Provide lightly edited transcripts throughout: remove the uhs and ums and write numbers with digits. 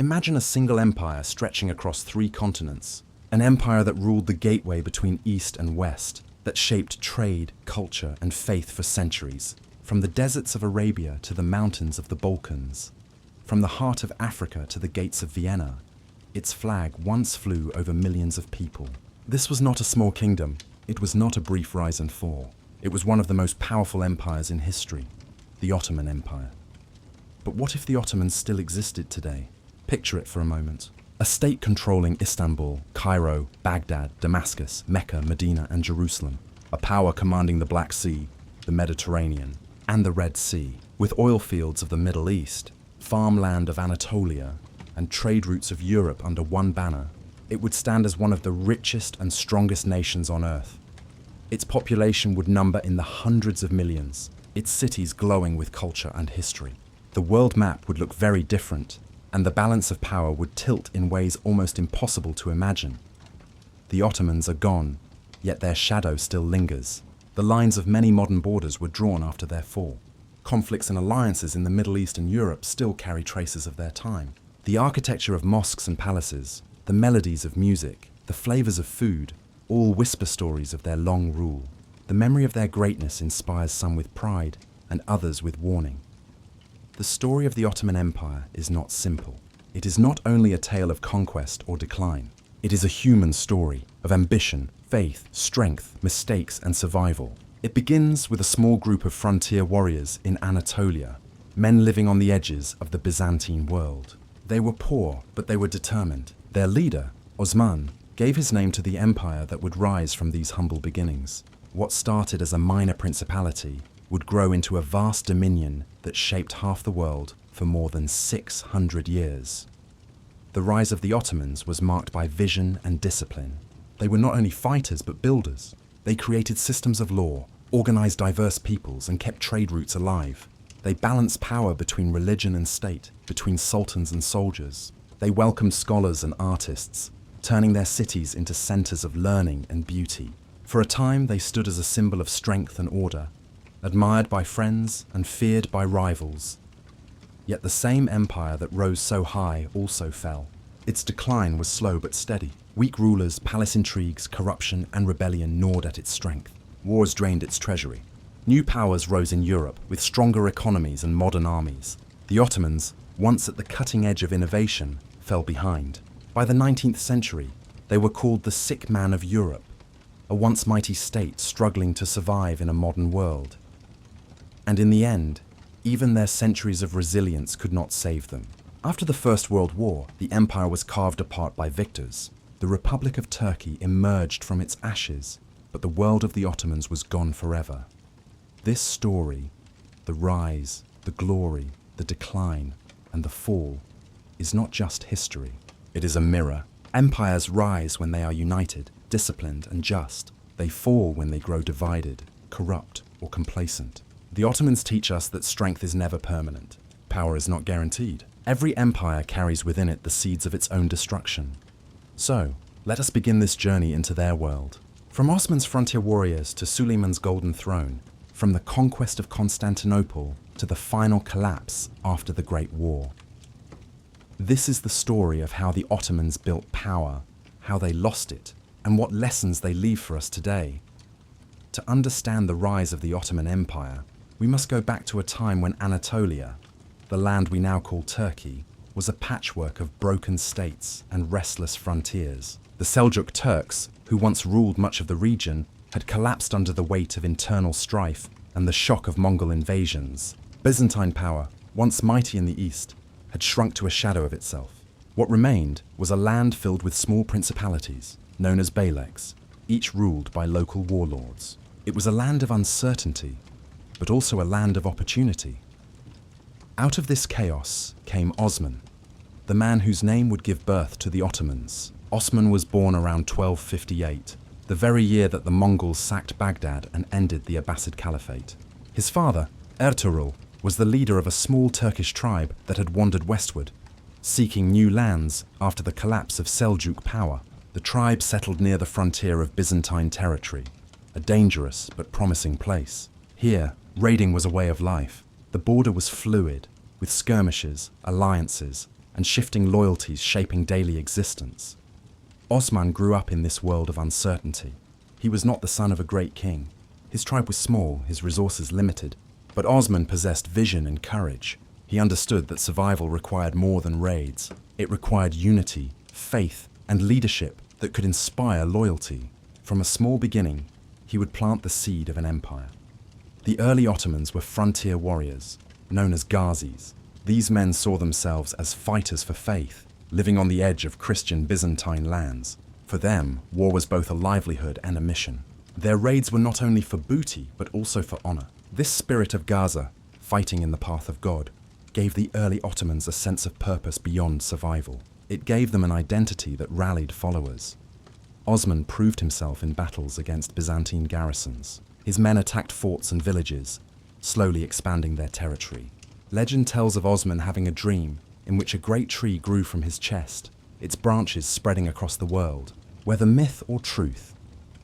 Imagine a single empire stretching across 3 continents, an empire that ruled the gateway between East and West, that shaped trade, culture, and faith for centuries, from the deserts of Arabia to the mountains of the Balkans, from the heart of Africa to the gates of Vienna. Its flag once flew over millions of people. This was not a small kingdom. It was not a brief rise and fall. It was one of the most powerful empires in history, the Ottoman Empire. But what if the Ottomans still existed today? Picture it for a moment. A state controlling Istanbul, Cairo, Baghdad, Damascus, Mecca, Medina, and Jerusalem. A power commanding the Black Sea, the Mediterranean, and the Red Sea, with oil fields of the Middle East, farmland of Anatolia, and trade routes of Europe under one banner. It would stand as one of the richest and strongest nations on earth. Its population would number in the hundreds of millions, its cities glowing with culture and history. The world map would look very different, and the balance of power would tilt in ways almost impossible to imagine. The Ottomans are gone, yet their shadow still lingers. The lines of many modern borders were drawn after their fall. Conflicts and alliances in the Middle East and Europe still carry traces of their time. The architecture of mosques and palaces, the melodies of music, the flavors of food, all whisper stories of their long rule. The memory of their greatness inspires some with pride and others with warning. The story of the Ottoman Empire is not simple. It is not only a tale of conquest or decline. It is a human story of ambition, faith, strength, mistakes, and survival. It begins with a small group of frontier warriors in Anatolia, men living on the edges of the Byzantine world. They were poor, but they were determined. Their leader, Osman, gave his name to the empire that would rise from these humble beginnings. What started as a minor principality would grow into a vast dominion that shaped half the world for more than 600 years. The rise of the Ottomans was marked by vision and discipline. They were not only fighters but builders. They created systems of law, organized diverse peoples, and kept trade routes alive. They balanced power between religion and state, between sultans and soldiers. They welcomed scholars and artists, turning their cities into centers of learning and beauty. For a time, they stood as a symbol of strength and order, admired by friends and feared by rivals. Yet the same empire that rose so high also fell. Its decline was slow but steady. Weak rulers, palace intrigues, corruption, and rebellion gnawed at its strength. Wars drained its treasury. New powers rose in Europe with stronger economies and modern armies. The Ottomans, once at the cutting edge of innovation, fell behind. By the 19th century, they were called the sick man of Europe, a once mighty state struggling to survive in a modern world. And in the end, even their centuries of resilience could not save them. After the First World War, the empire was carved apart by victors. The Republic of Turkey emerged from its ashes, but the world of the Ottomans was gone forever. This story, the rise, the glory, the decline, and the fall, is not just history. It is a mirror. Empires rise when they are united, disciplined, and just. They fall when they grow divided, corrupt, or complacent. The Ottomans teach us that strength is never permanent. Power is not guaranteed. Every empire carries within it the seeds of its own destruction. So, let us begin this journey into their world. From Osman's frontier warriors to Suleiman's golden throne, from the conquest of Constantinople to the final collapse after the Great War. This is the story of how the Ottomans built power, how they lost it, and what lessons they leave for us today. To understand the rise of the Ottoman Empire, we must go back to a time when Anatolia, the land we now call Turkey, was a patchwork of broken states and restless frontiers. The Seljuk Turks, who once ruled much of the region, had collapsed under the weight of internal strife and the shock of Mongol invasions. Byzantine power, once mighty in the east, had shrunk to a shadow of itself. What remained was a land filled with small principalities, known as beyliks, each ruled by local warlords. It was a land of uncertainty, but also a land of opportunity. Out of this chaos came Osman, the man whose name would give birth to the Ottomans. Osman was born around 1258, the very year that the Mongols sacked Baghdad and ended the Abbasid Caliphate. His father, Ertugrul, was the leader of a small Turkish tribe that had wandered westward, seeking new lands after the collapse of Seljuk power. The tribe settled near the frontier of Byzantine territory, a dangerous but promising place. Here, raiding was a way of life. The border was fluid, with skirmishes, alliances, and shifting loyalties shaping daily existence. Osman grew up in this world of uncertainty. He was not the son of a great king. His tribe was small, his resources limited, but Osman possessed vision and courage. He understood that survival required more than raids. It required unity, faith, and leadership that could inspire loyalty. From a small beginning, he would plant the seed of an empire. The early Ottomans were frontier warriors, known as Ghazis. These men saw themselves as fighters for faith, living on the edge of Christian Byzantine lands. For them, war was both a livelihood and a mission. Their raids were not only for booty, but also for honor. This spirit of Gaza, fighting in the path of God, gave the early Ottomans a sense of purpose beyond survival. It gave them an identity that rallied followers. Osman proved himself in battles against Byzantine garrisons. His men attacked forts and villages, slowly expanding their territory. Legend tells of Osman having a dream in which a great tree grew from his chest, its branches spreading across the world. Whether myth or truth,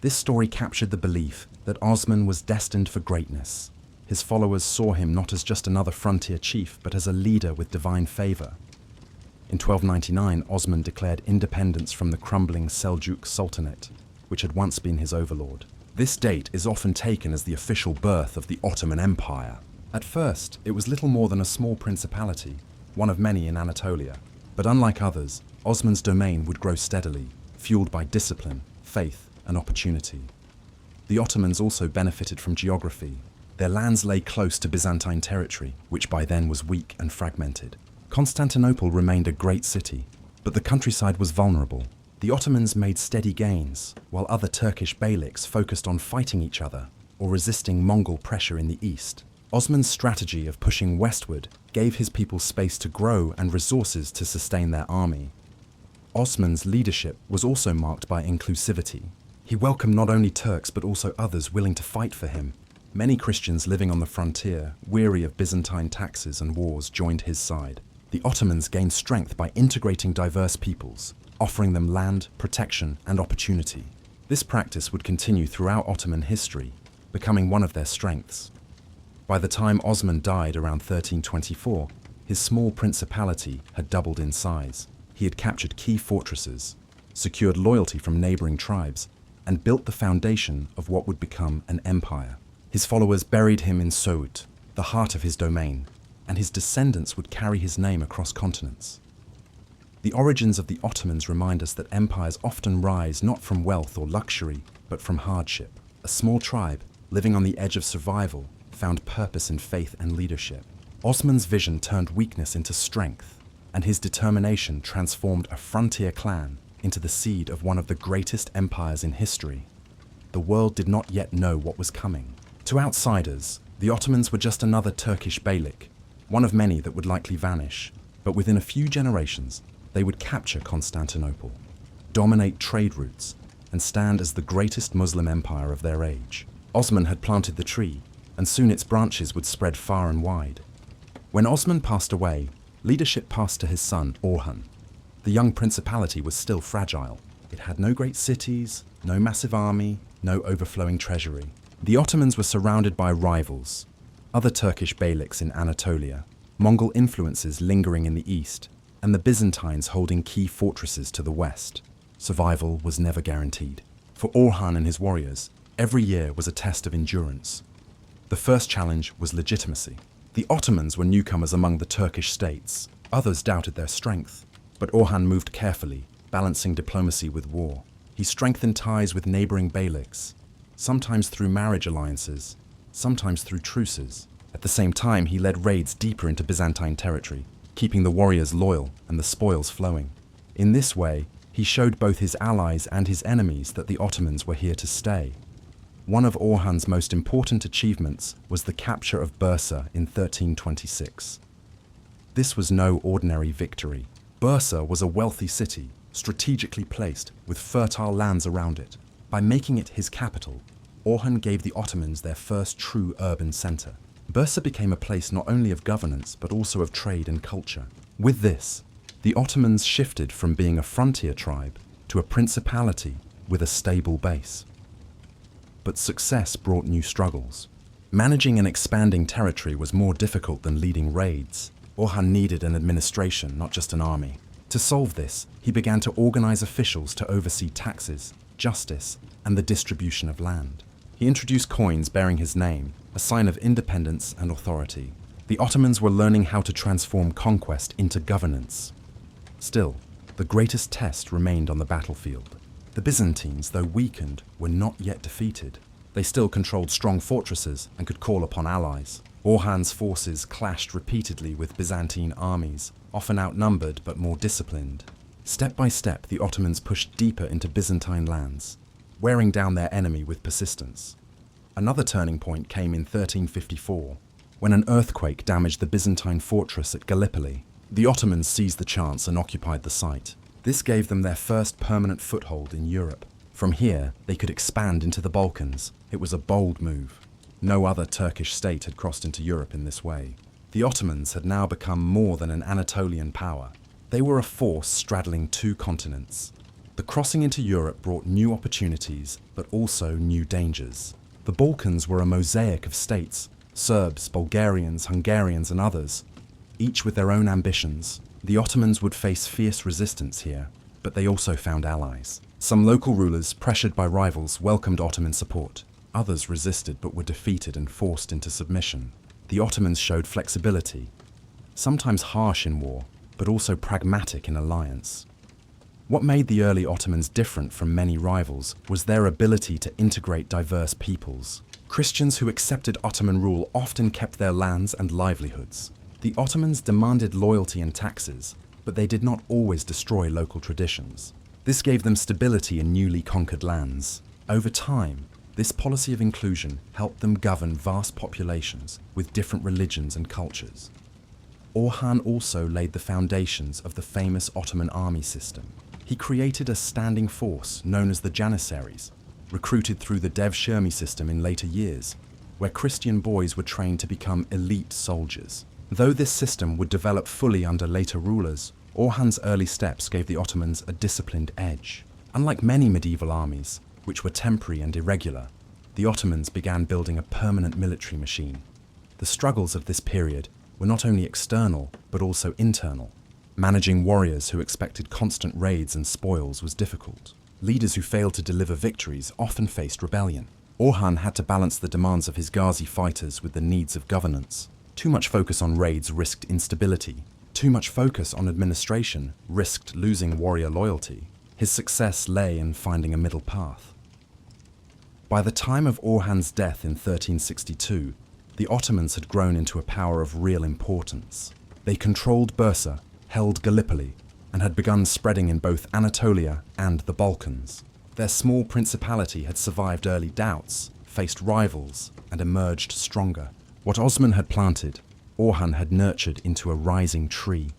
this story captured the belief that Osman was destined for greatness. His followers saw him not as just another frontier chief, but as a leader with divine favor. In 1299, Osman declared independence from the crumbling Seljuk Sultanate, which had once been his overlord. This date is often taken as the official birth of the Ottoman Empire. At first, it was little more than a small principality, one of many in Anatolia. But unlike others, Osman's domain would grow steadily, fueled by discipline, faith, and opportunity. The Ottomans also benefited from geography. Their lands lay close to Byzantine territory, which by then was weak and fragmented. Constantinople remained a great city, but the countryside was vulnerable. The Ottomans made steady gains, while other Turkish beyliks focused on fighting each other or resisting Mongol pressure in the east. Osman's strategy of pushing westward gave his people space to grow and resources to sustain their army. Osman's leadership was also marked by inclusivity. He welcomed not only Turks but also others willing to fight for him. Many Christians living on the frontier, weary of Byzantine taxes and wars, joined his side. The Ottomans gained strength by integrating diverse peoples, offering them land, protection, and opportunity. This practice would continue throughout Ottoman history, becoming one of their strengths. By the time Osman died around 1324, his small principality had doubled in size. He had captured key fortresses, secured loyalty from neighboring tribes, and built the foundation of what would become an empire. His followers buried him in Sout, the heart of his domain, and his descendants would carry his name across continents. The origins of the Ottomans remind us that empires often rise not from wealth or luxury, but from hardship. A small tribe, living on the edge of survival, found purpose in faith and leadership. Osman's vision turned weakness into strength, and his determination transformed a frontier clan into the seed of one of the greatest empires in history. The world did not yet know what was coming. To outsiders, the Ottomans were just another Turkish beylik, one of many that would likely vanish, but within a few generations, they would capture Constantinople, dominate trade routes, and stand as the greatest Muslim empire of their age. Osman had planted the tree, and soon its branches would spread far and wide. When Osman passed away, leadership passed to his son, Orhan. The young principality was still fragile. It had no great cities, no massive army, no overflowing treasury. The Ottomans were surrounded by rivals, other Turkish beyliks in Anatolia, Mongol influences lingering in the east, and the Byzantines holding key fortresses to the west. Survival was never guaranteed. For Orhan and his warriors, every year was a test of endurance. The first challenge was legitimacy. The Ottomans were newcomers among the Turkish states. Others doubted their strength. But Orhan moved carefully, balancing diplomacy with war. He strengthened ties with neighboring beyliks, sometimes through marriage alliances, sometimes through truces. At the same time, he led raids deeper into Byzantine territory, keeping the warriors loyal and the spoils flowing. In this way, he showed both his allies and his enemies that the Ottomans were here to stay. One of Orhan's most important achievements was the capture of Bursa in 1326. This was no ordinary victory. Bursa was a wealthy city, strategically placed, with fertile lands around it. By making it his capital, Orhan gave the Ottomans their first true urban center. Bursa became a place not only of governance, but also of trade and culture. With this, the Ottomans shifted from being a frontier tribe to a principality with a stable base. But success brought new struggles. Managing an expanding territory was more difficult than leading raids. Orhan needed an administration, not just an army. To solve this, he began to organize officials to oversee taxes, justice, and the distribution of land. He introduced coins bearing his name, a sign of independence and authority. The Ottomans were learning how to transform conquest into governance. Still, the greatest test remained on the battlefield. The Byzantines, though weakened, were not yet defeated. They still controlled strong fortresses and could call upon allies. Orhan's forces clashed repeatedly with Byzantine armies, often outnumbered but more disciplined. Step by step, the Ottomans pushed deeper into Byzantine lands, wearing down their enemy with persistence. Another turning point came in 1354, when an earthquake damaged the Byzantine fortress at Gallipoli. The Ottomans seized the chance and occupied the site. This gave them their first permanent foothold in Europe. From here, they could expand into the Balkans. It was a bold move. No other Turkish state had crossed into Europe in this way. The Ottomans had now become more than an Anatolian power. They were a force straddling two continents. The crossing into Europe brought new opportunities, but also new dangers. The Balkans were a mosaic of states, Serbs, Bulgarians, Hungarians, and others, each with their own ambitions. The Ottomans would face fierce resistance here, but they also found allies. Some local rulers, pressured by rivals, welcomed Ottoman support. Others resisted but were defeated and forced into submission. The Ottomans showed flexibility, sometimes harsh in war, but also pragmatic in alliance. What made the early Ottomans different from many rivals was their ability to integrate diverse peoples. Christians who accepted Ottoman rule often kept their lands and livelihoods. The Ottomans demanded loyalty and taxes, but they did not always destroy local traditions. This gave them stability in newly conquered lands. Over time, this policy of inclusion helped them govern vast populations with different religions and cultures. Orhan also laid the foundations of the famous Ottoman army system. He created a standing force known as the Janissaries, recruited through the Devshirme system in later years, where Christian boys were trained to become elite soldiers. Though this system would develop fully under later rulers, Orhan's early steps gave the Ottomans a disciplined edge. Unlike many medieval armies, which were temporary and irregular, the Ottomans began building a permanent military machine. The struggles of this period were not only external, but also internal. Managing warriors who expected constant raids and spoils was difficult. Leaders who failed to deliver victories often faced rebellion. Orhan had to balance the demands of his Ghazi fighters with the needs of governance. Too much focus on raids risked instability. Too much focus on administration risked losing warrior loyalty. His success lay in finding a middle path. By the time of Orhan's death in 1362, the Ottomans had grown into a power of real importance. They controlled Bursa, held Gallipoli, and had begun spreading in both Anatolia and the Balkans. Their small principality had survived early doubts, faced rivals, and emerged stronger. What Osman had planted, Orhan had nurtured into a rising tree.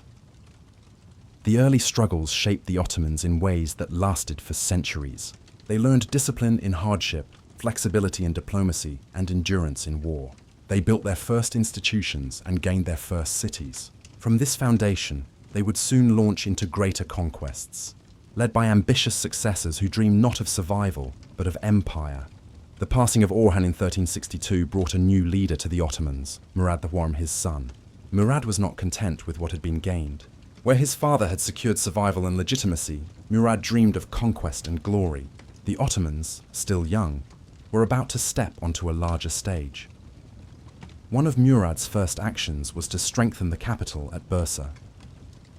The early struggles shaped the Ottomans in ways that lasted for centuries. They learned discipline in hardship, flexibility in diplomacy, and endurance in war. They built their first institutions and gained their first cities. From this foundation, they would soon launch into greater conquests, led by ambitious successors who dreamed not of survival, but of empire. The passing of Orhan in 1362 brought a new leader to the Ottomans, Murad I, his son. Murad was not content with what had been gained. Where his father had secured survival and legitimacy, Murad dreamed of conquest and glory. The Ottomans, still young, were about to step onto a larger stage. One of Murad's first actions was to strengthen the capital at Bursa.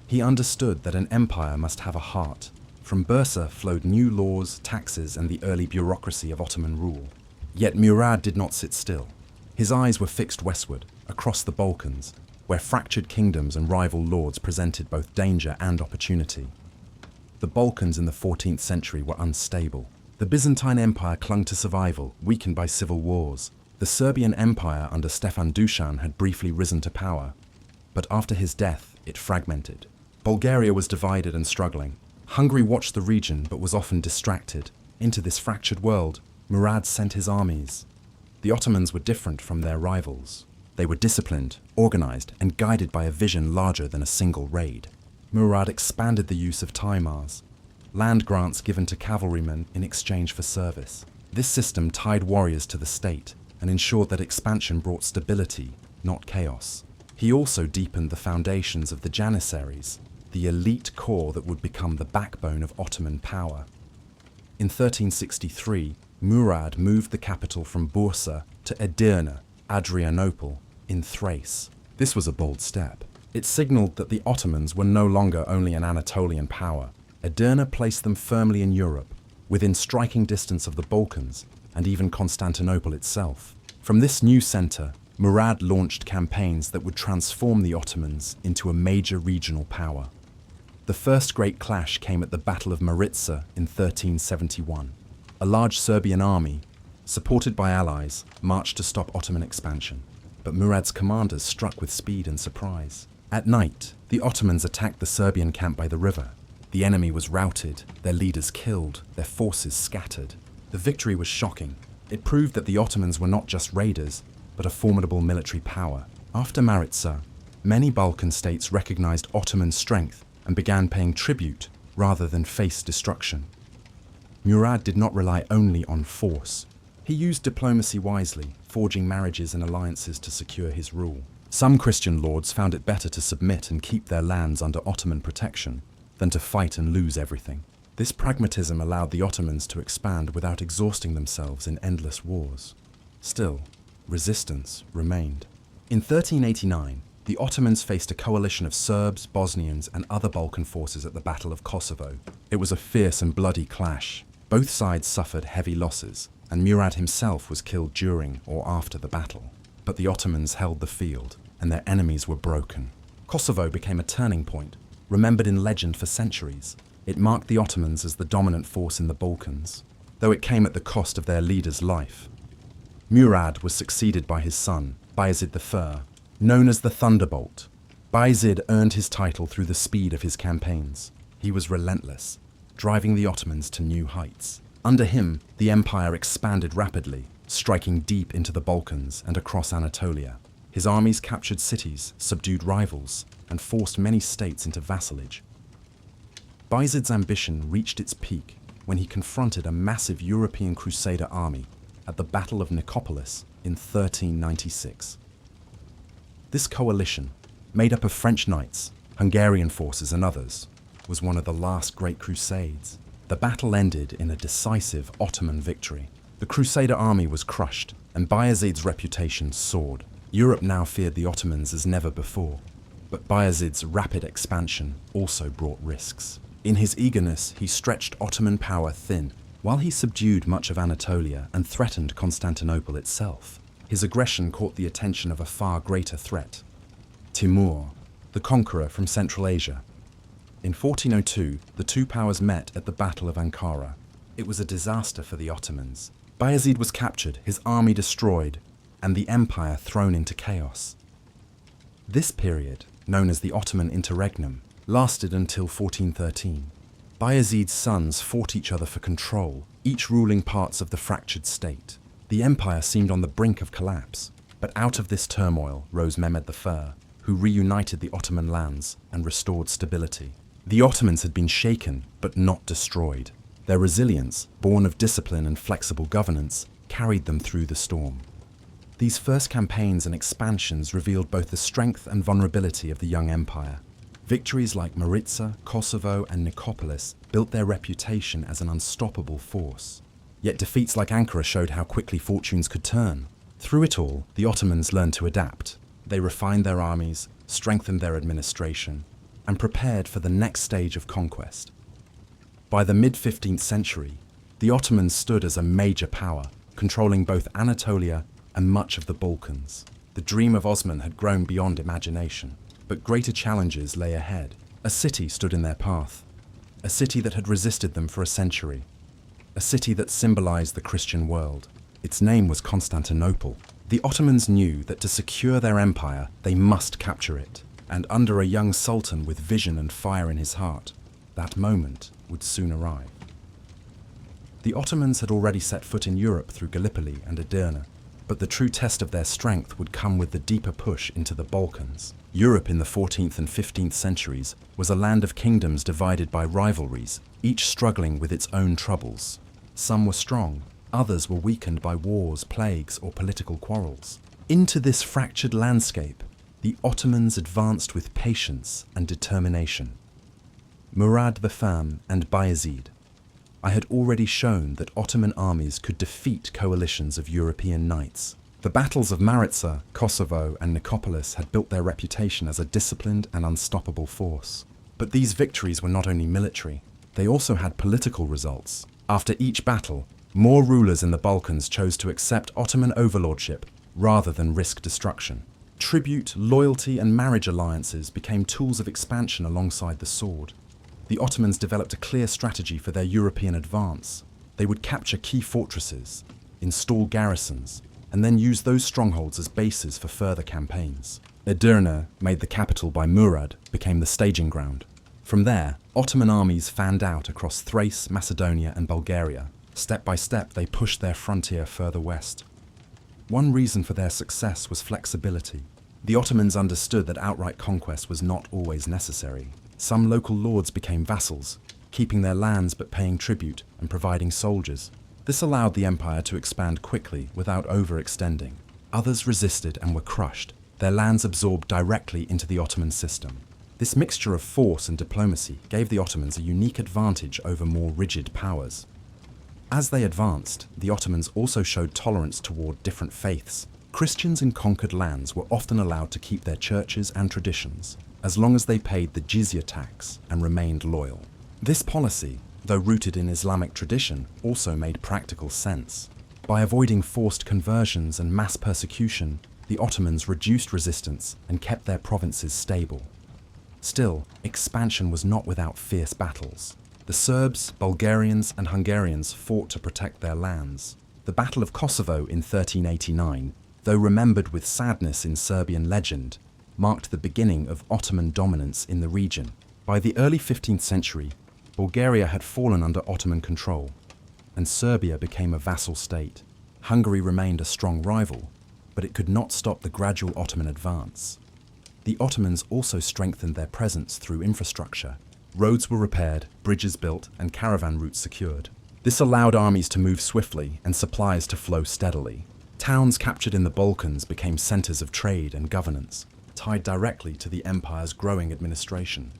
He understood that an empire must have a heart. From Bursa flowed new laws, taxes, and the early bureaucracy of Ottoman rule. Yet Murad did not sit still. His eyes were fixed westward, across the Balkans, where fractured kingdoms and rival lords presented both danger and opportunity. The Balkans in the 14th century were unstable. The Byzantine Empire clung to survival, weakened by civil wars. The Serbian Empire under Stefan Dusan had briefly risen to power, but after his death, it fragmented. Bulgaria was divided and struggling. Hungary watched the region but was often distracted. Into this fractured world, Murad sent his armies. The Ottomans were different from their rivals. They were disciplined, organized, and guided by a vision larger than a single raid. Murad expanded the use of taimars, land grants given to cavalrymen in exchange for service. This system tied warriors to the state and ensured that expansion brought stability, not chaos. He also deepened the foundations of the Janissaries, the elite corps that would become the backbone of Ottoman power. In 1363, Murad moved the capital from Bursa to Edirne, Adrianople, in Thrace. This was a bold step. It signaled that the Ottomans were no longer only an Anatolian power. Edirne placed them firmly in Europe, within striking distance of the Balkans and even Constantinople itself. From this new centre, Murad launched campaigns that would transform the Ottomans into a major regional power. The first great clash came at the Battle of Maritsa in 1371. A large Serbian army, supported by allies, marched to stop Ottoman expansion. But Murad's commanders struck with speed and surprise. At night, the Ottomans attacked the Serbian camp by the river. The enemy was routed, their leaders killed, their forces scattered. The victory was shocking. It proved that the Ottomans were not just raiders, but a formidable military power. After Maritsa, many Balkan states recognized Ottoman strength and began paying tribute rather than face destruction. Murad did not rely only on force. He used diplomacy wisely, forging marriages and alliances to secure his rule. Some Christian lords found it better to submit and keep their lands under Ottoman protection than to fight and lose everything. This pragmatism allowed the Ottomans to expand without exhausting themselves in endless wars. Still, resistance remained. In 1389, the Ottomans faced a coalition of Serbs, Bosnians, and other Balkan forces at the Battle of Kosovo. It was a fierce and bloody clash. Both sides suffered heavy losses, and Murad himself was killed during or after the battle. But the Ottomans held the field, and their enemies were broken. Kosovo became a turning point, remembered in legend for centuries. It marked the Ottomans as the dominant force in the Balkans, though it came at the cost of their leader's life. Murad was succeeded by his son, Bayezid I, known as the Thunderbolt. Bayezid earned his title through the speed of his campaigns. He was relentless, driving the Ottomans to new heights. Under him, the empire expanded rapidly, striking deep into the Balkans and across Anatolia. His armies captured cities, subdued rivals, and forced many states into vassalage. Bayezid's ambition reached its peak when he confronted a massive European crusader army at the Battle of Nicopolis in 1396. This coalition, made up of French knights, Hungarian forces and others, was one of the last great crusades. The battle ended in a decisive Ottoman victory. The crusader army was crushed, and Bayezid's reputation soared. Europe now feared the Ottomans as never before. But Bayezid's rapid expansion also brought risks. In his eagerness, he stretched Ottoman power thin. While he subdued much of Anatolia and threatened Constantinople itself, his aggression caught the attention of a far greater threat: Timur, the conqueror from Central Asia. In 1402, the two powers met at the Battle of Ankara. It was a disaster for the Ottomans. Bayezid was captured, his army destroyed, and the empire thrown into chaos. This period, known as the Ottoman Interregnum, lasted until 1413. Bayezid's sons fought each other for control, each ruling parts of the fractured state. The empire seemed on the brink of collapse, but out of this turmoil rose Mehmed I, who reunited the Ottoman lands and restored stability. The Ottomans had been shaken, but not destroyed. Their resilience, born of discipline and flexible governance, carried them through the storm. These first campaigns and expansions revealed both the strength and vulnerability of the young empire. Victories like Maritsa, Kosovo, and Nicopolis built their reputation as an unstoppable force. Yet defeats like Ankara showed how quickly fortunes could turn. Through it all, the Ottomans learned to adapt. They refined their armies, strengthened their administration, and prepared for the next stage of conquest. By the mid-15th century, the Ottomans stood as a major power, controlling both Anatolia and much of the Balkans. The dream of Osman had grown beyond imagination, but greater challenges lay ahead. A city stood in their path, a city that had resisted them for a century, a city that symbolized the Christian world. Its name was Constantinople. The Ottomans knew that to secure their empire, they must capture it, and under a young sultan with vision and fire in his heart, that moment would soon arrive. The Ottomans had already set foot in Europe through Gallipoli and Edirne, but the true test of their strength would come with the deeper push into the Balkans. Europe in the 14th and 15th centuries was a land of kingdoms divided by rivalries, each struggling with its own troubles. Some were strong, others were weakened by wars, plagues, or political quarrels. Into this fractured landscape, the Ottomans advanced with patience and determination. Murad the Firm and Bayezid. I had already shown that Ottoman armies could defeat coalitions of European knights. The battles of Maritsa, Kosovo, and Nicopolis had built their reputation as a disciplined and unstoppable force. But these victories were not only military, they also had political results. After each battle, more rulers in the Balkans chose to accept Ottoman overlordship rather than risk destruction. Tribute, loyalty, and marriage alliances became tools of expansion alongside the sword. The Ottomans developed a clear strategy for their European advance. They would capture key fortresses, install garrisons, and then use those strongholds as bases for further campaigns. Edirne, made the capital by Murad, became the staging ground. From there, Ottoman armies fanned out across Thrace, Macedonia, and Bulgaria. Step by step, they pushed their frontier further west. One reason for their success was flexibility. The Ottomans understood that outright conquest was not always necessary. Some local lords became vassals, keeping their lands but paying tribute and providing soldiers. This allowed the empire to expand quickly without overextending. Others resisted and were crushed, their lands absorbed directly into the Ottoman system. This mixture of force and diplomacy gave the Ottomans a unique advantage over more rigid powers. As they advanced, the Ottomans also showed tolerance toward different faiths. Christians in conquered lands were often allowed to keep their churches and traditions, as long as they paid the jizya tax and remained loyal. This policy, though rooted in Islamic tradition, also made practical sense. By avoiding forced conversions and mass persecution, the Ottomans reduced resistance and kept their provinces stable. Still, expansion was not without fierce battles. The Serbs, Bulgarians, and Hungarians fought to protect their lands. The Battle of Kosovo in 1389, though remembered with sadness in Serbian legend, marked the beginning of Ottoman dominance in the region. By the early 15th century, Bulgaria had fallen under Ottoman control, and Serbia became a vassal state. Hungary remained a strong rival, but it could not stop the gradual Ottoman advance. The Ottomans also strengthened their presence through infrastructure. Roads were repaired, bridges built, and caravan routes secured. This allowed armies to move swiftly and supplies to flow steadily. Towns captured in the Balkans became centers of trade and governance, tied directly to the empire's growing administration.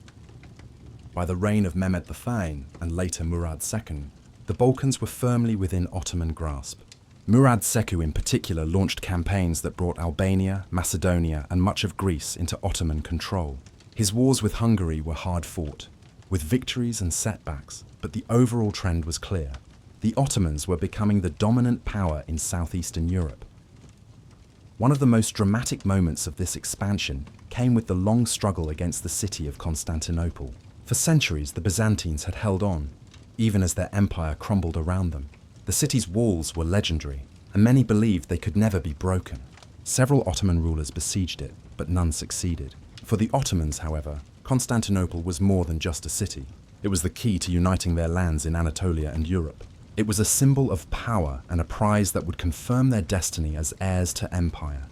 By the reign of Mehmed I and later Murad II, the Balkans were firmly within Ottoman grasp. Murad II in particular launched campaigns that brought Albania, Macedonia, and much of Greece into Ottoman control. His wars with Hungary were hard fought, with victories and setbacks, but the overall trend was clear. The Ottomans were becoming the dominant power in southeastern Europe. One of the most dramatic moments of this expansion came with the long struggle against the city of Constantinople. For centuries, the Byzantines had held on, even as their empire crumbled around them. The city's walls were legendary, and many believed they could never be broken. Several Ottoman rulers besieged it, but none succeeded. For the Ottomans, however, Constantinople was more than just a city. It was the key to uniting their lands in Anatolia and Europe. It was a symbol of power and a prize that would confirm their destiny as heirs to empire.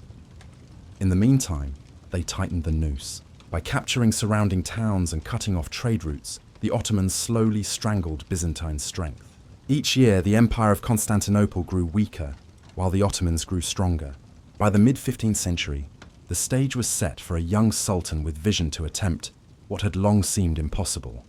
In the meantime, they tightened the noose. By capturing surrounding towns and cutting off trade routes, the Ottomans slowly strangled Byzantine strength. Each year, the Empire of Constantinople grew weaker, while the Ottomans grew stronger. By the mid-15th century, the stage was set for a young sultan with vision to attempt what had long seemed impossible.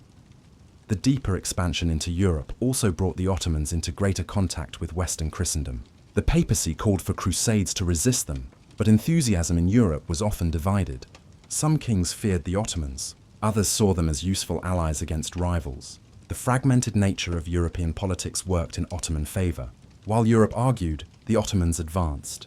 The deeper expansion into Europe also brought the Ottomans into greater contact with Western Christendom. The papacy called for crusades to resist them, but enthusiasm in Europe was often divided. Some kings feared the Ottomans, others saw them as useful allies against rivals. The fragmented nature of European politics worked in Ottoman favor. While Europe argued, the Ottomans advanced.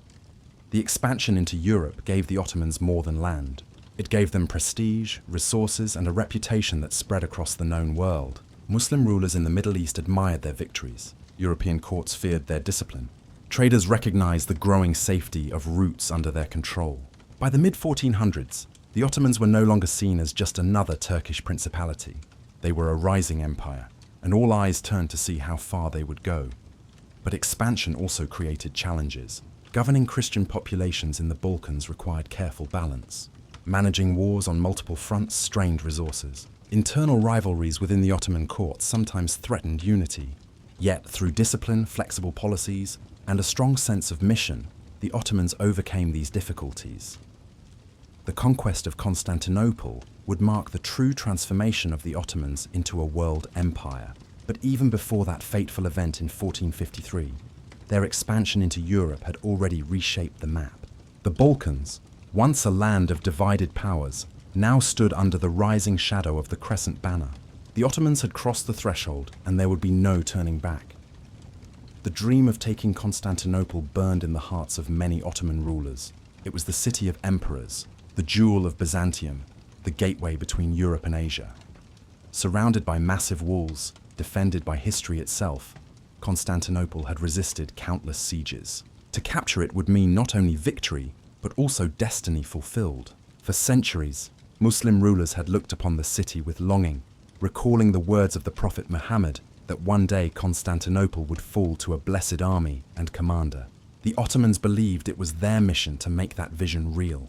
The expansion into Europe gave the Ottomans more than land. It gave them prestige, resources, and a reputation that spread across the known world. Muslim rulers in the Middle East admired their victories. European courts feared their discipline. Traders recognized the growing safety of routes under their control. By the mid-1400s, the Ottomans were no longer seen as just another Turkish principality. They were a rising empire, and all eyes turned to see how far they would go. But expansion also created challenges. Governing Christian populations in the Balkans required careful balance. Managing wars on multiple fronts strained resources. Internal rivalries within the Ottoman court sometimes threatened unity. Yet, through discipline, flexible policies, and a strong sense of mission, the Ottomans overcame these difficulties. The conquest of Constantinople would mark the true transformation of the Ottomans into a world empire. But even before that fateful event in 1453, their expansion into Europe had already reshaped the map. The Balkans, once a land of divided powers, now stood under the rising shadow of the Crescent Banner. The Ottomans had crossed the threshold, and there would be no turning back. The dream of taking Constantinople burned in the hearts of many Ottoman rulers. It was the city of emperors, the jewel of Byzantium, the gateway between Europe and Asia. Surrounded by massive walls, defended by history itself, Constantinople had resisted countless sieges. To capture it would mean not only victory, but also destiny fulfilled. For centuries, Muslim rulers had looked upon the city with longing, recalling the words of the Prophet Muhammad that one day Constantinople would fall to a blessed army and commander. The Ottomans believed it was their mission to make that vision real.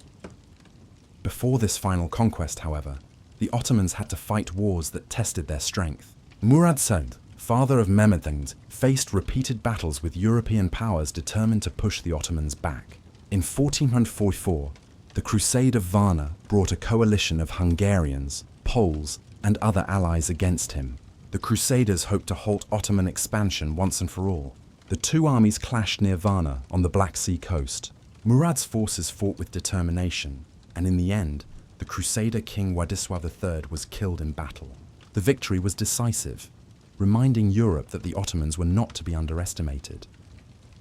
Before this final conquest, however, the Ottomans had to fight wars that tested their strength. Murad Said, father of Mehmed II, faced repeated battles with European powers determined to push the Ottomans back. In 1444, the Crusade of Vienna brought a coalition of Hungarians, Poles, and other allies against him. The Crusaders hoped to halt Ottoman expansion once and for all. The two armies clashed near Varna on the Black Sea coast. Murad's forces fought with determination, and in the end, the Crusader King Władysław III was killed in battle. The victory was decisive, reminding Europe that the Ottomans were not to be underestimated.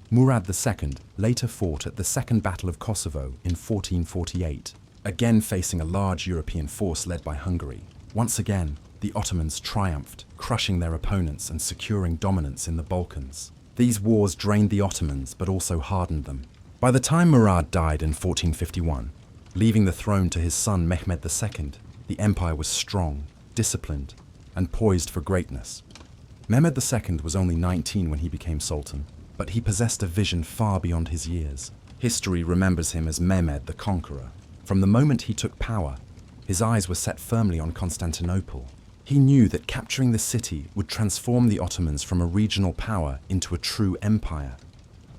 Murad II later fought at the Second Battle of Kosovo in 1448, again facing a large European force led by Hungary. Once again, the Ottomans triumphed, crushing their opponents and securing dominance in the Balkans. These wars drained the Ottomans, but also hardened them. By the time Murad died in 1451, leaving the throne to his son Mehmed II, the empire was strong, disciplined, and poised for greatness. Mehmed II was only 19 when he became sultan, but he possessed a vision far beyond his years. History remembers him as Mehmed the Conqueror. From the moment he took power, his eyes were set firmly on Constantinople. He knew that capturing the city would transform the Ottomans from a regional power into a true empire.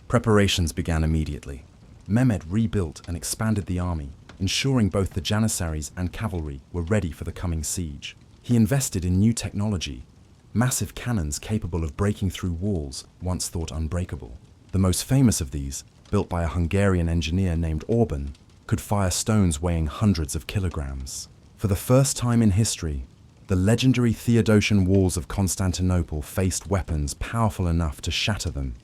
Preparations began immediately. Mehmed rebuilt and expanded the army, ensuring both the Janissaries and cavalry were ready for the coming siege. He invested in new technology, massive cannons capable of breaking through walls once thought unbreakable. The most famous of these, built by a Hungarian engineer named Orban, could fire stones weighing hundreds of kilograms. For the first time in history, the legendary Theodosian walls of Constantinople faced weapons powerful enough to shatter them.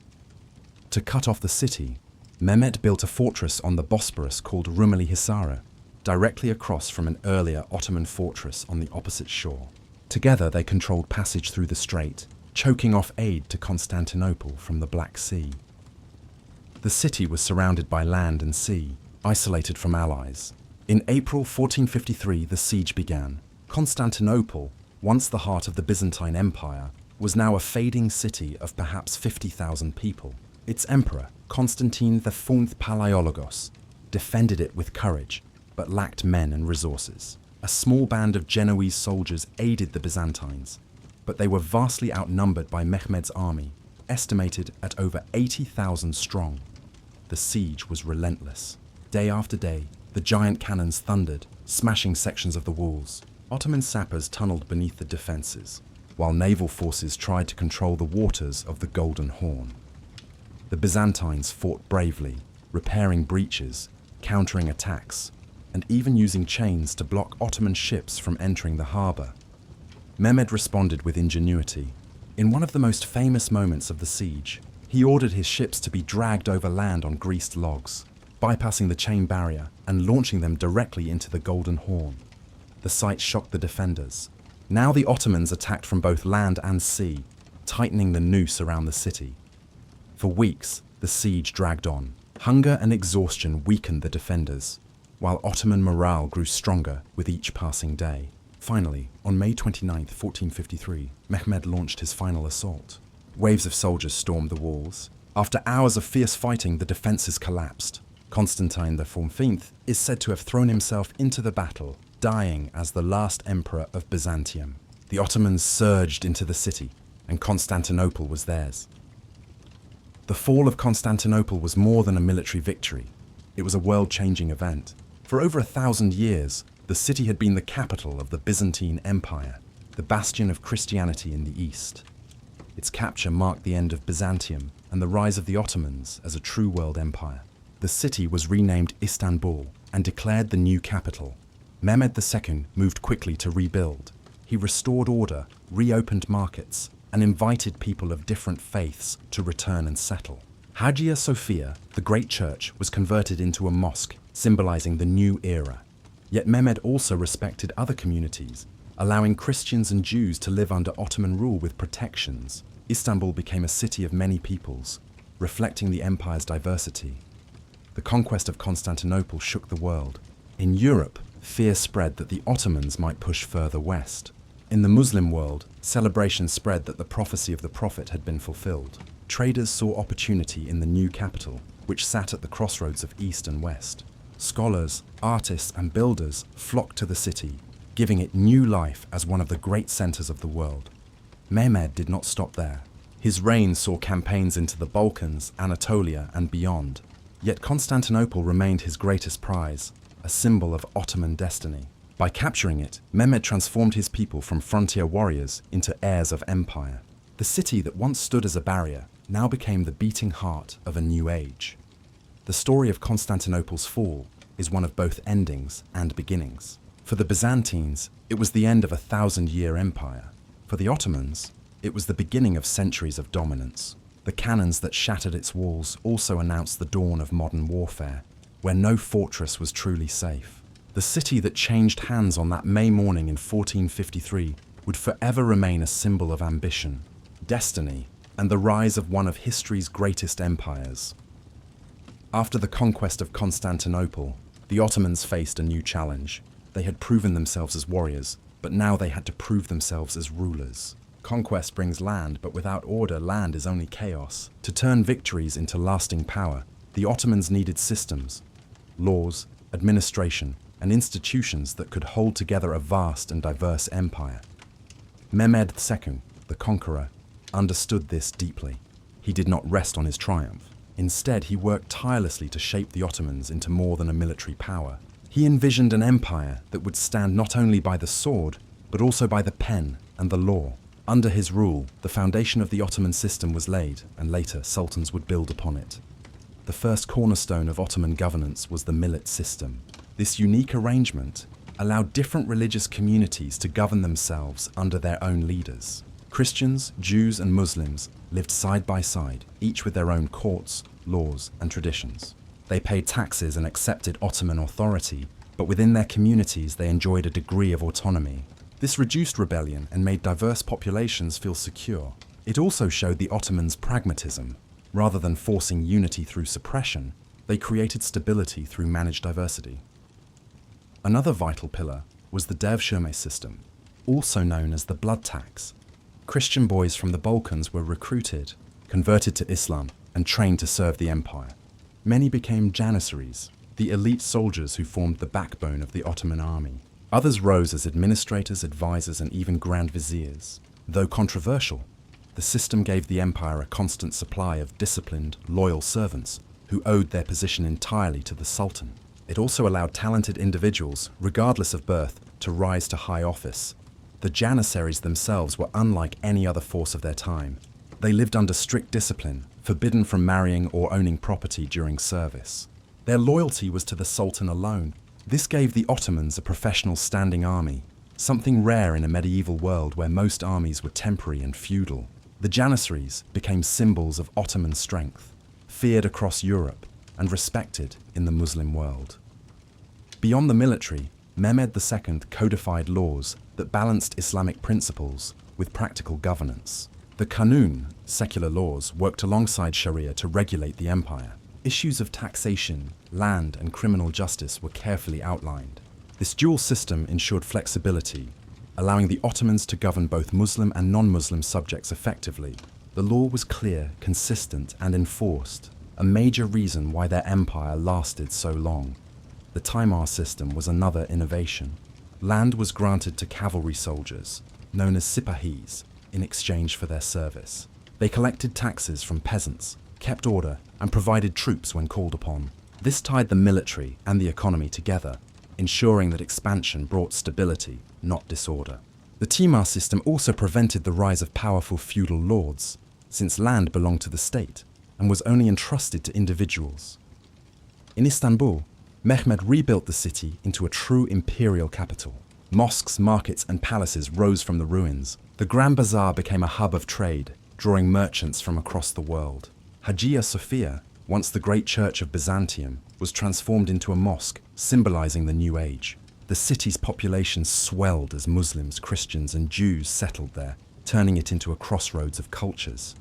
To cut off the city, Mehmed built a fortress on the Bosporus called Rumeli Hisar, directly across from an earlier Ottoman fortress on the opposite shore. Together they controlled passage through the strait, choking off aid to Constantinople from the Black Sea. The city was surrounded by land and sea, isolated from allies. In April 1453, the siege began. Constantinople, once the heart of the Byzantine Empire, was now a fading city of perhaps 50,000 people. Its emperor, Constantine IV Palaiologos, defended it with courage, but lacked men and resources. A small band of Genoese soldiers aided the Byzantines, but they were vastly outnumbered by Mehmed's army, estimated at over 80,000 strong. The siege was relentless. Day after day, the giant cannons thundered, smashing sections of the walls. Ottoman sappers tunneled beneath the defenses, while naval forces tried to control the waters of the Golden Horn. The Byzantines fought bravely, repairing breaches, countering attacks, and even using chains to block Ottoman ships from entering the harbour. Mehmed responded with ingenuity. In one of the most famous moments of the siege, he ordered his ships to be dragged over land on greased logs, bypassing the chain barrier and launching them directly into the Golden Horn. The sight shocked the defenders. Now the Ottomans attacked from both land and sea, tightening the noose around the city. For weeks, the siege dragged on. Hunger and exhaustion weakened the defenders, while Ottoman morale grew stronger with each passing day. Finally, on May 29, 1453, Mehmed launched his final assault. Waves of soldiers stormed the walls. After hours of fierce fighting, the defenses collapsed. Constantine XIV is said to have thrown himself into the battle, dying as the last emperor of Byzantium. The Ottomans surged into the city, and Constantinople was theirs. The fall of Constantinople was more than a military victory. It was a world-changing event. For over 1,000 years, the city had been the capital of the Byzantine Empire, the bastion of Christianity in the East. Its capture marked the end of Byzantium and the rise of the Ottomans as a true world empire. The city was renamed Istanbul and declared the new capital. Mehmed II moved quickly to rebuild. He restored order, reopened markets, and invited people of different faiths to return and settle. Hagia Sophia, the great church, was converted into a mosque, symbolizing the new era. Yet Mehmed also respected other communities, allowing Christians and Jews to live under Ottoman rule with protections. Istanbul became a city of many peoples, reflecting the empire's diversity. The conquest of Constantinople shook the world. In Europe, fear spread that the Ottomans might push further west. In the Muslim world, celebration spread that the prophecy of the Prophet had been fulfilled. Traders saw opportunity in the new capital, which sat at the crossroads of East and West. Scholars, artists, and builders flocked to the city, giving it new life as one of the great centers of the world. Mehmed did not stop there. His reign saw campaigns into the Balkans, Anatolia, and beyond. Yet Constantinople remained his greatest prize, a symbol of Ottoman destiny. By capturing it, Mehmed transformed his people from frontier warriors into heirs of empire. The city that once stood as a barrier now became the beating heart of a new age. The story of Constantinople's fall is one of both endings and beginnings. For the Byzantines, it was the end of a 1,000-year empire. For the Ottomans, it was the beginning of centuries of dominance. The cannons that shattered its walls also announced the dawn of modern warfare, where no fortress was truly safe. The city that changed hands on that May morning in 1453 would forever remain a symbol of ambition, destiny, and the rise of one of history's greatest empires. After the conquest of Constantinople, the Ottomans faced a new challenge. They had proven themselves as warriors, but now they had to prove themselves as rulers. Conquest brings land, but without order, land is only chaos. To turn victories into lasting power, the Ottomans needed systems, laws, administration, and institutions that could hold together a vast and diverse empire. Mehmed II, the conqueror, understood this deeply. He did not rest on his triumph. Instead, he worked tirelessly to shape the Ottomans into more than a military power. He envisioned an empire that would stand not only by the sword, but also by the pen and the law. Under his rule, the foundation of the Ottoman system was laid, and later sultans would build upon it. The first cornerstone of Ottoman governance was the millet system. This unique arrangement allowed different religious communities to govern themselves under their own leaders. Christians, Jews, and Muslims lived side by side, each with their own courts, laws, and traditions. They paid taxes and accepted Ottoman authority, but within their communities they enjoyed a degree of autonomy. This reduced rebellion and made diverse populations feel secure. It also showed the Ottomans' pragmatism. Rather than forcing unity through suppression, they created stability through managed diversity. Another vital pillar was the devshirme system, also known as the blood tax. Christian boys from the Balkans were recruited, converted to Islam, and trained to serve the empire. Many became janissaries, the elite soldiers who formed the backbone of the Ottoman army. Others rose as administrators, advisors, and even grand viziers. Though controversial, the system gave the empire a constant supply of disciplined, loyal servants who owed their position entirely to the sultan. It also allowed talented individuals, regardless of birth, to rise to high office. The janissaries themselves were unlike any other force of their time. They lived under strict discipline, forbidden from marrying or owning property during service. Their loyalty was to the sultan alone. This gave the Ottomans a professional standing army, something rare in a medieval world where most armies were temporary and feudal. The janissaries became symbols of Ottoman strength, feared across Europe and respected in the Muslim world. Beyond the military, Mehmed II codified laws that balanced Islamic principles with practical governance. The Qanun, secular laws, worked alongside Sharia to regulate the empire. Issues of taxation, land, and criminal justice were carefully outlined. This dual system ensured flexibility, allowing the Ottomans to govern both Muslim and non-Muslim subjects effectively. The law was clear, consistent, and enforced, a major reason why their empire lasted so long. The Timar system was another innovation. Land was granted to cavalry soldiers, known as sipahis, in exchange for their service. They collected taxes from peasants, kept order, and provided troops when called upon. This tied the military and the economy together, ensuring that expansion brought stability, not disorder. The Timar system also prevented the rise of powerful feudal lords, since land belonged to the state and was only entrusted to individuals. In Istanbul, Mehmed rebuilt the city into a true imperial capital. Mosques, markets, and palaces rose from the ruins. The Grand Bazaar became a hub of trade, drawing merchants from across the world. Hagia Sophia, once the great church of Byzantium, was transformed into a mosque, symbolizing the new age. The city's population swelled as Muslims, Christians, and Jews settled there, turning it into a crossroads of cultures.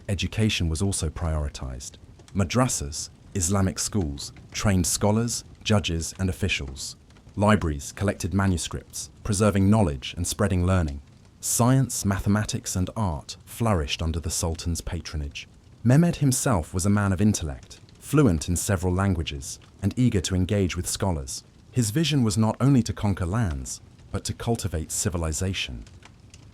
Education was also prioritized. Madrasas, Islamic schools, trained scholars, judges, and officials. Libraries collected manuscripts, preserving knowledge and spreading learning. Science, mathematics, and art flourished under the Sultan's patronage. Mehmed himself was a man of intellect, fluent in several languages, and eager to engage with scholars. His vision was not only to conquer lands, but to cultivate civilization.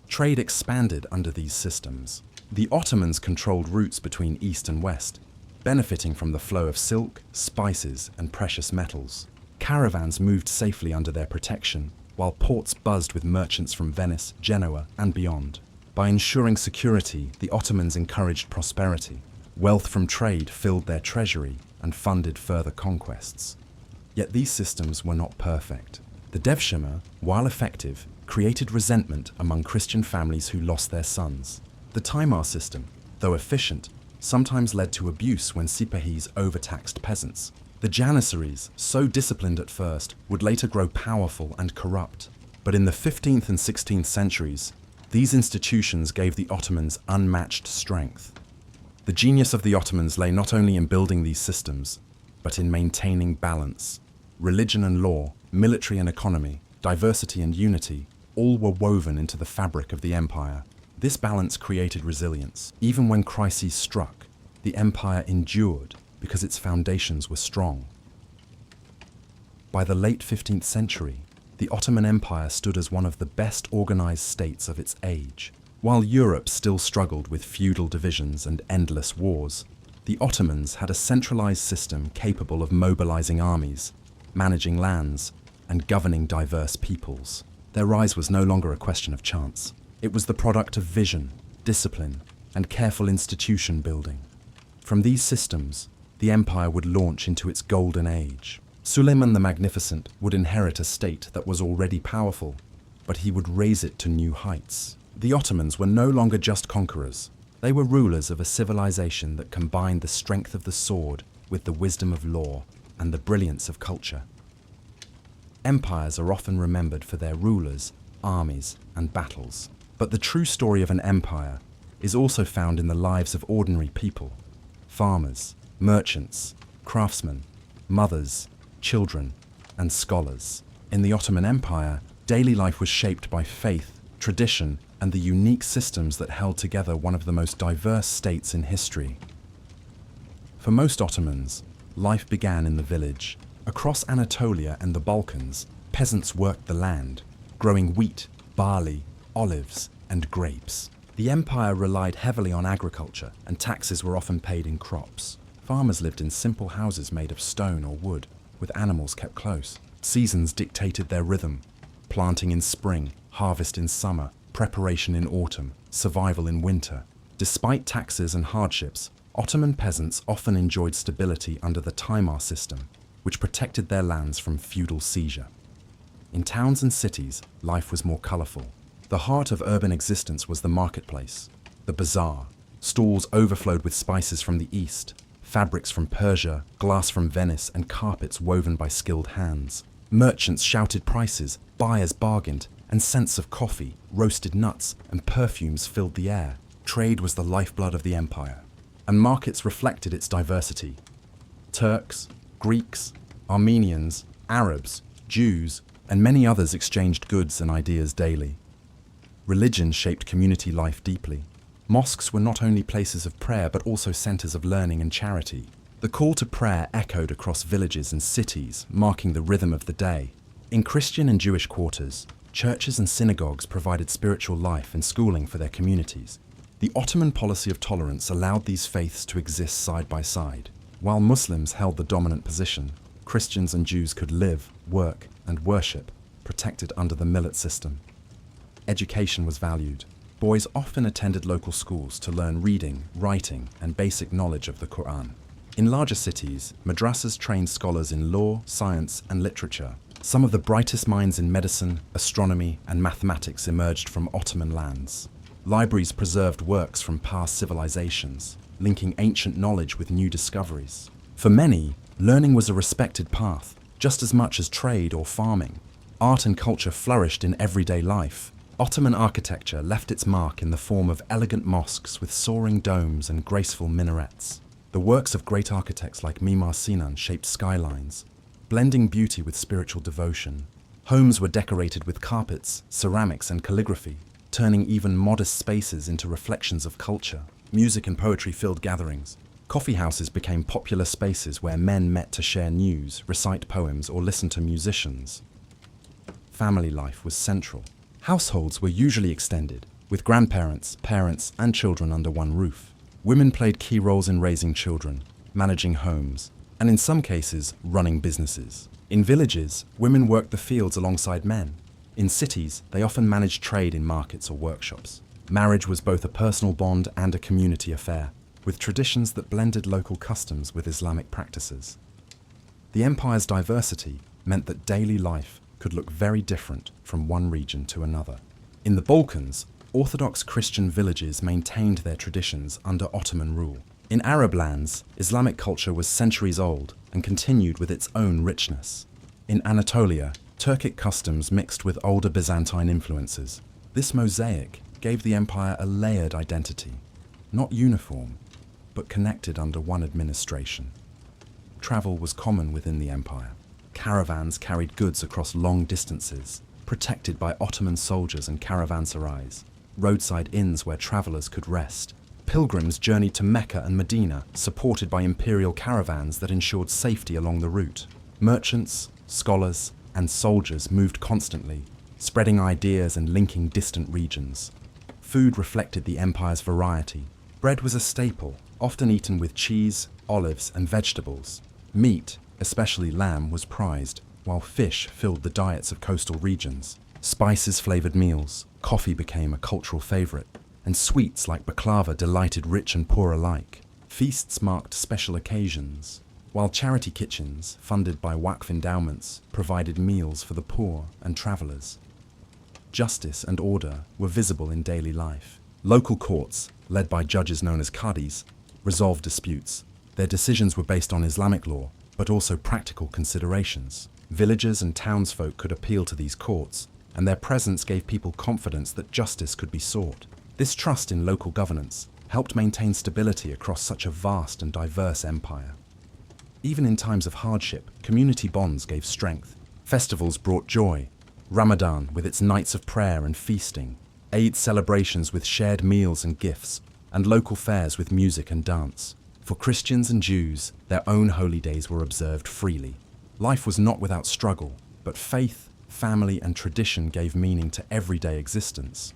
Trade expanded under these systems. The Ottomans controlled routes between east and west, benefiting from the flow of silk, spices, and precious metals. Caravans moved safely under their protection, while ports buzzed with merchants from Venice, Genoa, and beyond. By ensuring security, the Ottomans encouraged prosperity. Wealth from trade filled their treasury and funded further conquests. Yet these systems were not perfect. The Devshirme, while effective, created resentment among Christian families who lost their sons. The Timar system, though efficient, sometimes led to abuse when Sipahis overtaxed peasants. The Janissaries, so disciplined at first, would later grow powerful and corrupt. But in the 15th and 16th centuries, these institutions gave the Ottomans unmatched strength. The genius of the Ottomans lay not only in building these systems, but in maintaining balance. Religion and law, military and economy, diversity and unity, all were woven into the fabric of the empire. This balance created resilience. Even when crises struck, the empire endured because its foundations were strong. By the late 15th century, the Ottoman Empire stood as one of the best organized states of its age. While Europe still struggled with feudal divisions and endless wars, the Ottomans had a centralized system capable of mobilizing armies, managing lands, and governing diverse peoples. Their rise was no longer a question of chance. It was the product of vision, discipline, and careful institution building. From these systems, the empire would launch into its golden age. Suleiman the Magnificent would inherit a state that was already powerful, but he would raise it to new heights. The Ottomans were no longer just conquerors. They were rulers of a civilization that combined the strength of the sword with the wisdom of law and the brilliance of culture. Empires are often remembered for their rulers, armies, and battles. But the true story of an empire is also found in the lives of ordinary people: farmers, merchants, craftsmen, mothers, children, and scholars. In the Ottoman Empire, daily life was shaped by faith, tradition, and the unique systems that held together one of the most diverse states in history. For most Ottomans, life began in the village. Across Anatolia and the Balkans, peasants worked the land, growing wheat, barley, olives, and grapes. The empire relied heavily on agriculture, and taxes were often paid in crops. Farmers lived in simple houses made of stone or wood, with animals kept close. Seasons dictated their rhythm: planting in spring, harvest in summer, preparation in autumn, survival in winter. Despite taxes and hardships, Ottoman peasants often enjoyed stability under the Timar system, which protected their lands from feudal seizure. In towns and cities, life was more colorful. The heart of urban existence was the marketplace, the bazaar. Stalls overflowed with spices from the east, fabrics from Persia, glass from Venice, and carpets woven by skilled hands. Merchants shouted prices, buyers bargained, and scents of coffee, roasted nuts, and perfumes filled the air. Trade was the lifeblood of the empire, and markets reflected its diversity. Turks, Greeks, Armenians, Arabs, Jews, and many others exchanged goods and ideas daily. Religion shaped community life deeply. Mosques were not only places of prayer but also centers of learning and charity. The call to prayer echoed across villages and cities, marking the rhythm of the day. In Christian and Jewish quarters, churches and synagogues provided spiritual life and schooling for their communities. The Ottoman policy of tolerance allowed these faiths to exist side by side. While Muslims held the dominant position, Christians and Jews could live, work, and worship, protected under the millet system. Education was valued. Boys often attended local schools to learn reading, writing, and basic knowledge of the Quran. In larger cities, madrasas trained scholars in law, science, and literature. Some of the brightest minds in medicine, astronomy, and mathematics emerged from Ottoman lands. Libraries preserved works from past civilizations, linking ancient knowledge with new discoveries. For many, learning was a respected path, just as much as trade or farming. Art and culture flourished in everyday life. Ottoman architecture left its mark in the form of elegant mosques with soaring domes and graceful minarets. The works of great architects like Mimar Sinan shaped skylines, blending beauty with spiritual devotion. Homes were decorated with carpets, ceramics, and calligraphy, turning even modest spaces into reflections of culture. Music and poetry filled gatherings. Coffee houses became popular spaces where men met to share news, recite poems, or listen to musicians. Family life was central. Households were usually extended, with grandparents, parents, and children under one roof. Women played key roles in raising children, managing homes, and in some cases, running businesses. In villages, women worked the fields alongside men. In cities, they often managed trade in markets or workshops. Marriage was both a personal bond and a community affair, with traditions that blended local customs with Islamic practices. The empire's diversity meant that daily life could look very different from one region to another. In the Balkans, Orthodox Christian villages maintained their traditions under Ottoman rule. In Arab lands, Islamic culture was centuries old and continued with its own richness. In Anatolia, Turkic customs mixed with older Byzantine influences. This mosaic gave the empire a layered identity, not uniform, but connected under one administration. Travel was common within the empire. Caravans carried goods across long distances, protected by Ottoman soldiers and caravanserais, roadside inns where travelers could rest. Pilgrims journeyed to Mecca and Medina, supported by imperial caravans that ensured safety along the route. Merchants, scholars, and soldiers moved constantly, spreading ideas and linking distant regions. Food reflected the empire's variety. Bread was a staple, often eaten with cheese, olives, and vegetables. Meat, especially lamb, was prized, while fish filled the diets of coastal regions. Spices flavored meals, coffee became a cultural favorite, and sweets like baklava delighted rich and poor alike. Feasts marked special occasions, while charity kitchens, funded by Waqf endowments, provided meals for the poor and travelers. Justice and order were visible in daily life. Local courts, led by judges known as qadis, resolved disputes. Their decisions were based on Islamic law, but also practical considerations. Villagers and townsfolk could appeal to these courts, and their presence gave people confidence that justice could be sought. This trust in local governance helped maintain stability across such a vast and diverse empire. Even in times of hardship, community bonds gave strength. Festivals brought joy. Ramadan with its nights of prayer and feasting, Eid celebrations with shared meals and gifts, and local fairs with music and dance. For Christians and Jews, their own holy days were observed freely. Life was not without struggle, but faith, family, and tradition gave meaning to everyday existence.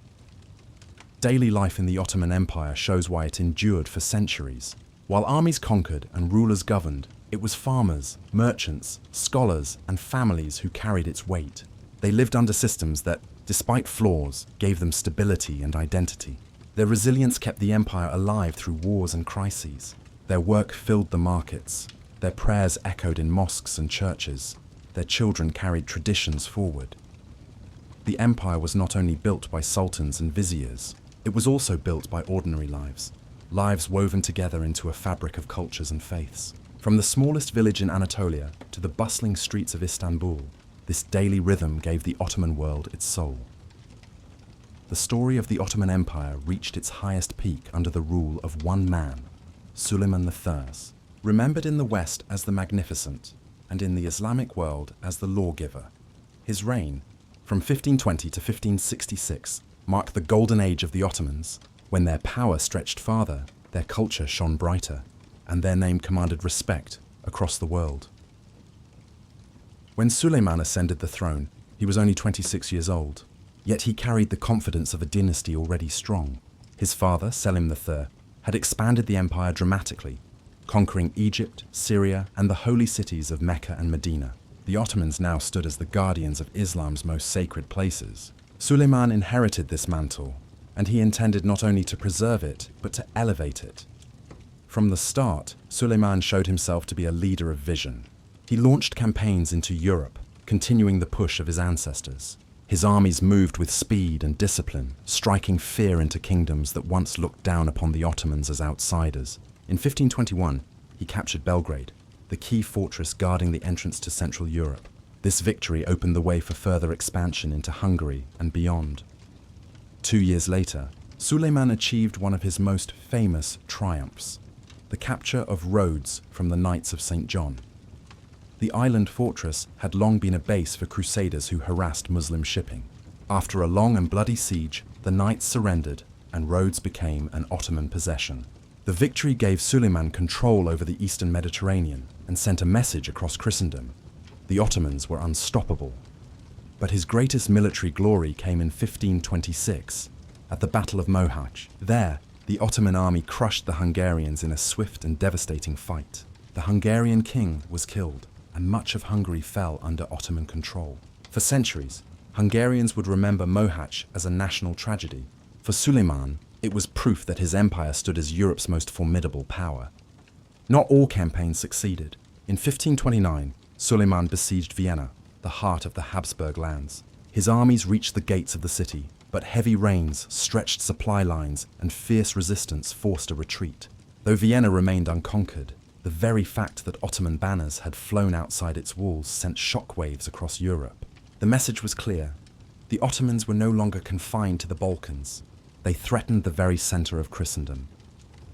Daily life in the Ottoman Empire shows why it endured for centuries. While armies conquered and rulers governed, it was farmers, merchants, scholars, and families who carried its weight. They lived under systems that, despite flaws, gave them stability and identity. Their resilience kept the empire alive through wars and crises. Their work filled the markets. Their prayers echoed in mosques and churches. Their children carried traditions forward. The empire was not only built by sultans and viziers, it was also built by ordinary lives, lives woven together into a fabric of cultures and faiths. From the smallest village in Anatolia to the bustling streets of Istanbul, this daily rhythm gave the Ottoman world its soul. The story of the Ottoman Empire reached its highest peak under the rule of one man, Suleiman III, remembered in the West as the Magnificent and in the Islamic world as the Lawgiver. His reign, from 1520 to 1566, marked the golden age of the Ottomans. When their power stretched farther, their culture shone brighter, and their name commanded respect across the world. When Suleiman ascended the throne, he was only 26 years old, yet he carried the confidence of a dynasty already strong. His father, Selim III, had expanded the empire dramatically, conquering Egypt, Syria, and the holy cities of Mecca and Medina. The Ottomans now stood as the guardians of Islam's most sacred places. Suleiman inherited this mantle, and he intended not only to preserve it, but to elevate it. From the start, Suleiman showed himself to be a leader of vision. He launched campaigns into Europe, continuing the push of his ancestors. His armies moved with speed and discipline, striking fear into kingdoms that once looked down upon the Ottomans as outsiders. In 1521, he captured Belgrade, the key fortress guarding the entrance to Central Europe. This victory opened the way for further expansion into Hungary and beyond. 2 years later, Suleiman achieved one of his most famous triumphs, the capture of Rhodes from the Knights of St. John. The island fortress had long been a base for crusaders who harassed Muslim shipping. After a long and bloody siege, the knights surrendered and Rhodes became an Ottoman possession. The victory gave Suleiman control over the eastern Mediterranean and sent a message across Christendom. The Ottomans were unstoppable. But his greatest military glory came in 1526, at the Battle of Mohacs. There, the Ottoman army crushed the Hungarians in a swift and devastating fight. The Hungarian king was killed, and much of Hungary fell under Ottoman control. For centuries, Hungarians would remember Mohacs as a national tragedy. For Suleiman, it was proof that his empire stood as Europe's most formidable power. Not all campaigns succeeded. In 1529, Suleiman besieged Vienna, the heart of the Habsburg lands. His armies reached the gates of the city, but heavy rains, stretched supply lines, and fierce resistance forced a retreat. Though Vienna remained unconquered, the very fact that Ottoman banners had flown outside its walls sent shockwaves across Europe. The message was clear. The Ottomans were no longer confined to the Balkans. They threatened the very center of Christendom.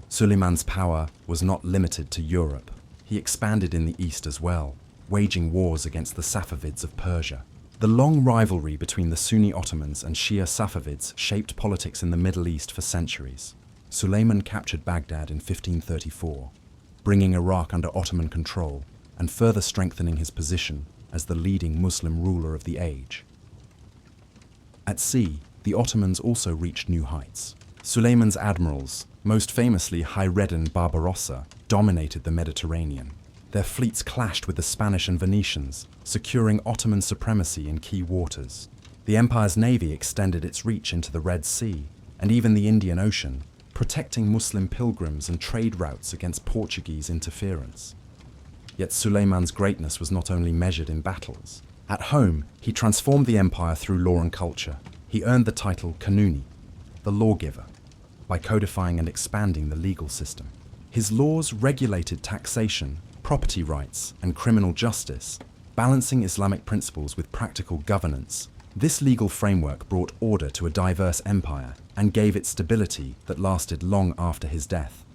Suleiman's power was not limited to Europe. He expanded in the east as well, waging wars against the Safavids of Persia. The long rivalry between the Sunni Ottomans and Shia Safavids shaped politics in the Middle East for centuries. Suleiman captured Baghdad in 1534, bringing Iraq under Ottoman control and further strengthening his position as the leading Muslim ruler of the age. At sea, the Ottomans also reached new heights. Suleiman's admirals, most famously Hayreddin Barbarossa, dominated the Mediterranean. Their fleets clashed with the Spanish and Venetians, securing Ottoman supremacy in key waters. The empire's navy extended its reach into the Red Sea and even the Indian Ocean, protecting Muslim pilgrims and trade routes against Portuguese interference. Yet Suleiman's greatness was not only measured in battles. At home, he transformed the empire through law and culture. He earned the title Kanuni, the lawgiver, by codifying and expanding the legal system. His laws regulated taxation, property rights, and criminal justice, balancing Islamic principles with practical governance. This legal framework brought order to a diverse empire and gave it stability that lasted long after his death.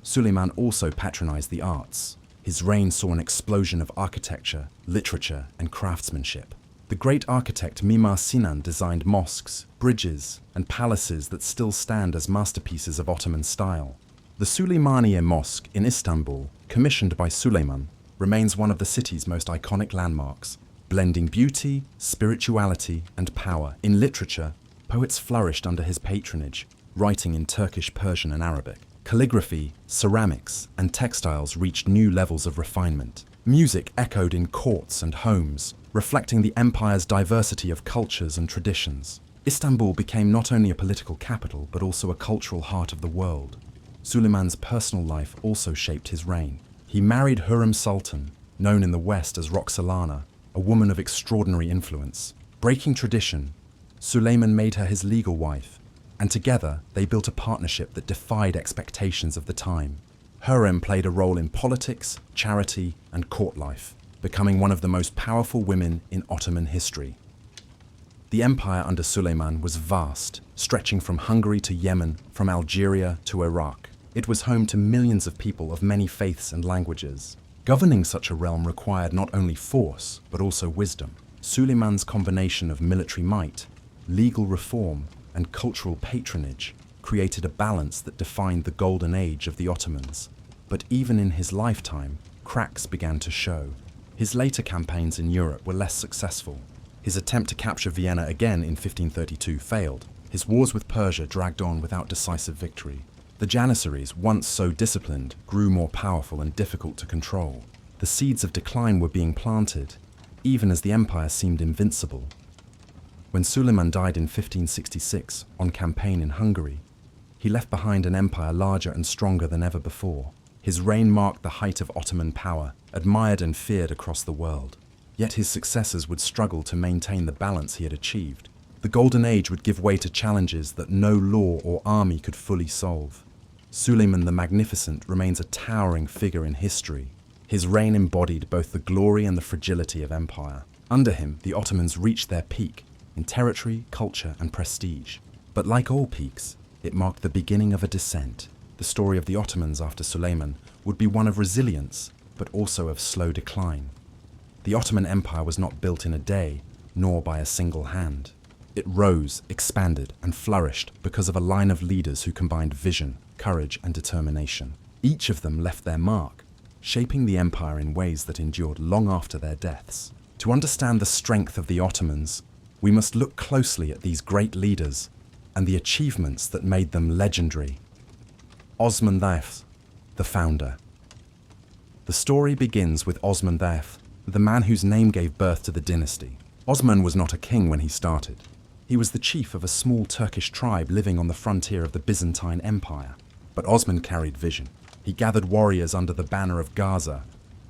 Suleiman also patronized the arts. His reign saw an explosion of architecture, literature, and craftsmanship. The great architect Mimar Sinan designed mosques, bridges, and palaces that still stand as masterpieces of Ottoman style. The Süleymaniye Mosque in Istanbul, commissioned by Suleiman, remains one of the city's most iconic landmarks, blending beauty, spirituality, and power. In literature, poets flourished under his patronage, writing in Turkish, Persian, and Arabic. Calligraphy, ceramics, and textiles reached new levels of refinement. Music echoed in courts and homes, reflecting the empire's diversity of cultures and traditions. Istanbul became not only a political capital, but also a cultural heart of the world. Suleiman's personal life also shaped his reign. He married Hürrem Sultan, known in the West as Roxolana, a woman of extraordinary influence. Breaking tradition, Suleiman made her his legal wife, and together they built a partnership that defied expectations of the time. Hürrem played a role in politics, charity, and court life, becoming one of the most powerful women in Ottoman history. The empire under Suleiman was vast, stretching from Hungary to Yemen, from Algeria to Iraq. It was home to millions of people of many faiths and languages. Governing such a realm required not only force, but also wisdom. Suleiman's combination of military might, legal reform, and cultural patronage created a balance that defined the golden age of the Ottomans. But even in his lifetime, cracks began to show. His later campaigns in Europe were less successful. His attempt to capture Vienna again in 1532 failed. His wars with Persia dragged on without decisive victory. The Janissaries, once so disciplined, grew more powerful and difficult to control. The seeds of decline were being planted, even as the empire seemed invincible. When Suleiman died in 1566 on campaign in Hungary, he left behind an empire larger and stronger than ever before. His reign marked the height of Ottoman power, admired and feared across the world. Yet his successors would struggle to maintain the balance he had achieved. The Golden Age would give way to challenges that no law or army could fully solve. Suleiman the Magnificent remains a towering figure in history. His reign embodied both the glory and the fragility of empire. Under him, the Ottomans reached their peak in territory, culture, and prestige. But like all peaks, it marked the beginning of a descent. The story of the Ottomans after Suleiman would be one of resilience, but also of slow decline. The Ottoman Empire was not built in a day, nor by a single hand. It rose, expanded, and flourished because of a line of leaders who combined vision, courage, and determination. Each of them left their mark, shaping the empire in ways that endured long after their deaths. To understand the strength of the Ottomans, we must look closely at these great leaders and the achievements that made them legendary. Osman Daif, the founder. The story begins with Osman Daif, the man whose name gave birth to the dynasty. Osman was not a king when he started. He was the chief of a small Turkish tribe living on the frontier of the Byzantine Empire. But Osman carried vision. He gathered warriors under the banner of Gaza,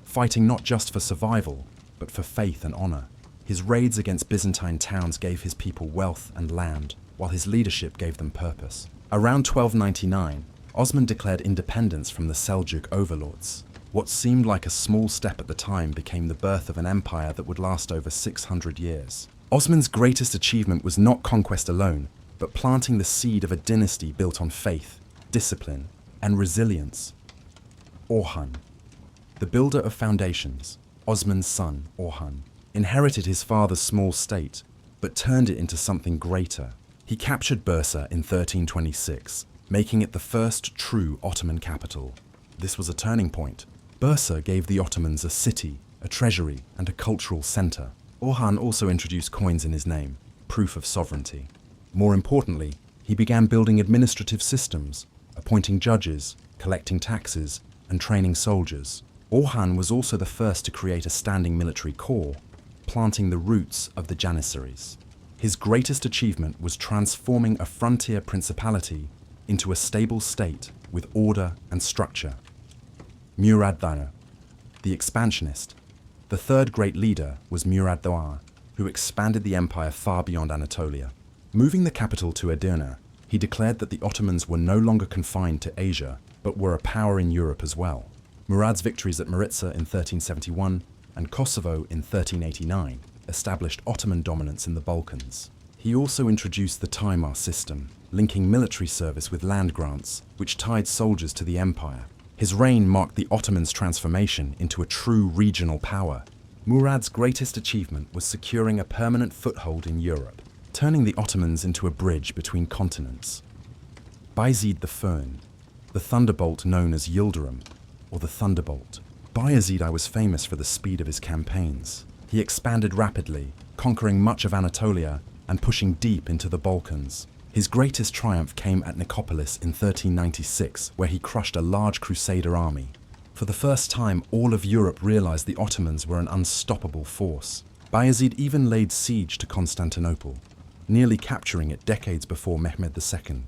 fighting not just for survival, but for faith and honor. His raids against Byzantine towns gave his people wealth and land, while his leadership gave them purpose. Around 1299, Osman declared independence from the Seljuk overlords. What seemed like a small step at the time became the birth of an empire that would last over 600 years. Osman's greatest achievement was not conquest alone, but planting the seed of a dynasty built on faith, discipline, and resilience. Orhan, the builder of foundations, Osman's son, Orhan, inherited his father's small state, but turned it into something greater. He captured Bursa in 1326, making it the first true Ottoman capital. This was a turning point. Bursa gave the Ottomans a city, a treasury, and a cultural center. Orhan also introduced coins in his name, proof of sovereignty. More importantly, he began building administrative systems, appointing judges, collecting taxes, and training soldiers. Orhan was also the first to create a standing military corps, planting the roots of the Janissaries. His greatest achievement was transforming a frontier principality into a stable state with order and structure. Murad Dana, the expansionist. The third great leader was Murad Dana, who expanded the empire far beyond Anatolia. Moving the capital to Edirne, he declared that the Ottomans were no longer confined to Asia, but were a power in Europe as well. Murad's victories at Maritsa in 1371 and Kosovo in 1389 established Ottoman dominance in the Balkans. He also introduced the Taymar system, linking military service with land grants, which tied soldiers to the empire. His reign marked the Ottomans' transformation into a true regional power. Murad's greatest achievement was securing a permanent foothold in Europe, turning the Ottomans into a bridge between continents. Bayezid the Fern, the thunderbolt known as Yildirim, or the Thunderbolt. Bayezid was famous for the speed of his campaigns. He expanded rapidly, conquering much of Anatolia and pushing deep into the Balkans. His greatest triumph came at Nicopolis in 1396, where he crushed a large crusader army. For the first time, all of Europe realized the Ottomans were an unstoppable force. Bayezid even laid siege to Constantinople, nearly capturing it decades before Mehmed II.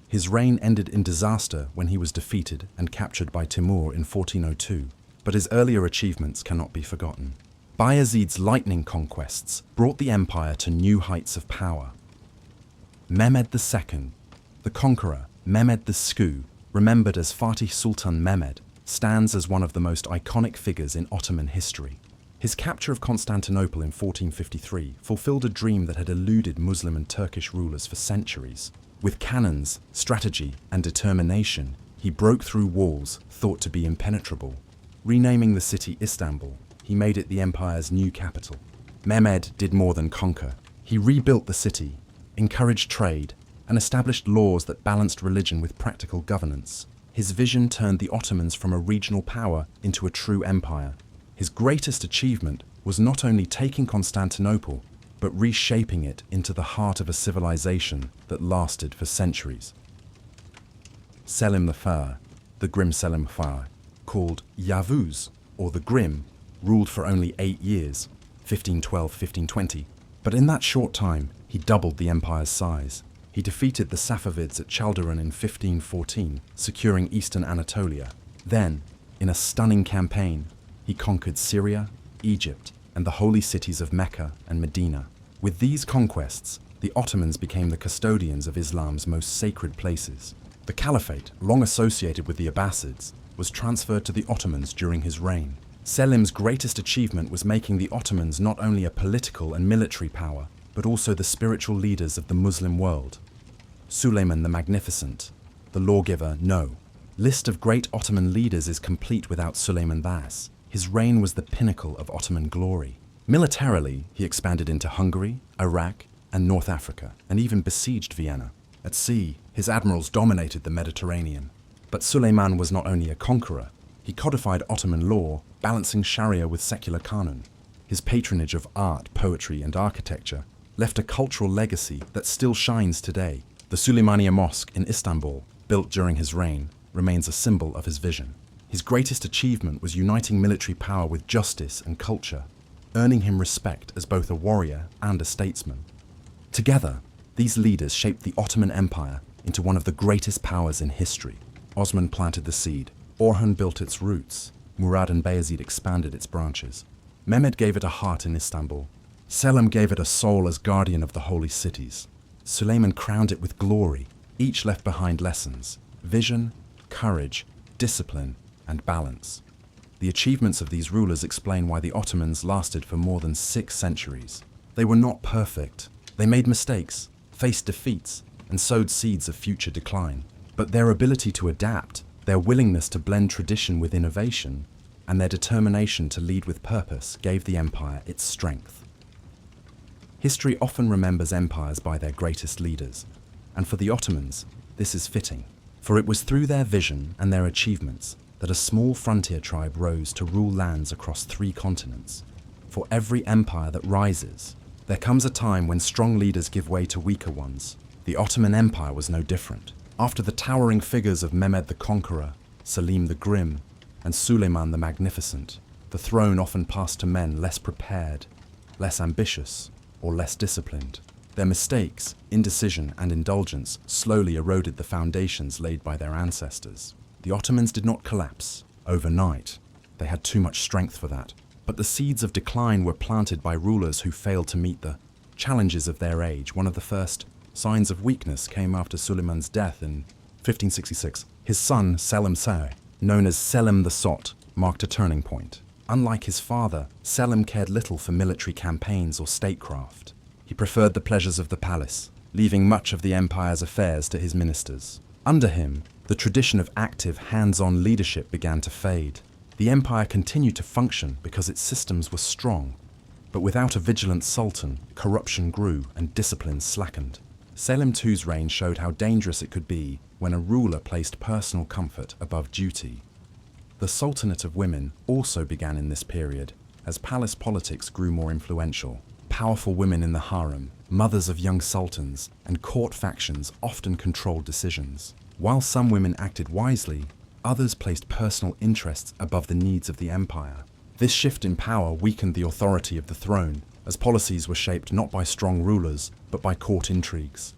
His reign ended in disaster when he was defeated and captured by Timur in 1402, but his earlier achievements cannot be forgotten. Bayezid's lightning conquests brought the empire to new heights of power. Mehmed II, the conqueror, Mehmed the Sku, remembered as Fatih Sultan Mehmed, stands as one of the most iconic figures in Ottoman history. His capture of Constantinople in 1453 fulfilled a dream that had eluded Muslim and Turkish rulers for centuries. With cannons, strategy, and determination, he broke through walls thought to be impenetrable. Renaming the city Istanbul, he made it the empire's new capital. Mehmed did more than conquer. He rebuilt the city, encouraged trade, and established laws that balanced religion with practical governance. His vision turned the Ottomans from a regional power into a true empire. His greatest achievement was not only taking Constantinople, but reshaping it into the heart of a civilization that lasted for centuries. Selim the Fair, the Grim Selim Fair, called Yavuz, or the Grim, ruled for only 8 years, 1512-1520. But in that short time, he doubled the empire's size. He defeated the Safavids at Chaldiran in 1514, securing eastern Anatolia. Then, in a stunning campaign, he conquered Syria, Egypt, and the holy cities of Mecca and Medina. With these conquests, the Ottomans became the custodians of Islam's most sacred places. The caliphate, long associated with the Abbasids, was transferred to the Ottomans during his reign. Selim's greatest achievement was making the Ottomans not only a political and military power, but also the spiritual leaders of the Muslim world. Suleiman the Magnificent, the lawgiver, no. List of great Ottoman leaders is complete without Suleiman Bas. His reign was the pinnacle of Ottoman glory. Militarily, he expanded into Hungary, Iraq, and North Africa, and even besieged Vienna. At sea, his admirals dominated the Mediterranean. But Suleiman was not only a conqueror, he codified Ottoman law, balancing Sharia with secular canon. His patronage of art, poetry, and architecture left a cultural legacy that still shines today. The Süleymaniye Mosque in Istanbul, built during his reign, remains a symbol of his vision. His greatest achievement was uniting military power with justice and culture, earning him respect as both a warrior and a statesman. Together, these leaders shaped the Ottoman Empire into one of the greatest powers in history. Osman planted the seed, Orhan built its roots, Murad and Bayezid expanded its branches. Mehmed gave it a heart in Istanbul. Selim gave it a soul as guardian of the holy cities. Suleiman crowned it with glory. Each left behind lessons, vision, courage, discipline, and balance. The achievements of these rulers explain why the Ottomans lasted for more than 6 centuries. They were not perfect. They made mistakes, faced defeats, and sowed seeds of future decline. But their ability to adapt, their willingness to blend tradition with innovation, and their determination to lead with purpose gave the empire its strength. History often remembers empires by their greatest leaders, and for the Ottomans, this is fitting, for it was through their vision and their achievements that a small frontier tribe rose to rule lands across 3 continents. For every empire that rises, there comes a time when strong leaders give way to weaker ones. The Ottoman Empire was no different. After the towering figures of Mehmed the Conqueror, Selim the Grim, and Suleiman the Magnificent, the throne often passed to men less prepared, less ambitious, or less disciplined. Their mistakes, indecision, and indulgence slowly eroded the foundations laid by their ancestors. The Ottomans did not collapse overnight. They had too much strength for that. But the seeds of decline were planted by rulers who failed to meet the challenges of their age. One of the first signs of weakness came after Suleiman's death in 1566. His son, Selim Seh, known as Selim the Sot, marked a turning point. Unlike his father, Selim cared little for military campaigns or statecraft. He preferred the pleasures of the palace, leaving much of the empire's affairs to his ministers. Under him, the tradition of active, hands-on leadership began to fade. The empire continued to function because its systems were strong, but without a vigilant sultan, corruption grew and discipline slackened. Selim II's reign showed how dangerous it could be when a ruler placed personal comfort above duty. The Sultanate of Women also began in this period, as palace politics grew more influential. Powerful women in the harem, mothers of young sultans, and court factions often controlled decisions. While some women acted wisely, others placed personal interests above the needs of the empire. This shift in power weakened the authority of the throne, as policies were shaped not by strong rulers, but by court intrigues.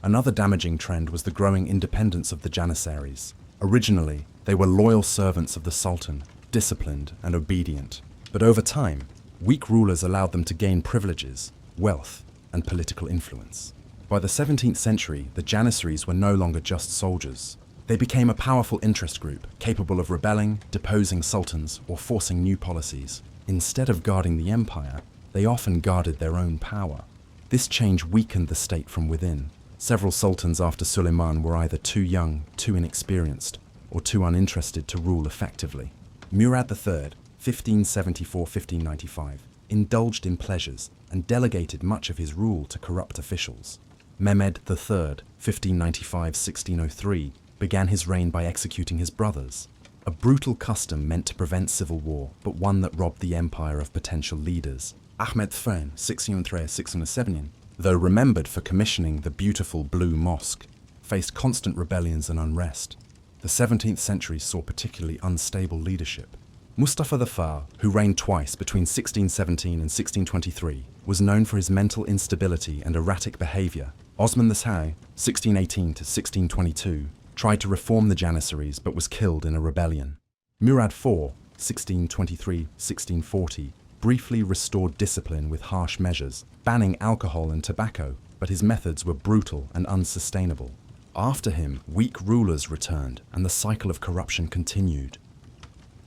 Another damaging trend was the growing independence of the Janissaries. Originally, they were loyal servants of the Sultan, disciplined and obedient. But over time, weak rulers allowed them to gain privileges, wealth, and political influence. By the 17th century, the Janissaries were no longer just soldiers. They became a powerful interest group, capable of rebelling, deposing sultans, or forcing new policies. Instead of guarding the empire, they often guarded their own power. This change weakened the state from within. Several sultans after Suleiman were either too young, too inexperienced, or too uninterested to rule effectively. Murad III, 1574-1595, indulged in pleasures and delegated much of his rule to corrupt officials. Mehmed III, 1595-1603, began his reign by executing his brothers, a brutal custom meant to prevent civil war, but one that robbed the empire of potential leaders. Ahmed III, 1603-1607, though remembered for commissioning the beautiful Blue Mosque, faced constant rebellions and unrest. The 17th century saw particularly unstable leadership. Mustafa the Far, who reigned twice between 1617 and 1623, was known for his mental instability and erratic behavior. Osman the Shah, 1618 to 1622, tried to reform the Janissaries but was killed in a rebellion. Murad IV, 1623-1640, briefly restored discipline with harsh measures, banning alcohol and tobacco, but his methods were brutal and unsustainable. After him, weak rulers returned, and the cycle of corruption continued.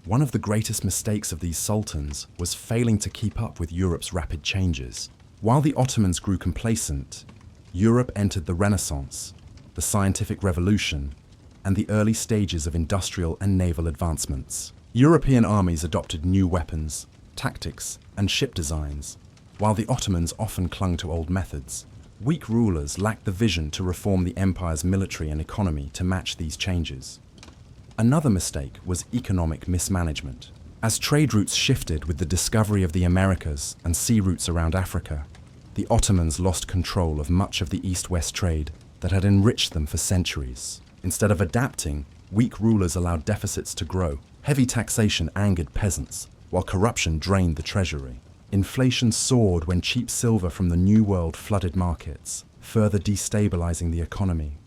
One of the greatest mistakes of these sultans was failing to keep up with Europe's rapid changes. While the Ottomans grew complacent, Europe entered the Renaissance, the scientific revolution, and the early stages of industrial and naval advancements. European armies adopted new weapons, tactics, and ship designs, while the Ottomans often clung to old methods. Weak rulers lacked the vision to reform the empire's military and economy to match these changes. Another mistake was economic mismanagement. As trade routes shifted with the discovery of the Americas and sea routes around Africa, the Ottomans lost control of much of the east-west trade that had enriched them for centuries. Instead of adapting, weak rulers allowed deficits to grow. Heavy taxation angered peasants, while corruption drained the treasury. Inflation soared when cheap silver from the New World flooded markets, further destabilizing the economy.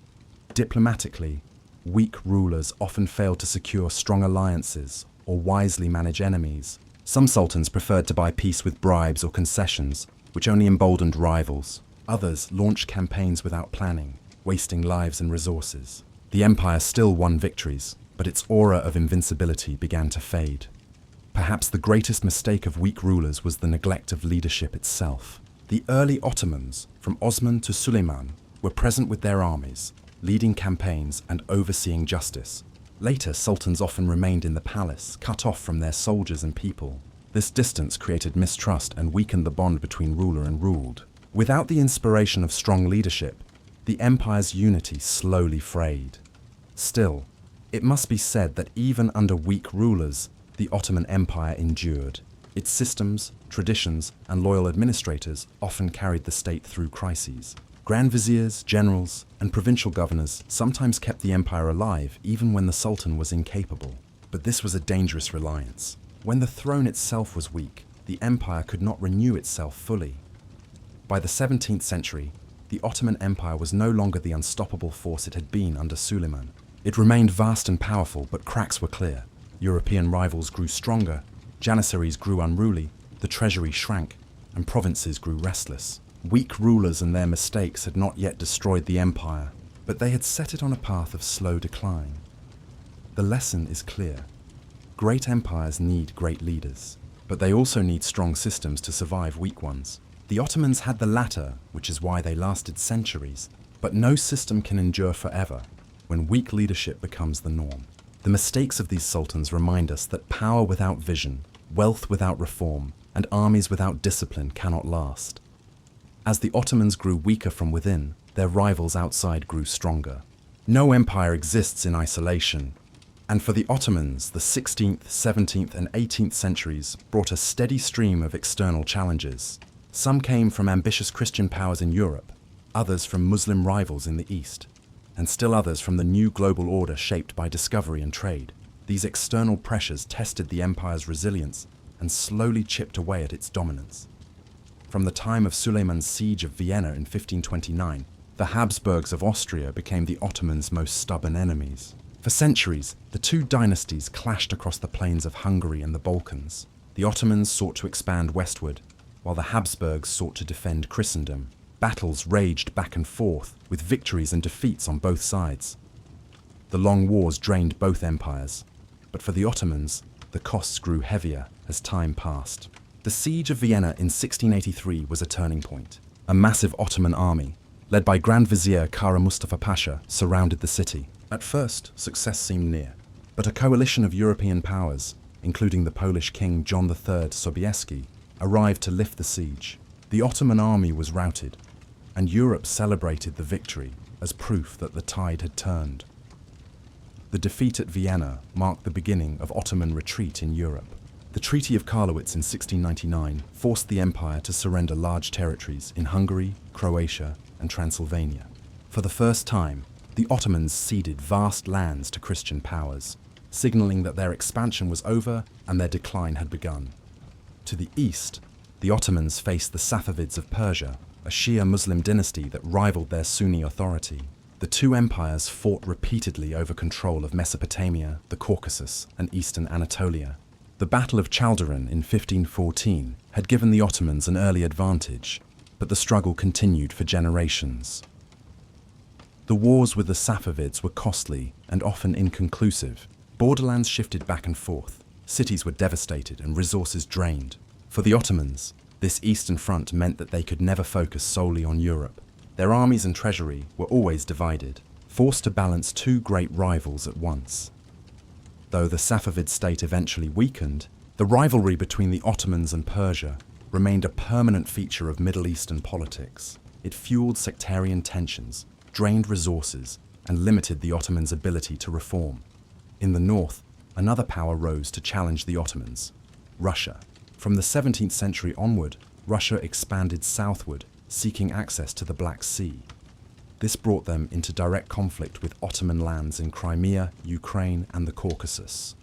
Diplomatically, weak rulers often failed to secure strong alliances or wisely manage enemies. Some sultans preferred to buy peace with bribes or concessions, which only emboldened rivals. Others launched campaigns without planning, wasting lives and resources. The empire still won victories, but its aura of invincibility began to fade. Perhaps the greatest mistake of weak rulers was the neglect of leadership itself. The early Ottomans, from Osman to Suleiman, were present with their armies, leading campaigns and overseeing justice. Later, sultans often remained in the palace, cut off from their soldiers and people. This distance created mistrust and weakened the bond between ruler and ruled. Without the inspiration of strong leadership, the empire's unity slowly frayed. Still, it must be said that even under weak rulers, the Ottoman Empire endured. Its systems, traditions, and loyal administrators often carried the state through crises. Grand viziers, generals, and provincial governors sometimes kept the empire alive even when the sultan was incapable. But this was a dangerous reliance. When the throne itself was weak, the empire could not renew itself fully. By the 17th century, the Ottoman Empire was no longer the unstoppable force it had been under Suleiman. It remained vast and powerful, but cracks were clear. European rivals grew stronger, Janissaries grew unruly, the treasury shrank, and provinces grew restless. Weak rulers and their mistakes had not yet destroyed the empire, but they had set it on a path of slow decline. The lesson is clear. Great empires need great leaders, but they also need strong systems to survive weak ones. The Ottomans had the latter, which is why they lasted centuries, but no system can endure forever when weak leadership becomes the norm. The mistakes of these sultans remind us that power without vision, wealth without reform, and armies without discipline cannot last. As the Ottomans grew weaker from within, their rivals outside grew stronger. No empire exists in isolation, and for the Ottomans, the 16th, 17th, and 18th centuries brought a steady stream of external challenges. Some came from ambitious Christian powers in Europe, others from Muslim rivals in the East, and still others from the new global order shaped by discovery and trade. These external pressures tested the empire's resilience and slowly chipped away at its dominance. From the time of Suleiman's siege of Vienna in 1529, the Habsburgs of Austria became the Ottomans' most stubborn enemies. For centuries, the two dynasties clashed across the plains of Hungary and the Balkans. The Ottomans sought to expand westward, while the Habsburgs sought to defend Christendom. Battles raged back and forth, with victories and defeats on both sides. The long wars drained both empires, but for the Ottomans, the costs grew heavier as time passed. The siege of Vienna in 1683 was a turning point. A massive Ottoman army, led by Grand Vizier Kara Mustafa Pasha, surrounded the city. At first, success seemed near, but a coalition of European powers, including the Polish King John III Sobieski, arrived to lift the siege. The Ottoman army was routed, and Europe celebrated the victory as proof that the tide had turned. The defeat at Vienna marked the beginning of Ottoman retreat in Europe. The Treaty of Karlowitz in 1699 forced the empire to surrender large territories in Hungary, Croatia, and Transylvania. For the first time, the Ottomans ceded vast lands to Christian powers, signaling that their expansion was over and their decline had begun. To the east, the Ottomans faced the Safavids of Persia, a Shia Muslim dynasty that rivaled their Sunni authority. The two empires fought repeatedly over control of Mesopotamia, the Caucasus, and eastern Anatolia. The Battle of Chaldiran in 1514 had given the Ottomans an early advantage, but the struggle continued for generations. The wars with the Safavids were costly and often inconclusive. Borderlands shifted back and forth, cities were devastated and resources drained. For the Ottomans, this eastern front meant that they could never focus solely on Europe. Their armies and treasury were always divided, forced to balance two great rivals at once. Though the Safavid state eventually weakened, the rivalry between the Ottomans and Persia remained a permanent feature of Middle Eastern politics. It fueled sectarian tensions, drained resources, and limited the Ottomans' ability to reform. In the north, another power rose to challenge the Ottomans: Russia. From the 17th century onward, Russia expanded southward, seeking access to the Black Sea. This brought them into direct conflict with Ottoman lands in Crimea, Ukraine, and the Caucasus.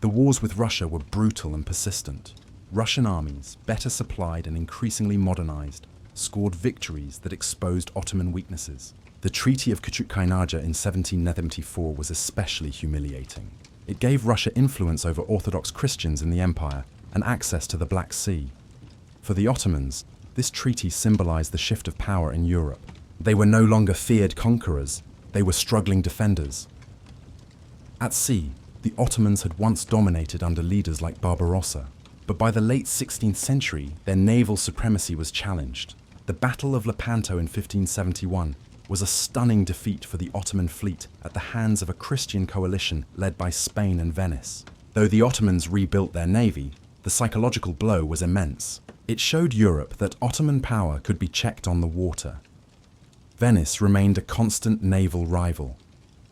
The wars with Russia were brutal and persistent. Russian armies, better supplied and increasingly modernized, scored victories that exposed Ottoman weaknesses. The Treaty of Küçükkaynarca in 1774 was especially humiliating. It gave Russia influence over Orthodox Christians in the empire and access to the Black Sea. For the Ottomans, this treaty symbolized the shift of power in Europe. They were no longer feared conquerors, they were struggling defenders. At sea, the Ottomans had once dominated under leaders like Barbarossa, but by the late 16th century, their naval supremacy was challenged. The Battle of Lepanto in 1571 was a stunning defeat for the Ottoman fleet at the hands of a Christian coalition led by Spain and Venice. Though the Ottomans rebuilt their navy, the psychological blow was immense. It showed Europe that Ottoman power could be checked on the water. Venice remained a constant naval rival,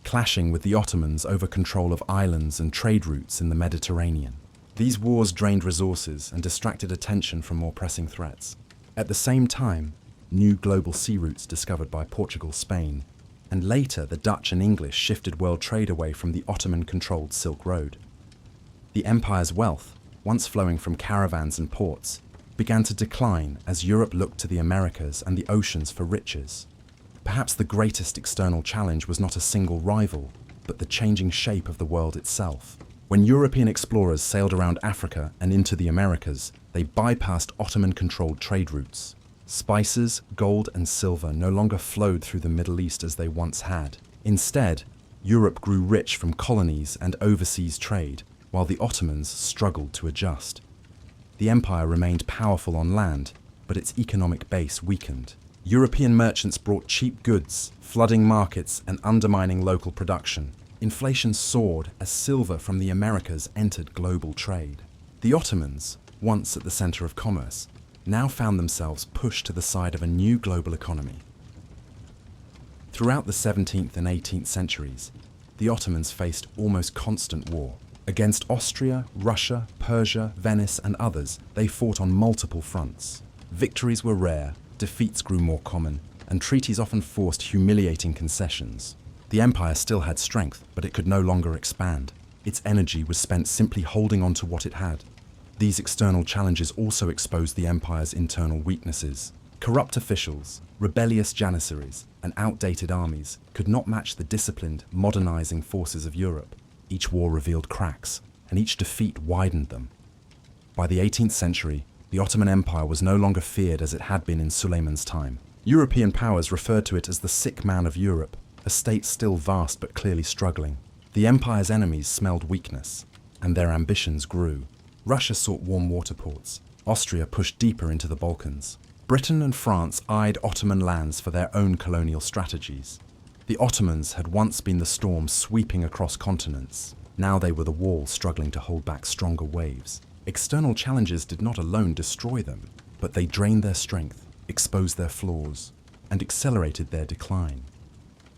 clashing with the Ottomans over control of islands and trade routes in the Mediterranean. These wars drained resources and distracted attention from more pressing threats. At the same time, new global sea routes discovered by Portugal, Spain, and later the Dutch and English shifted world trade away from the Ottoman-controlled Silk Road. The empire's wealth, once flowing from caravans and ports, began to decline as Europe looked to the Americas and the oceans for riches. Perhaps the greatest external challenge was not a single rival, but the changing shape of the world itself. When European explorers sailed around Africa and into the Americas, they bypassed Ottoman-controlled trade routes. Spices, gold, and silver no longer flowed through the Middle East as they once had. Instead, Europe grew rich from colonies and overseas trade, while the Ottomans struggled to adjust. The empire remained powerful on land, but its economic base weakened. European merchants brought cheap goods, flooding markets and undermining local production. Inflation soared as silver from the Americas entered global trade. The Ottomans, once at the center of commerce, now found themselves pushed to the side of a new global economy. Throughout the 17th and 18th centuries, the Ottomans faced almost constant war. Against Austria, Russia, Persia, Venice, and others, they fought on multiple fronts. Victories were rare, defeats grew more common, and treaties often forced humiliating concessions. The empire still had strength, but it could no longer expand. Its energy was spent simply holding on to what it had. These external challenges also exposed the empire's internal weaknesses. Corrupt officials, rebellious janissaries, and outdated armies could not match the disciplined, modernizing forces of Europe. Each war revealed cracks, and each defeat widened them. By the 18th century, the Ottoman Empire was no longer feared as it had been in Suleiman's time. European powers referred to it as the sick man of Europe, a state still vast but clearly struggling. The empire's enemies smelled weakness, and their ambitions grew. Russia sought warm water ports. Austria pushed deeper into the Balkans. Britain and France eyed Ottoman lands for their own colonial strategies. The Ottomans had once been the storm sweeping across continents. Now they were the wall struggling to hold back stronger waves. External challenges did not alone destroy them, but they drained their strength, exposed their flaws, and accelerated their decline.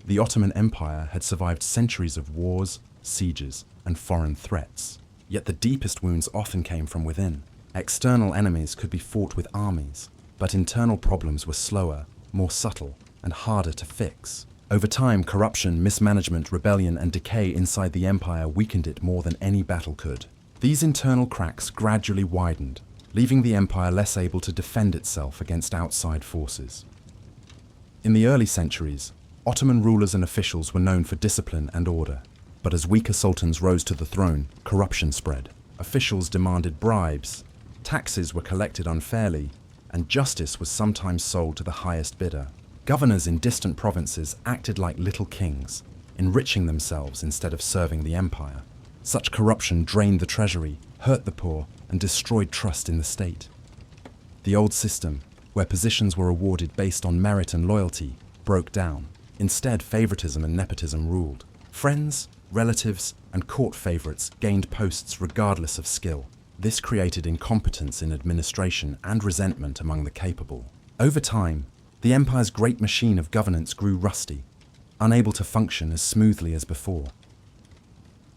The Ottoman Empire had survived centuries of wars, sieges, and foreign threats. Yet the deepest wounds often came from within. External enemies could be fought with armies, but internal problems were slower, more subtle, and harder to fix. Over time, corruption, mismanagement, rebellion, and decay inside the empire weakened it more than any battle could. These internal cracks gradually widened, leaving the empire less able to defend itself against outside forces. In the early centuries, Ottoman rulers and officials were known for discipline and order. But as weaker sultans rose to the throne, corruption spread. Officials demanded bribes, taxes were collected unfairly, and justice was sometimes sold to the highest bidder. Governors in distant provinces acted like little kings, enriching themselves instead of serving the empire. Such corruption drained the treasury, hurt the poor, and destroyed trust in the state. The old system, where positions were awarded based on merit and loyalty, broke down. Instead, favoritism and nepotism ruled. Friends, relatives, and court favorites gained posts regardless of skill. This created incompetence in administration and resentment among the capable. Over time, the empire's great machine of governance grew rusty, unable to function as smoothly as before.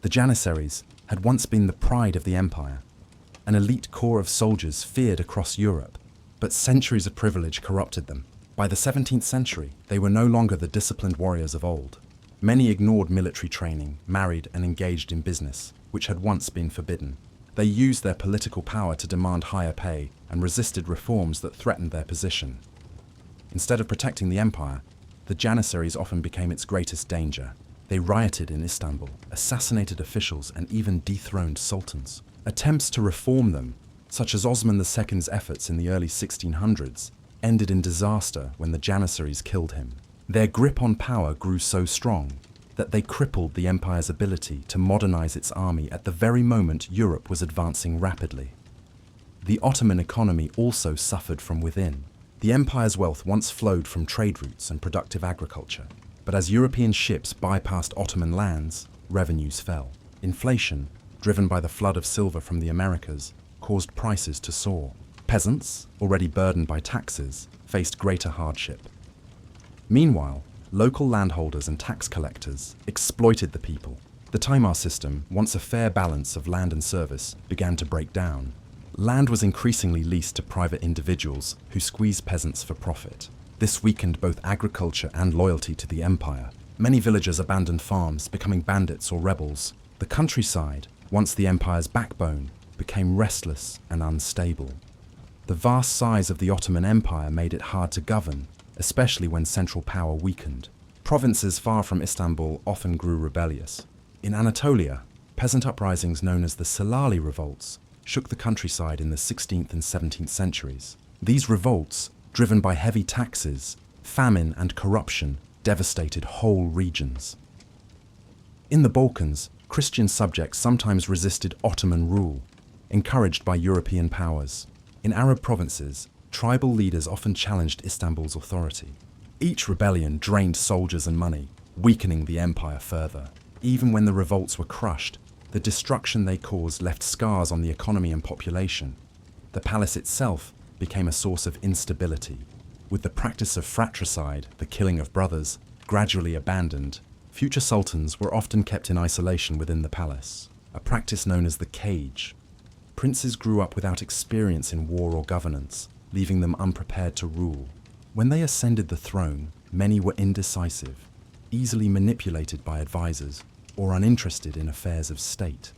The Janissaries had once been the pride of the empire, an elite corps of soldiers feared across Europe, but centuries of privilege corrupted them. By the 17th century, they were no longer the disciplined warriors of old. Many ignored military training, married, and engaged in business, which had once been forbidden. They used their political power to demand higher pay and resisted reforms that threatened their position. Instead of protecting the empire, the Janissaries often became its greatest danger. They rioted in Istanbul, assassinated officials, and even dethroned sultans. Attempts to reform them, such as Osman II's efforts in the early 1600s, ended in disaster when the Janissaries killed him. Their grip on power grew so strong that they crippled the empire's ability to modernize its army at the very moment Europe was advancing rapidly. The Ottoman economy also suffered from within. The empire's wealth once flowed from trade routes and productive agriculture, but as European ships bypassed Ottoman lands, revenues fell. Inflation, driven by the flood of silver from the Americas, caused prices to soar. Peasants, already burdened by taxes, faced greater hardship. Meanwhile, local landholders and tax collectors exploited the people. The Taimar system, once a fair balance of land and service, began to break down. Land was increasingly leased to private individuals who squeezed peasants for profit. This weakened both agriculture and loyalty to the empire. Many villagers abandoned farms, becoming bandits or rebels. The countryside, once the empire's backbone, became restless and unstable. The vast size of the Ottoman Empire made it hard to govern, especially when central power weakened. Provinces far from Istanbul often grew rebellious. In Anatolia, peasant uprisings known as the Salali revolts shook the countryside in the 16th and 17th centuries. These revolts, driven by heavy taxes, famine, and corruption, devastated whole regions. In the Balkans, Christian subjects sometimes resisted Ottoman rule, encouraged by European powers. In Arab provinces, tribal leaders often challenged Istanbul's authority. Each rebellion drained soldiers and money, weakening the empire further. Even when the revolts were crushed, the destruction they caused left scars on the economy and population. The palace itself became a source of instability. With the practice of fratricide, the killing of brothers, gradually abandoned, future sultans were often kept in isolation within the palace, a practice known as the cage. Princes grew up without experience in war or governance, leaving them unprepared to rule. When they ascended the throne, many were indecisive, easily manipulated by advisors, or uninterested in affairs of state.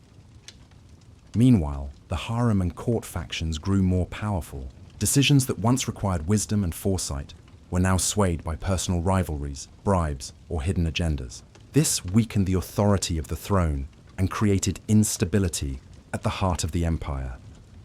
Meanwhile, the harem and court factions grew more powerful. Decisions that once required wisdom and foresight were now swayed by personal rivalries, bribes, or hidden agendas. This weakened the authority of the throne and created instability at the heart of the empire.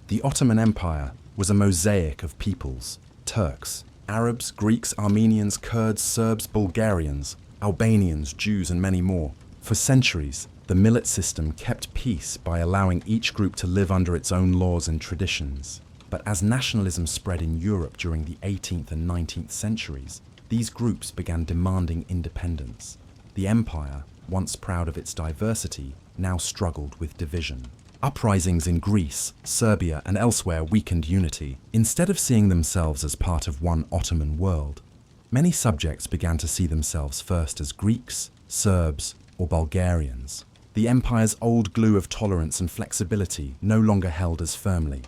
The Ottoman Empire was a mosaic of peoples: Turks, Arabs, Greeks, Armenians, Kurds, Serbs, Bulgarians, Albanians, Jews, and many more. For centuries, the millet system kept peace by allowing each group to live under its own laws and traditions. But as nationalism spread in Europe during the 18th and 19th centuries, these groups began demanding independence. The empire, once proud of its diversity, now struggled with division. Uprisings in Greece, Serbia, and elsewhere weakened unity. Instead of seeing themselves as part of one Ottoman world, many subjects began to see themselves first as Greeks, Serbs, or Bulgarians. The empire's old glue of tolerance and flexibility no longer held as firmly.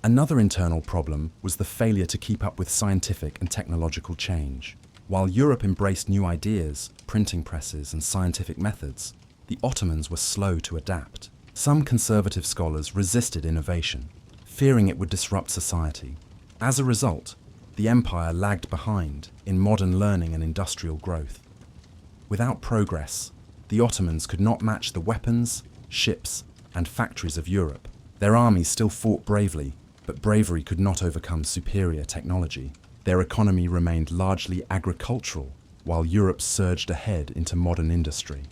Another internal problem was the failure to keep up with scientific and technological change. While Europe embraced new ideas, printing presses and scientific methods, the Ottomans were slow to adapt. Some conservative scholars resisted innovation, fearing it would disrupt society. As a result, the empire lagged behind in modern learning and industrial growth. Without progress, the Ottomans could not match the weapons, ships, and factories of Europe. Their armies still fought bravely, but bravery could not overcome superior technology. Their economy remained largely agricultural, while Europe surged ahead into modern industry.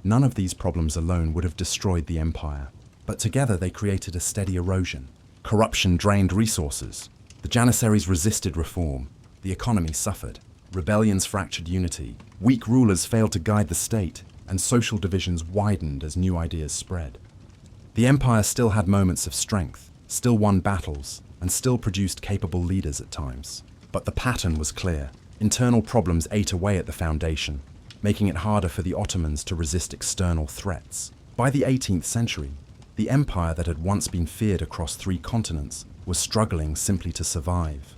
None of these problems alone would have destroyed the empire, but together they created a steady erosion. Corruption drained resources. The Janissaries resisted reform. The economy suffered. Rebellions fractured unity. Weak rulers failed to guide the state, and social divisions widened as new ideas spread. The empire still had moments of strength, still won battles, and still produced capable leaders at times. But the pattern was clear. Internal problems ate away at the foundation, making it harder for the Ottomans to resist external threats. By the 18th century, the empire that had once been feared across 3 continents was struggling simply to survive.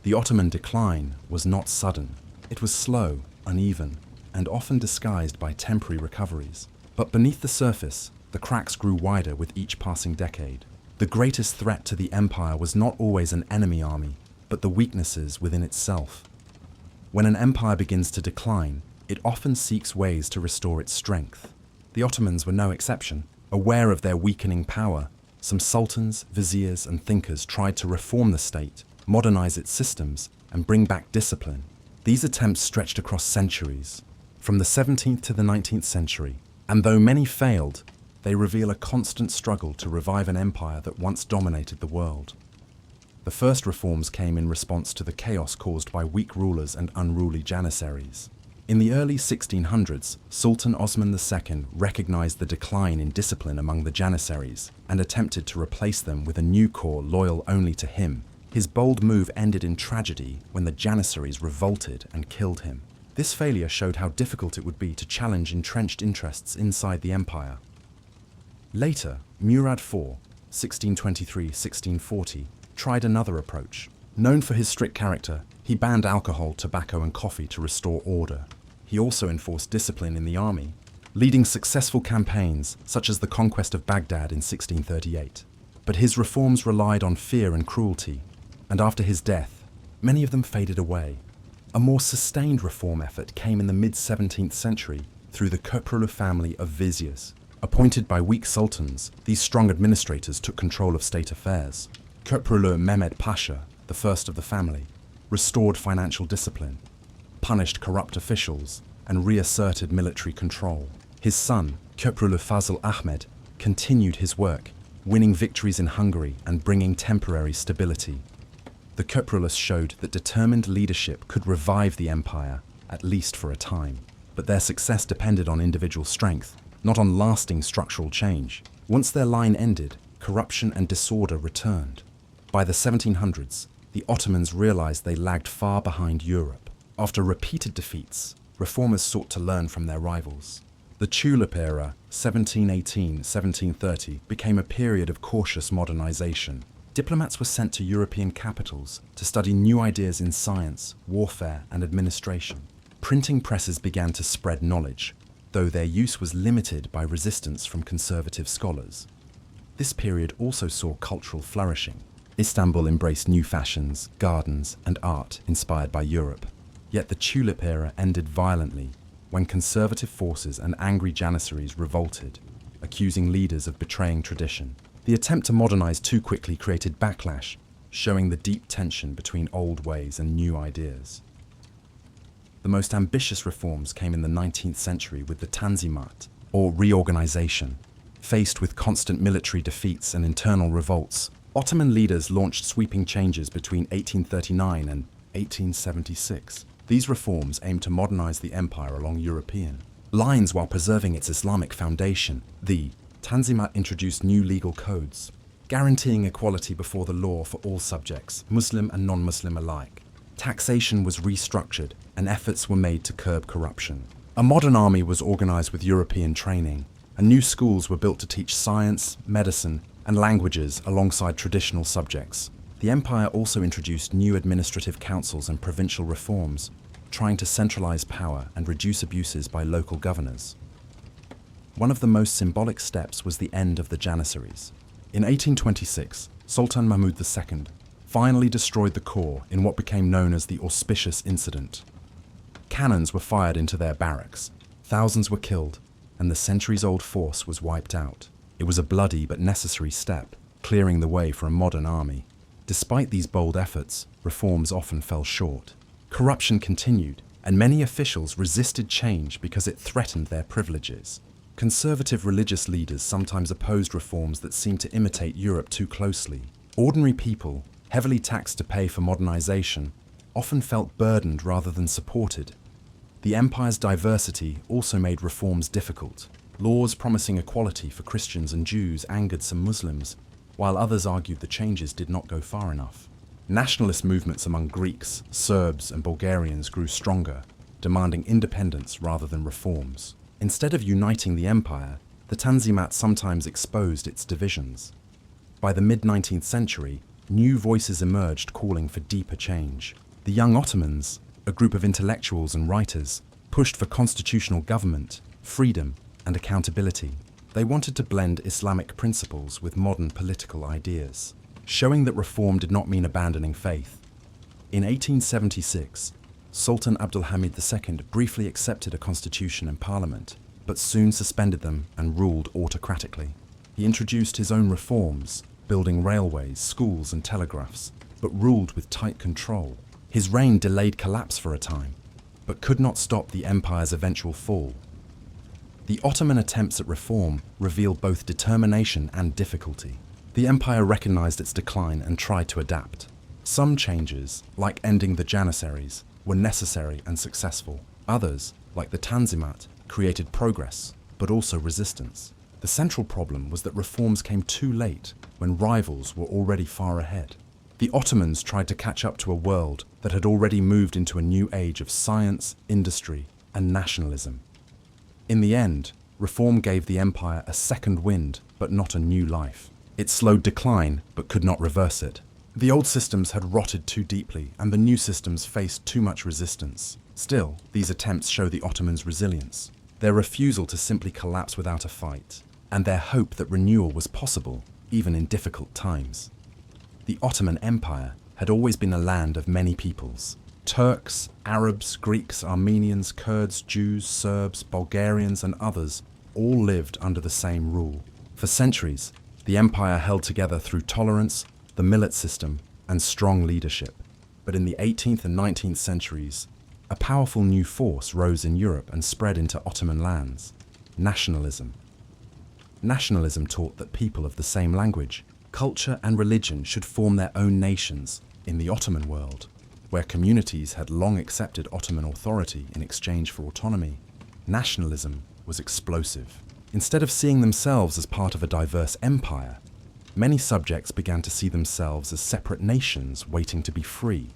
The Ottoman decline was not sudden. It was slow, uneven, and often disguised by temporary recoveries. But beneath the surface, the cracks grew wider with each passing decade. The greatest threat to the empire was not always an enemy army, but the weaknesses within itself. When an empire begins to decline, it often seeks ways to restore its strength. The Ottomans were no exception. Aware of their weakening power, some sultans, viziers, and thinkers tried to reform the state, modernize its systems, and bring back discipline. These attempts stretched across centuries, from the 17th to the 19th century, and though many failed, they reveal a constant struggle to revive an empire that once dominated the world. The first reforms came in response to the chaos caused by weak rulers and unruly Janissaries. In the early 1600s, Sultan Osman II recognized the decline in discipline among the Janissaries and attempted to replace them with a new corps loyal only to him. His bold move ended in tragedy when the Janissaries revolted and killed him. This failure showed how difficult it would be to challenge entrenched interests inside the empire. Later, Murad IV, 1623-1640, tried another approach. Known for his strict character, he banned alcohol, tobacco, and coffee to restore order. He also enforced discipline in the army, leading successful campaigns such as the conquest of Baghdad in 1638. But his reforms relied on fear and cruelty, and after his death, many of them faded away. A more sustained reform effort came in the mid-17th century through the Köprülü family of viziers. Appointed by weak sultans, these strong administrators took control of state affairs. Köprülü Mehmed Pasha, the first of the family, restored financial discipline, punished corrupt officials, and reasserted military control. His son, Köprülü Fazıl Ahmed, continued his work, winning victories in Hungary and bringing temporary stability. The Köprülüs showed that determined leadership could revive the empire, at least for a time. But their success depended on individual strength, not on lasting structural change. Once their line ended, corruption and disorder returned. By the 1700s, the Ottomans realized they lagged far behind Europe. After repeated defeats, reformers sought to learn from their rivals. The Tulip era, 1718-1730, became a period of cautious modernization. Diplomats were sent to European capitals to study new ideas in science, warfare, and administration. Printing presses began to spread knowledge, though their use was limited by resistance from conservative scholars. This period also saw cultural flourishing. Istanbul embraced new fashions, gardens, and art inspired by Europe. Yet the Tulip era ended violently when conservative forces and angry Janissaries revolted, accusing leaders of betraying tradition. The attempt to modernize too quickly created backlash, showing the deep tension between old ways and new ideas. The most ambitious reforms came in the 19th century with the Tanzimat, or reorganization. Faced with constant military defeats and internal revolts, Ottoman leaders launched sweeping changes between 1839 and 1876. These reforms aimed to modernize the empire along European lines while preserving its Islamic foundation. The Tanzimat introduced new legal codes, guaranteeing equality before the law for all subjects, Muslim and non-Muslim alike. Taxation was restructured, and efforts were made to curb corruption. A modern army was organized with European training, and new schools were built to teach science, medicine, and languages alongside traditional subjects. The empire also introduced new administrative councils and provincial reforms, trying to centralize power and reduce abuses by local governors. One of the most symbolic steps was the end of the Janissaries. In 1826, Sultan Mahmud II finally destroyed the core in what became known as the Auspicious Incident. Cannons were fired into their barracks, thousands were killed, and the centuries-old force was wiped out. It was a bloody but necessary step, clearing the way for a modern army. Despite these bold efforts, reforms often fell short. Corruption continued, and many officials resisted change because it threatened their privileges. Conservative religious leaders sometimes opposed reforms that seemed to imitate Europe too closely. Ordinary people, heavily taxed to pay for modernization, often felt burdened rather than supported. The empire's diversity also made reforms difficult. Laws promising equality for Christians and Jews angered some Muslims, while others argued the changes did not go far enough. Nationalist movements among Greeks, Serbs, and Bulgarians grew stronger, demanding independence rather than reforms. Instead of uniting the empire, the Tanzimat sometimes exposed its divisions. By the mid-19th century, new voices emerged calling for deeper change. The Young Ottomans, a group of intellectuals and writers, pushed for constitutional government, freedom, and accountability. They wanted to blend Islamic principles with modern political ideas, showing that reform did not mean abandoning faith. In 1876, Sultan Abdulhamid II briefly accepted a constitution and parliament, but soon suspended them and ruled autocratically. He introduced his own reforms, building railways, schools, and telegraphs, but ruled with tight control. His reign delayed collapse for a time, but could not stop the empire's eventual fall. The Ottoman attempts at reform revealed both determination and difficulty. The empire recognized its decline and tried to adapt. Some changes, like ending the Janissaries, were necessary and successful. Others, like the Tanzimat, created progress, but also resistance. The central problem was that reforms came too late, when rivals were already far ahead. The Ottomans tried to catch up to a world that had already moved into a new age of science, industry, and nationalism. In the end, reform gave the empire a second wind, but not a new life. It slowed decline, but could not reverse it. The old systems had rotted too deeply, and the new systems faced too much resistance. Still, these attempts show the Ottomans' resilience, their refusal to simply collapse without a fight, and their hope that renewal was possible, even in difficult times. The Ottoman Empire had always been a land of many peoples. Turks, Arabs, Greeks, Armenians, Kurds, Jews, Serbs, Bulgarians, and others all lived under the same rule. For centuries, the empire held together through tolerance, the millet system, and strong leadership. But in the 18th and 19th centuries, a powerful new force rose in Europe and spread into Ottoman lands: nationalism. Nationalism taught that people of the same language, culture, and religion should form their own nations in the Ottoman world, where communities had long accepted Ottoman authority in exchange for autonomy. Nationalism was explosive. Instead of seeing themselves as part of a diverse empire, many subjects began to see themselves as separate nations waiting to be free.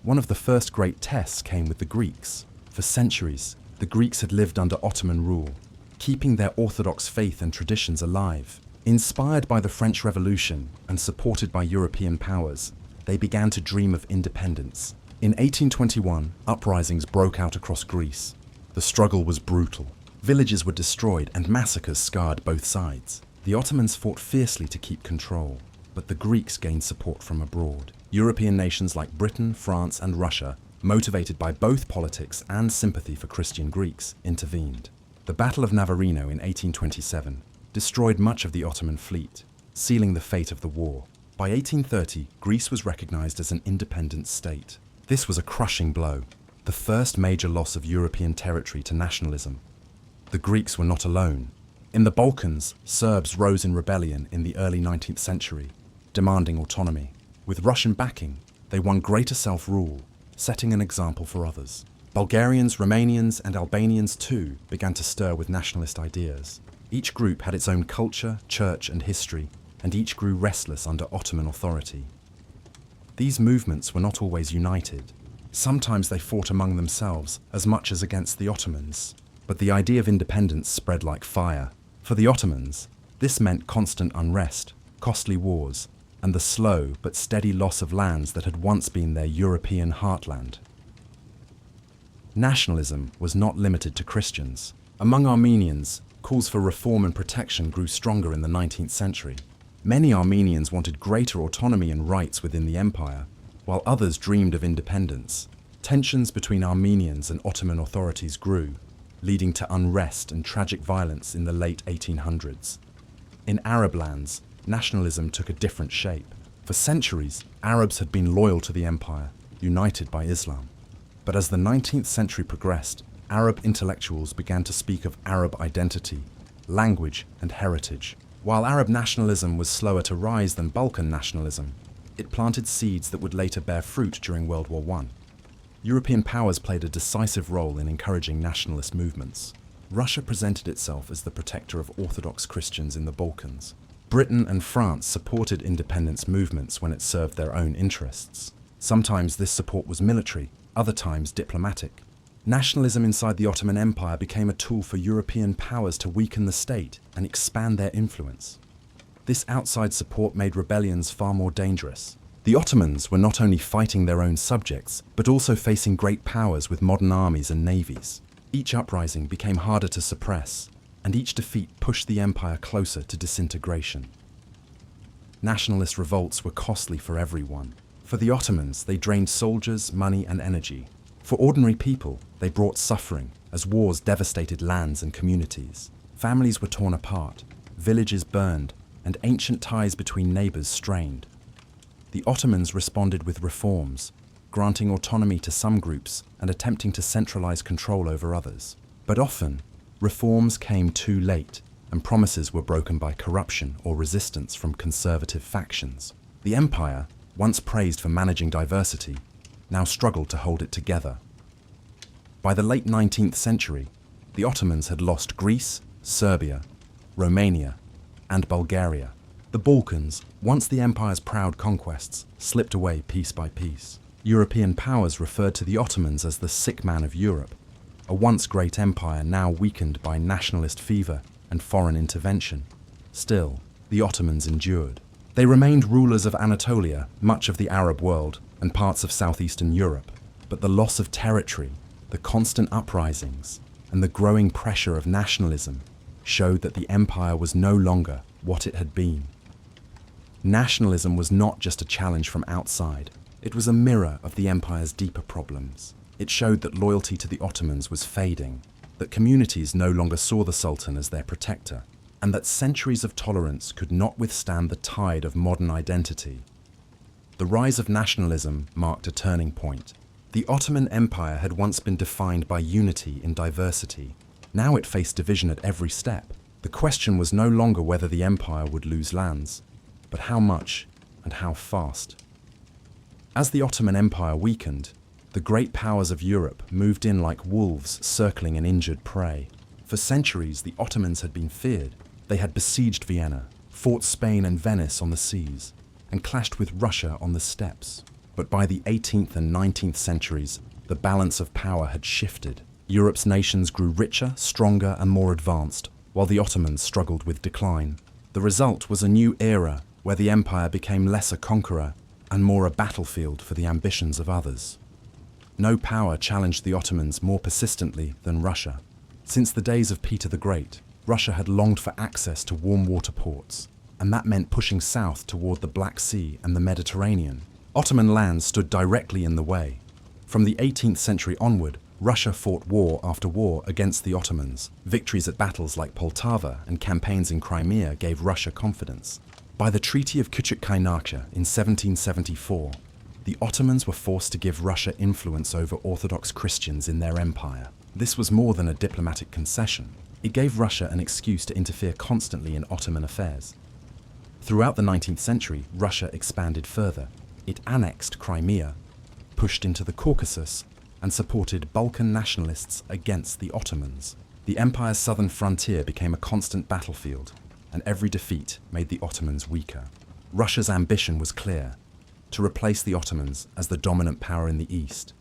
One of the first great tests came with the Greeks. For centuries, the Greeks had lived under Ottoman rule, keeping their orthodox faith and traditions alive. Inspired by the French Revolution and supported by European powers, they began to dream of independence. In 1821, uprisings broke out across Greece. The struggle was brutal. Villages were destroyed and massacres scarred both sides. The Ottomans fought fiercely to keep control, but the Greeks gained support from abroad. European nations like Britain, France, and Russia, motivated by both politics and sympathy for Christian Greeks, intervened. The Battle of Navarino in 1827 destroyed much of the Ottoman fleet, sealing the fate of the war. By 1830, Greece was recognized as an independent state. This was a crushing blow, the first major loss of European territory to nationalism. The Greeks were not alone. In the Balkans, Serbs rose in rebellion in the early 19th century, demanding autonomy. With Russian backing, they won greater self-rule, setting an example for others. Bulgarians, Romanians, and Albanians too began to stir with nationalist ideas. Each group had its own culture, church, and history, and each grew restless under Ottoman authority. These movements were not always united. Sometimes they fought among themselves as much as against the Ottomans. But the idea of independence spread like fire. For the Ottomans, this meant constant unrest, costly wars, and the slow but steady loss of lands that had once been their European heartland. Nationalism was not limited to Christians. Among Armenians, calls for reform and protection grew stronger in the 19th century. Many Armenians wanted greater autonomy and rights within the empire, while others dreamed of independence. Tensions between Armenians and Ottoman authorities grew, leading to unrest and tragic violence in the late 1800s. In Arab lands, nationalism took a different shape. For centuries, Arabs had been loyal to the empire, united by Islam. But as the 19th century progressed, Arab intellectuals began to speak of Arab identity, language, and heritage. While Arab nationalism was slower to rise than Balkan nationalism, it planted seeds that would later bear fruit during World War I. European powers played a decisive role in encouraging nationalist movements. Russia presented itself as the protector of Orthodox Christians in the Balkans. Britain and France supported independence movements when it served their own interests. Sometimes this support was military, other times diplomatic. Nationalism inside the Ottoman Empire became a tool for European powers to weaken the state and expand their influence. This outside support made rebellions far more dangerous. The Ottomans were not only fighting their own subjects, but also facing great powers with modern armies and navies. Each uprising became harder to suppress, and each defeat pushed the empire closer to disintegration. Nationalist revolts were costly for everyone. For the Ottomans, they drained soldiers, money, and energy. For ordinary people, they brought suffering, as wars devastated lands and communities. Families were torn apart, villages burned, and ancient ties between neighbors strained. The Ottomans responded with reforms, granting autonomy to some groups and attempting to centralize control over others. But often, reforms came too late, and promises were broken by corruption or resistance from conservative factions. The empire, once praised for managing diversity, now struggled to hold it together. By the late 19th century, the Ottomans had lost Greece, Serbia, Romania, and Bulgaria. The Balkans, once the empire's proud conquests, slipped away piece by piece. European powers referred to the Ottomans as the sick man of Europe, a once great empire now weakened by nationalist fever and foreign intervention. Still, the Ottomans endured. They remained rulers of Anatolia, much of the Arab world, and parts of southeastern Europe. But the loss of territory, the constant uprisings, and the growing pressure of nationalism showed that the empire was no longer what it had been. Nationalism was not just a challenge from outside. It was a mirror of the empire's deeper problems. It showed that loyalty to the Ottomans was fading, that communities no longer saw the Sultan as their protector, and that centuries of tolerance could not withstand the tide of modern identity. The rise of nationalism marked a turning point. The Ottoman Empire had once been defined by unity in diversity. Now it faced division at every step. The question was no longer whether the empire would lose lands, but how much and how fast. As the Ottoman Empire weakened, the great powers of Europe moved in like wolves circling an injured prey. For centuries, the Ottomans had been feared. They had besieged Vienna, fought Spain and Venice on the seas, and clashed with Russia on the steppes. But by the 18th and 19th centuries, the balance of power had shifted. Europe's nations grew richer, stronger, and more advanced, while the Ottomans struggled with decline. The result was a new era where the empire became less a conqueror and more a battlefield for the ambitions of others. No power challenged the Ottomans more persistently than Russia. Since the days of Peter the Great, Russia had longed for access to warm water ports, and that meant pushing south toward the Black Sea and the Mediterranean. Ottoman lands stood directly in the way. From the 18th century onward, Russia fought war after war against the Ottomans. Victories at battles like Poltava and campaigns in Crimea gave Russia confidence. By the Treaty of Küçükkaynarca in 1774, the Ottomans were forced to give Russia influence over Orthodox Christians in their empire. This was more than a diplomatic concession. It gave Russia an excuse to interfere constantly in Ottoman affairs. Throughout the 19th century, Russia expanded further. It annexed Crimea, pushed into the Caucasus, and supported Balkan nationalists against the Ottomans. The empire's southern frontier became a constant battlefield, and every defeat made the Ottomans weaker. Russia's ambition was clear: to replace the Ottomans as the dominant power in the East.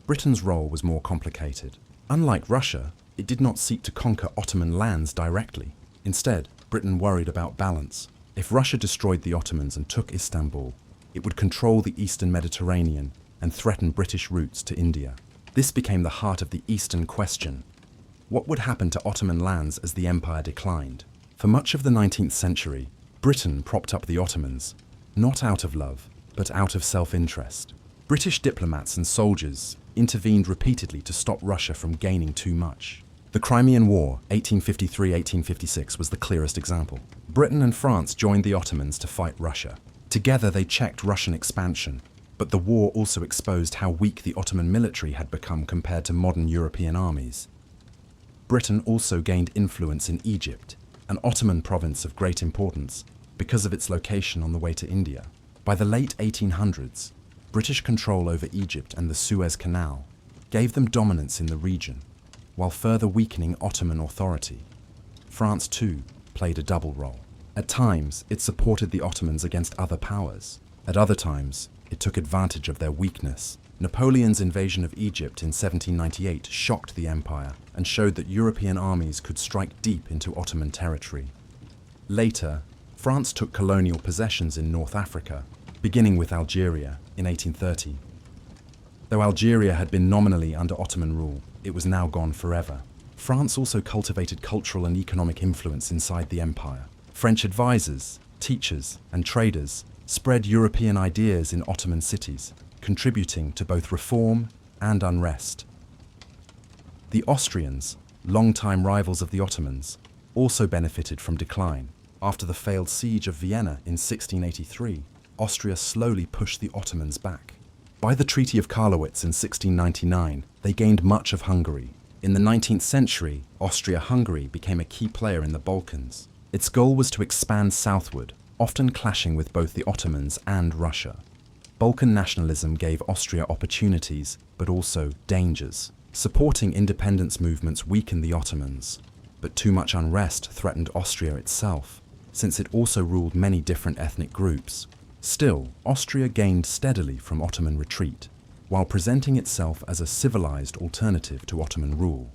Britain's role was more complicated. Unlike Russia, it did not seek to conquer Ottoman lands directly. Instead, Britain worried about balance. If Russia destroyed the Ottomans and took Istanbul, it would control the eastern Mediterranean and threaten British routes to India. This became the heart of the Eastern question. What would happen to Ottoman lands as the empire declined? For much of the 19th century, Britain propped up the Ottomans, not out of love, but out of self-interest. British diplomats and soldiers intervened repeatedly to stop Russia from gaining too much. The Crimean War, 1853-1856, was the clearest example. Britain and France joined the Ottomans to fight Russia. Together they checked Russian expansion, but the war also exposed how weak the Ottoman military had become compared to modern European armies. Britain also gained influence in Egypt, an Ottoman province of great importance, because of its location on the way to India. By the late 1800s, British control over Egypt and the Suez Canal gave them dominance in the region, while further weakening Ottoman authority. France, too, played a double role. At times, it supported the Ottomans against other powers. At other times, it took advantage of their weakness. Napoleon's invasion of Egypt in 1798 shocked the empire and showed that European armies could strike deep into Ottoman territory. Later, France took colonial possessions in North Africa, beginning with Algeria in 1830. Though Algeria had been nominally under Ottoman rule, it was now gone forever. France also cultivated cultural and economic influence inside the empire. French advisors, teachers, and traders spread European ideas in Ottoman cities, contributing to both reform and unrest. The Austrians, longtime rivals of the Ottomans, also benefited from decline. After the failed siege of Vienna in 1683, Austria slowly pushed the Ottomans back. By the Treaty of Karlowitz in 1699, they gained much of Hungary. In the 19th century, Austria-Hungary became a key player in the Balkans. Its goal was to expand southward, often clashing with both the Ottomans and Russia. Balkan nationalism gave Austria opportunities, but also dangers. Supporting independence movements weakened the Ottomans, but too much unrest threatened Austria itself, since it also ruled many different ethnic groups. Still, Austria gained steadily from Ottoman retreat, while presenting itself as a civilized alternative to Ottoman rule.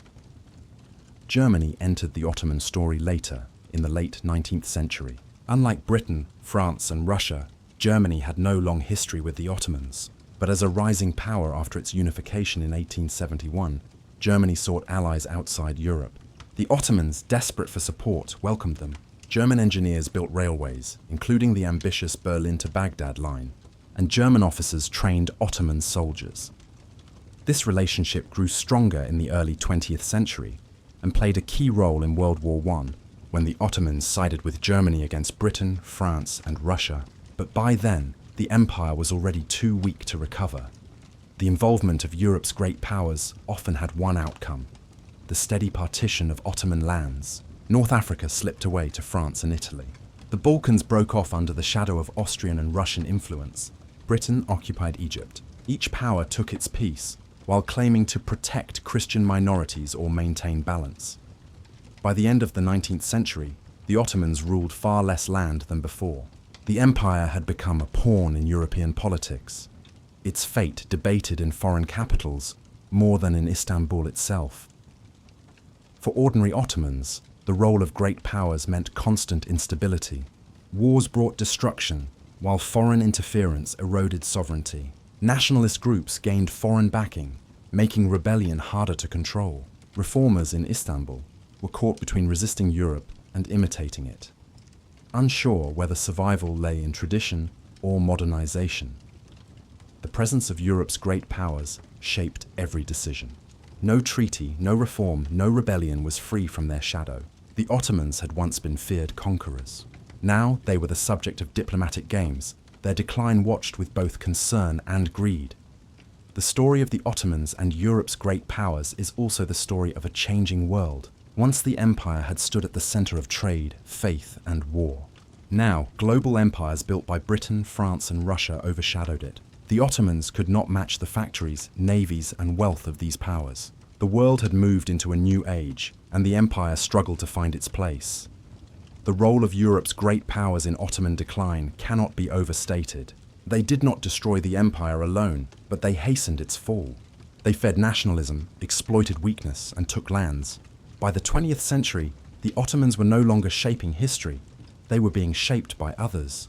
Germany entered the Ottoman story later, in the late 19th century. Unlike Britain, France, and Russia, Germany had no long history with the Ottomans, but as a rising power after its unification in 1871, Germany sought allies outside Europe. The Ottomans, desperate for support, welcomed them. German engineers built railways, including the ambitious Berlin to Baghdad line, and German officers trained Ottoman soldiers. This relationship grew stronger in the early 20th century and played a key role in World War I, when the Ottomans sided with Germany against Britain, France, and Russia. But by then, the empire was already too weak to recover. The involvement of Europe's great powers often had one outcome: the steady partition of Ottoman lands. North Africa slipped away to France and Italy. The Balkans broke off under the shadow of Austrian and Russian influence. Britain occupied Egypt. Each power took its piece, while claiming to protect Christian minorities or maintain balance. By the end of the 19th century, the Ottomans ruled far less land than before. The empire had become a pawn in European politics, its fate debated in foreign capitals more than in Istanbul itself. For ordinary Ottomans, the role of great powers meant constant instability. Wars brought destruction, while foreign interference eroded sovereignty. Nationalist groups gained foreign backing, making rebellion harder to control. Reformers in Istanbul were caught between resisting Europe and imitating it, unsure whether survival lay in tradition or modernization. The presence of Europe's great powers shaped every decision. No treaty, no reform, no rebellion was free from their shadow. The Ottomans had once been feared conquerors. Now they were the subject of diplomatic games, their decline watched with both concern and greed. The story of the Ottomans and Europe's great powers is also the story of a changing world. Once the empire had stood at the center of trade, faith, and war. Now, global empires built by Britain, France, and Russia overshadowed it. The Ottomans could not match the factories, navies, and wealth of these powers. The world had moved into a new age, and the empire struggled to find its place. The role of Europe's great powers in Ottoman decline cannot be overstated. They did not destroy the empire alone, but they hastened its fall. They fed nationalism, exploited weakness, and took lands. By the 20th century, the Ottomans were no longer shaping history. they were being shaped by others.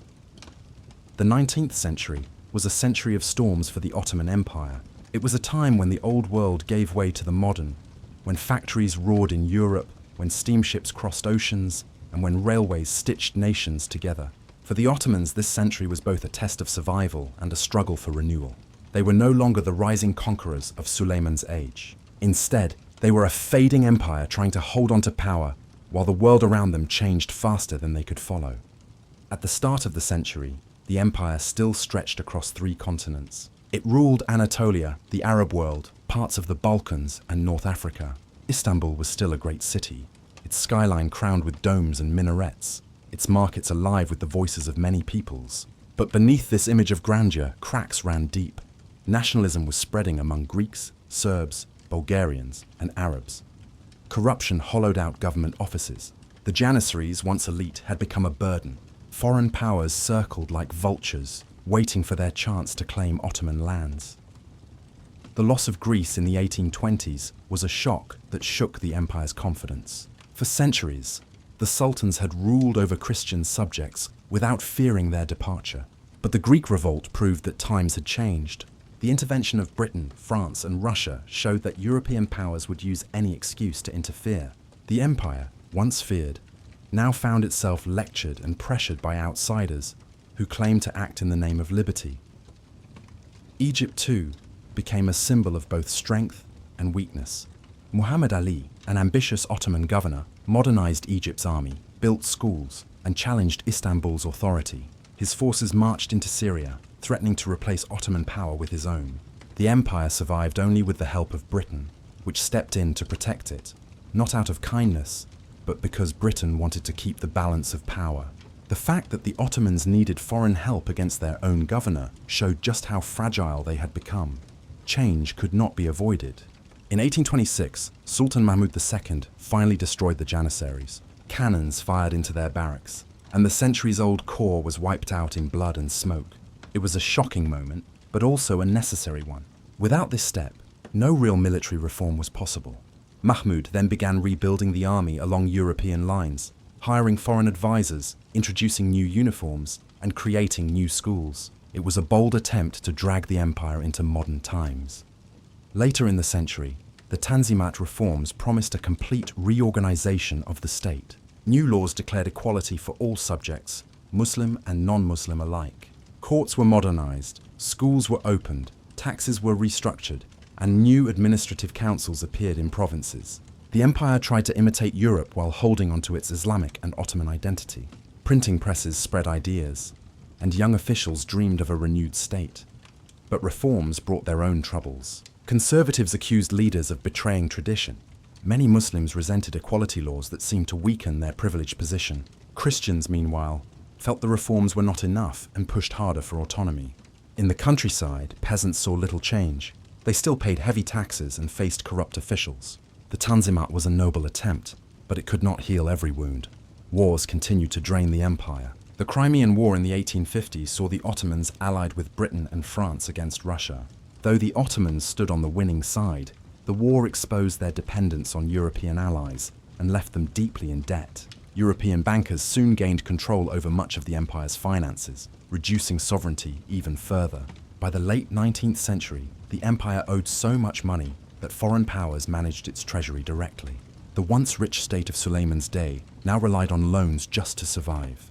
The 19th century was a century of storms for the Ottoman Empire. It was a time when the old world gave way to the modern, when factories roared in Europe, when steamships crossed oceans, and when railways stitched nations together. For the Ottomans, this century was both a test of survival and a struggle for renewal. They were no longer the rising conquerors of Suleiman's age. Instead, they were a fading empire trying to hold on to power while the world around them changed faster than they could follow. At the start of the century, the empire still stretched across 3 continents. It ruled Anatolia, the Arab world, parts of the Balkans, and North Africa. Istanbul was still a great city, its skyline crowned with domes and minarets, its markets alive with the voices of many peoples. But beneath this image of grandeur, cracks ran deep. Nationalism was spreading among Greeks, Serbs, Bulgarians, and Arabs. Corruption hollowed out government offices. The Janissaries, once elite, had become a burden. Foreign powers circled like vultures, waiting for their chance to claim Ottoman lands. The loss of Greece in the 1820s was a shock that shook the empire's confidence. For centuries, the sultans had ruled over Christian subjects without fearing their departure. But the Greek revolt proved that times had changed. The intervention of Britain, France, and Russia showed that European powers would use any excuse to interfere. The empire, once feared, now found itself lectured and pressured by outsiders who claimed to act in the name of liberty. Egypt, too, became a symbol of both strength and weakness. Muhammad Ali, an ambitious Ottoman governor, modernized Egypt's army, built schools, and challenged Istanbul's authority. His forces marched into Syria, threatening to replace Ottoman power with his own. The empire survived only with the help of Britain, which stepped in to protect it, not out of kindness, but because Britain wanted to keep the balance of power. The fact that the Ottomans needed foreign help against their own governor showed just how fragile they had become. Change could not be avoided. In 1826, Sultan Mahmud II finally destroyed the Janissaries. Cannons fired into their barracks, and the centuries-old core was wiped out in blood and smoke. It was a shocking moment, but also a necessary one. Without this step, no real military reform was possible. Mahmud then began rebuilding the army along European lines, hiring foreign advisors, introducing new uniforms, and creating new schools. It was a bold attempt to drag the empire into modern times. Later in the century, the Tanzimat reforms promised a complete reorganization of the state. New laws declared equality for all subjects, Muslim and non-Muslim alike. Courts were modernized, schools were opened, taxes were restructured, and new administrative councils appeared in provinces. The empire tried to imitate Europe while holding onto its Islamic and Ottoman identity. Printing presses spread ideas, and young officials dreamed of a renewed state. But reforms brought their own troubles. Conservatives accused leaders of betraying tradition. Many Muslims resented equality laws that seemed to weaken their privileged position. Christians, meanwhile, felt the reforms were not enough and pushed harder for autonomy. In the countryside, peasants saw little change. They still paid heavy taxes and faced corrupt officials. The Tanzimat was a noble attempt, but it could not heal every wound. Wars continued to drain the empire. The Crimean War in the 1850s saw the Ottomans allied with Britain and France against Russia. Though the Ottomans stood on the winning side, the war exposed their dependence on European allies and left them deeply in debt. European bankers soon gained control over much of the empire's finances, reducing sovereignty even further. By the late 19th century, the empire owed so much money that foreign powers managed its treasury directly. The once rich state of Suleiman's day now relied on loans just to survive.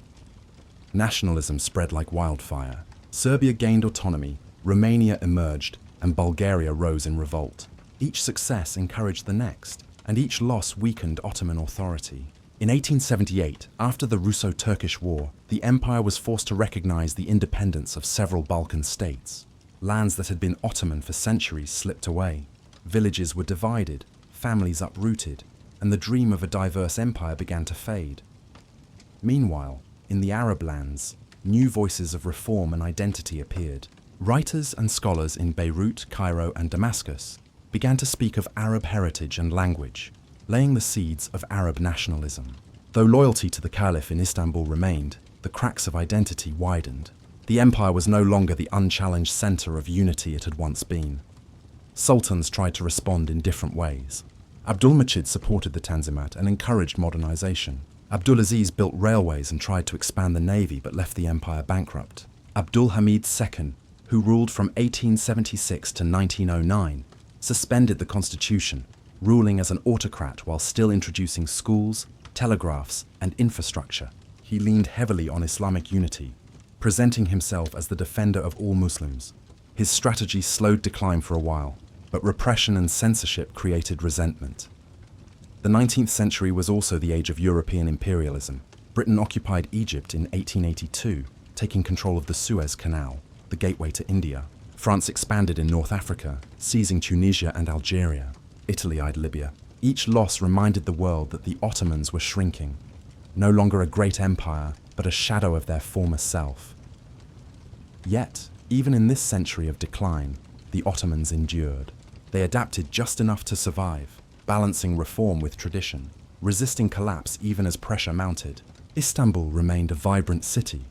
Nationalism spread like wildfire. Serbia gained autonomy, Romania emerged, and Bulgaria rose in revolt. Each success encouraged the next, and each loss weakened Ottoman authority. In 1878, after the Russo-Turkish War, the empire was forced to recognize the independence of several Balkan states. Lands that had been Ottoman for centuries slipped away. Villages were divided, families uprooted, and the dream of a diverse empire began to fade. Meanwhile, in the Arab lands, new voices of reform and identity appeared. Writers and scholars in Beirut, Cairo, and Damascus began to speak of Arab heritage and language, laying the seeds of Arab nationalism. Though loyalty to the Caliph in Istanbul remained, the cracks of identity widened. The empire was no longer the unchallenged center of unity it had once been. Sultans tried to respond in different ways. Abdulmajid supported the Tanzimat and encouraged modernization. Abdulaziz built railways and tried to expand the navy but left the empire bankrupt. Abdul Hamid II, who ruled from 1876 to 1909, suspended the constitution, ruling as an autocrat while still introducing schools, telegraphs, and infrastructure. He leaned heavily on Islamic unity, presenting himself as the defender of all Muslims. His strategy slowed decline for a while, but repression and censorship created resentment. The 19th century was also the age of European imperialism. Britain occupied Egypt in 1882, taking control of the Suez Canal, the gateway to India. France expanded in North Africa, seizing Tunisia and Algeria. Italy eyed Libya. Each loss reminded the world that the Ottomans were shrinking, no longer a great empire, but a shadow of their former self. Yet, even in this century of decline, the Ottomans endured. They adapted just enough to survive, balancing reform with tradition, resisting collapse even as pressure mounted. Istanbul remained a vibrant city,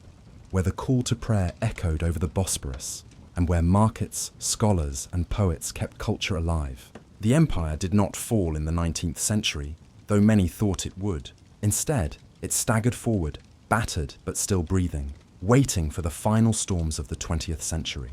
where the call to prayer echoed over the Bosporus, and where markets, scholars, and poets kept culture alive. The empire did not fall in the 19th century, though many thought it would. Instead, it staggered forward, battered but still breathing, waiting for the final storms of the 20th century.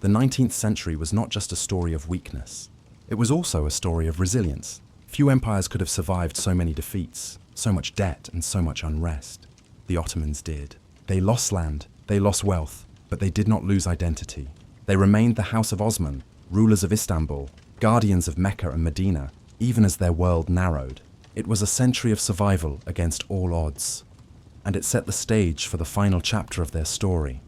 The 19th century was not just a story of weakness. It was also a story of resilience. Few empires could have survived so many defeats, so much debt, and so much unrest. The Ottomans did. They lost land, they lost wealth, but they did not lose identity. They remained the House of Osman, rulers of Istanbul, guardians of Mecca and Medina, even as their world narrowed. It was a century of survival against all odds, and it set the stage for the final chapter of their story.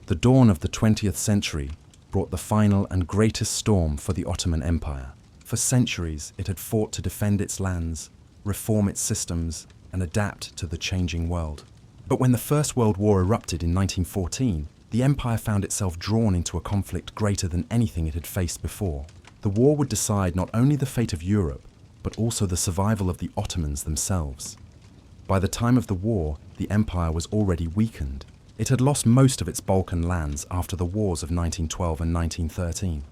The dawn of the 20th century brought the final and greatest storm for the Ottoman Empire. For centuries, it had fought to defend its lands, reform its systems, and adapt to the changing world. But when the First World War erupted in 1914, the empire found itself drawn into a conflict greater than anything it had faced before. The war would decide not only the fate of Europe, but also the survival of the Ottomans themselves. By the time of the war, the empire was already weakened. It had lost most of its Balkan lands after the wars of 1912 and 1913.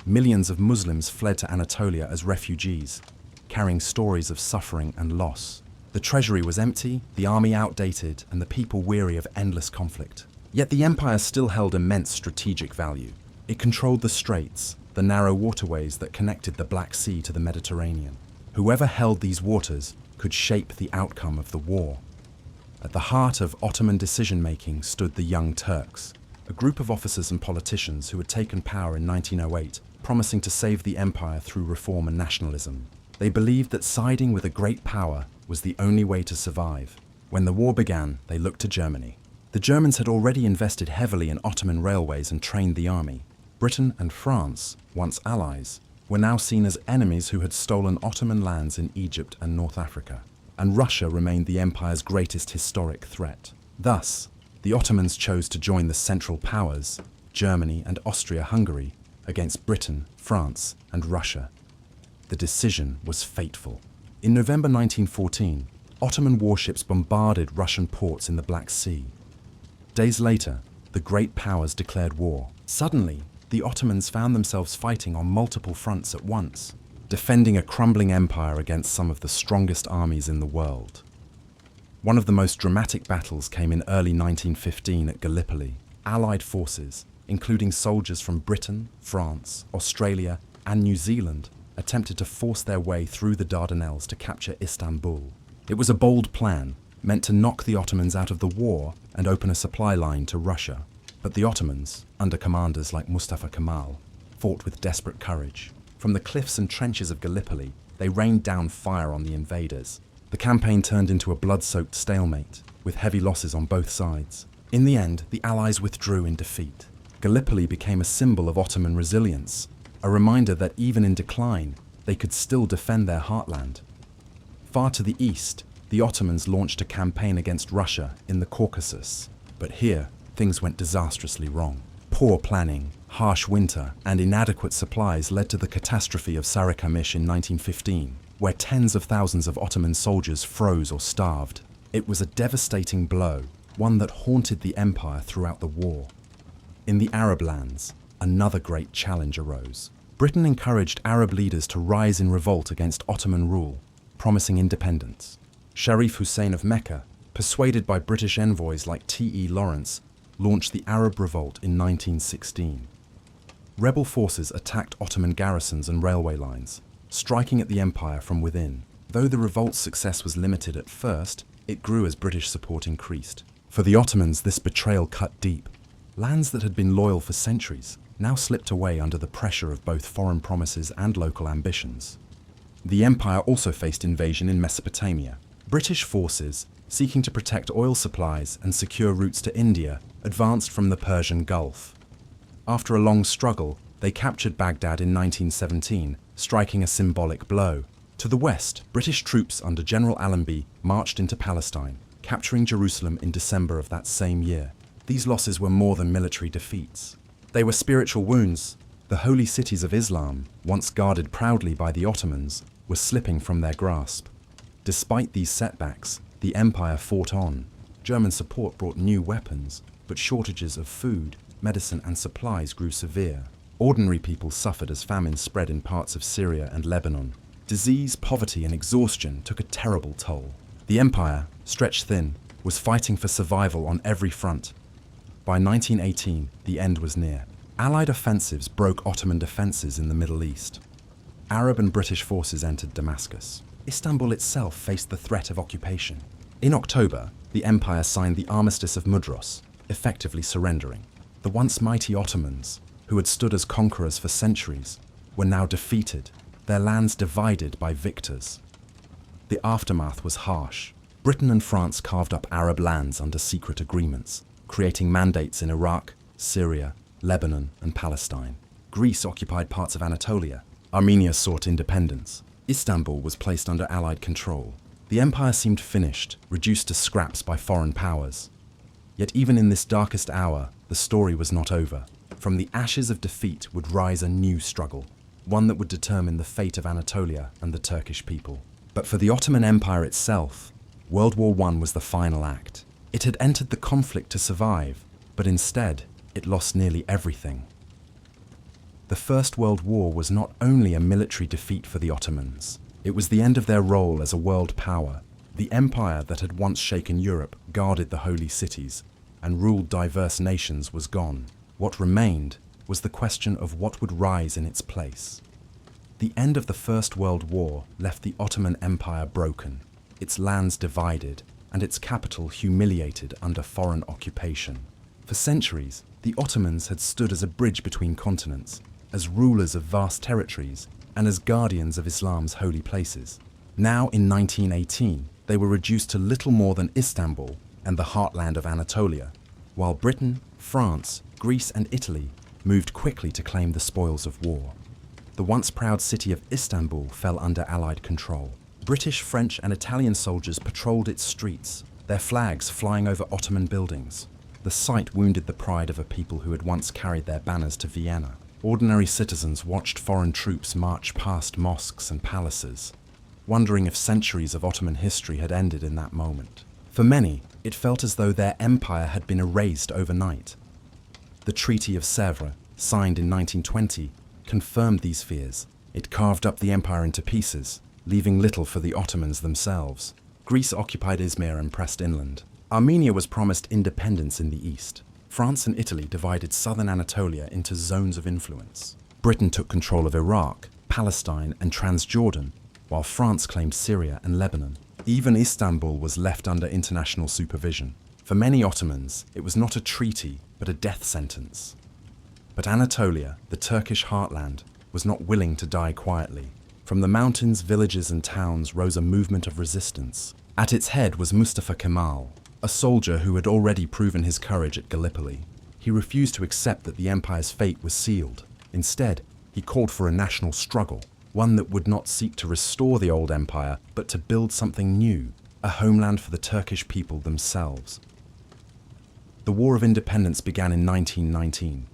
Millions of Muslims fled to Anatolia as refugees, carrying stories of suffering and loss. The treasury was empty, the army outdated, and the people weary of endless conflict. Yet the empire still held immense strategic value. It controlled the straits, the narrow waterways that connected the Black Sea to the Mediterranean. Whoever held these waters could shape the outcome of the war. At the heart of Ottoman decision-making stood the Young Turks, a group of officers and politicians who had taken power in 1908, promising to save the empire through reform and nationalism. They believed that siding with a great power was the only way to survive. When the war began, they looked to Germany. The Germans had already invested heavily in Ottoman railways and trained the army. Britain and France, once allies, were now seen as enemies who had stolen Ottoman lands in Egypt and North Africa. And Russia remained the empire's greatest historic threat. Thus, the Ottomans chose to join the Central Powers, Germany and Austria-Hungary, against Britain, France, and Russia. The decision was fateful. In November 1914, Ottoman warships bombarded Russian ports in the Black Sea. Days later, the great powers declared war. Suddenly, the Ottomans found themselves fighting on multiple fronts at once, defending a crumbling empire against some of the strongest armies in the world. One of the most dramatic battles came in early 1915 at Gallipoli. Allied forces, including soldiers from Britain, France, Australia, and New Zealand, attempted to force their way through the Dardanelles to capture Istanbul. It was a bold plan, meant to knock the Ottomans out of the war and open a supply line to Russia. But the Ottomans, under commanders like Mustafa Kemal, fought with desperate courage. From the cliffs and trenches of Gallipoli, they rained down fire on the invaders. The campaign turned into a blood-soaked stalemate, with heavy losses on both sides. In the end, the Allies withdrew in defeat. Gallipoli became a symbol of Ottoman resilience, a reminder that even in decline, they could still defend their heartland. Far to the east, the Ottomans launched a campaign against Russia in the Caucasus. But here, things went disastrously wrong. Poor planning, harsh winter, and inadequate supplies led to the catastrophe of Sarikamish in 1915, where tens of thousands of Ottoman soldiers froze or starved. It was a devastating blow, one that haunted the empire throughout the war. In the Arab lands, another great challenge arose. Britain encouraged Arab leaders to rise in revolt against Ottoman rule, promising independence. Sharif Hussein of Mecca, persuaded by British envoys like T.E. Lawrence, launched the Arab Revolt in 1916. Rebel forces attacked Ottoman garrisons and railway lines, striking at the empire from within. Though the revolt's success was limited at first, it grew as British support increased. For the Ottomans, this betrayal cut deep. Lands that had been loyal for centuries now slipped away under the pressure of both foreign promises and local ambitions. The empire also faced invasion in Mesopotamia. British forces, seeking to protect oil supplies and secure routes to India, advanced from the Persian Gulf. After a long struggle, they captured Baghdad in 1917, striking a symbolic blow. To the west, British troops under General Allenby marched into Palestine, capturing Jerusalem in December of that same year. These losses were more than military defeats. They were spiritual wounds. The holy cities of Islam, once guarded proudly by the Ottomans, were slipping from their grasp. Despite these setbacks, the empire fought on. German support brought new weapons, but shortages of food, medicine and supplies grew severe. Ordinary people suffered as famine spread in parts of Syria and Lebanon. Disease, poverty and exhaustion took a terrible toll. The empire, stretched thin, was fighting for survival on every front. By 1918, the end was near. Allied offensives broke Ottoman defenses in the Middle East. Arab and British forces entered Damascus. Istanbul itself faced the threat of occupation. In October, the empire signed the Armistice of Mudros, effectively surrendering. The once mighty Ottomans, who had stood as conquerors for centuries, were now defeated, their lands divided by victors. The aftermath was harsh. Britain and France carved up Arab lands under secret agreements, creating mandates in Iraq, Syria, Lebanon, and Palestine. Greece occupied parts of Anatolia. Armenia sought independence. Istanbul was placed under Allied control. The empire seemed finished, reduced to scraps by foreign powers. Yet even in this darkest hour, the story was not over. From the ashes of defeat would rise a new struggle, one that would determine the fate of Anatolia and the Turkish people. But for the Ottoman Empire itself, World War I was the final act. It had entered the conflict to survive, but instead, it lost nearly everything. The First World War was not only a military defeat for the Ottomans, it was the end of their role as a world power. The empire that had once shaken Europe, guarded the holy cities, and ruled diverse nations was gone. What remained was the question of what would rise in its place. The end of the First World War left the Ottoman Empire broken, its lands divided, and its capital humiliated under foreign occupation. For centuries, the Ottomans had stood as a bridge between continents, as rulers of vast territories, and as guardians of Islam's holy places. Now, in 1918, they were reduced to little more than Istanbul and the heartland of Anatolia, while Britain, France, Greece and Italy moved quickly to claim the spoils of war. The once proud city of Istanbul fell under Allied control. British, French and Italian soldiers patrolled its streets, their flags flying over Ottoman buildings. The sight wounded the pride of a people who had once carried their banners to Vienna. Ordinary citizens watched foreign troops march past mosques and palaces, wondering if centuries of Ottoman history had ended in that moment. For many, it felt as though their empire had been erased overnight. The Treaty of Sèvres, signed in 1920, confirmed these fears. It carved up the empire into pieces, leaving little for the Ottomans themselves. Greece occupied Izmir and pressed inland. Armenia was promised independence in the east. France and Italy divided southern Anatolia into zones of influence. Britain took control of Iraq, Palestine and Transjordan, while France claimed Syria and Lebanon. Even Istanbul was left under international supervision. For many Ottomans, it was not a treaty, but a death sentence. But Anatolia, the Turkish heartland, was not willing to die quietly. From the mountains, villages and towns rose a movement of resistance. At its head was Mustafa Kemal, a soldier who had already proven his courage at Gallipoli. He refused to accept that the empire's fate was sealed. Instead, he called for a national struggle, one that would not seek to restore the old empire, but to build something new, a homeland for the Turkish people themselves. The War of Independence began in 1919.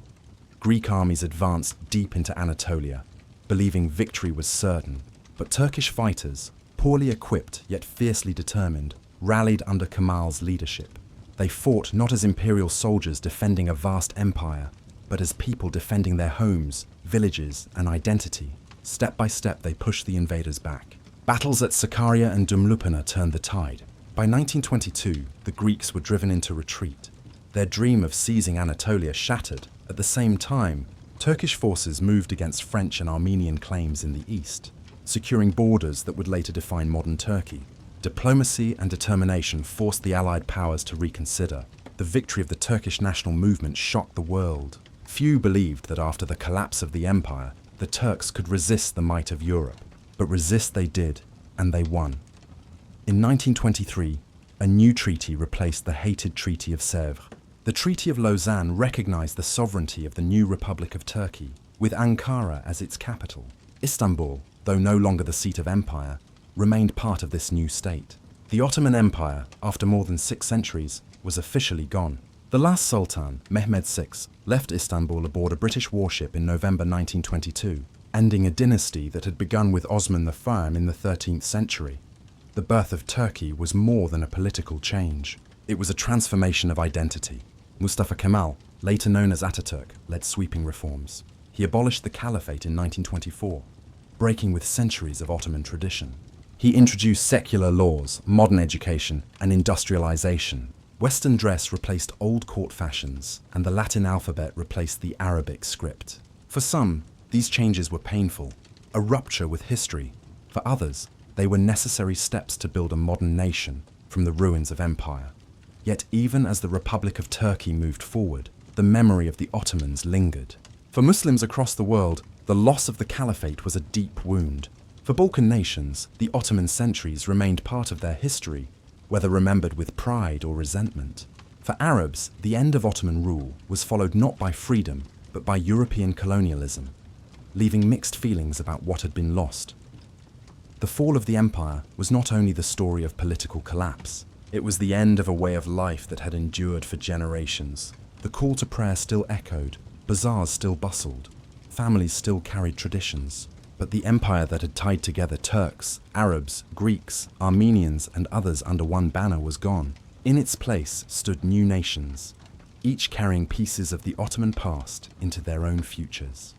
Greek armies advanced deep into Anatolia, believing victory was certain. But Turkish fighters, poorly equipped yet fiercely determined, rallied under Kemal's leadership. They fought not as imperial soldiers defending a vast empire, but as people defending their homes, villages, and identity. Step by step, they pushed the invaders back. Battles at Sakarya and Dumlupana turned the tide. By 1922, the Greeks were driven into retreat. Their dream of seizing Anatolia shattered. At the same time, Turkish forces moved against French and Armenian claims in the east, securing borders that would later define modern Turkey. Diplomacy and determination forced the Allied powers to reconsider. The victory of the Turkish national movement shocked the world. Few believed that after the collapse of the empire, the Turks could resist the might of Europe. But resist they did, and they won. In 1923, a new treaty replaced the hated Treaty of Sèvres. The Treaty of Lausanne recognized the sovereignty of the new Republic of Turkey, with Ankara as its capital. Istanbul, though no longer the seat of empire, remained part of this new state. The Ottoman Empire, after more than 6 centuries, was officially gone. The last Sultan, Mehmed VI, left Istanbul aboard a British warship in November 1922, ending a dynasty that had begun with Osman I in the 13th century. The birth of Turkey was more than a political change. It was a transformation of identity. Mustafa Kemal, later known as Ataturk, led sweeping reforms. He abolished the caliphate in 1924, breaking with centuries of Ottoman tradition. He introduced secular laws, modern education, and industrialization. Western dress replaced old court fashions, and the Latin alphabet replaced the Arabic script. For some, these changes were painful, a rupture with history. For others, they were necessary steps to build a modern nation from the ruins of empire. Yet even as the Republic of Turkey moved forward, the memory of the Ottomans lingered. For Muslims across the world, the loss of the caliphate was a deep wound. For Balkan nations, the Ottoman centuries remained part of their history, whether remembered with pride or resentment. For Arabs, the end of Ottoman rule was followed not by freedom, but by European colonialism, leaving mixed feelings about what had been lost. The fall of the empire was not only the story of political collapse, it was the end of a way of life that had endured for generations. The call to prayer still echoed, bazaars still bustled, families still carried traditions. But the empire that had tied together Turks, Arabs, Greeks, Armenians, and others under one banner was gone. In its place stood new nations, each carrying pieces of the Ottoman past into their own futures.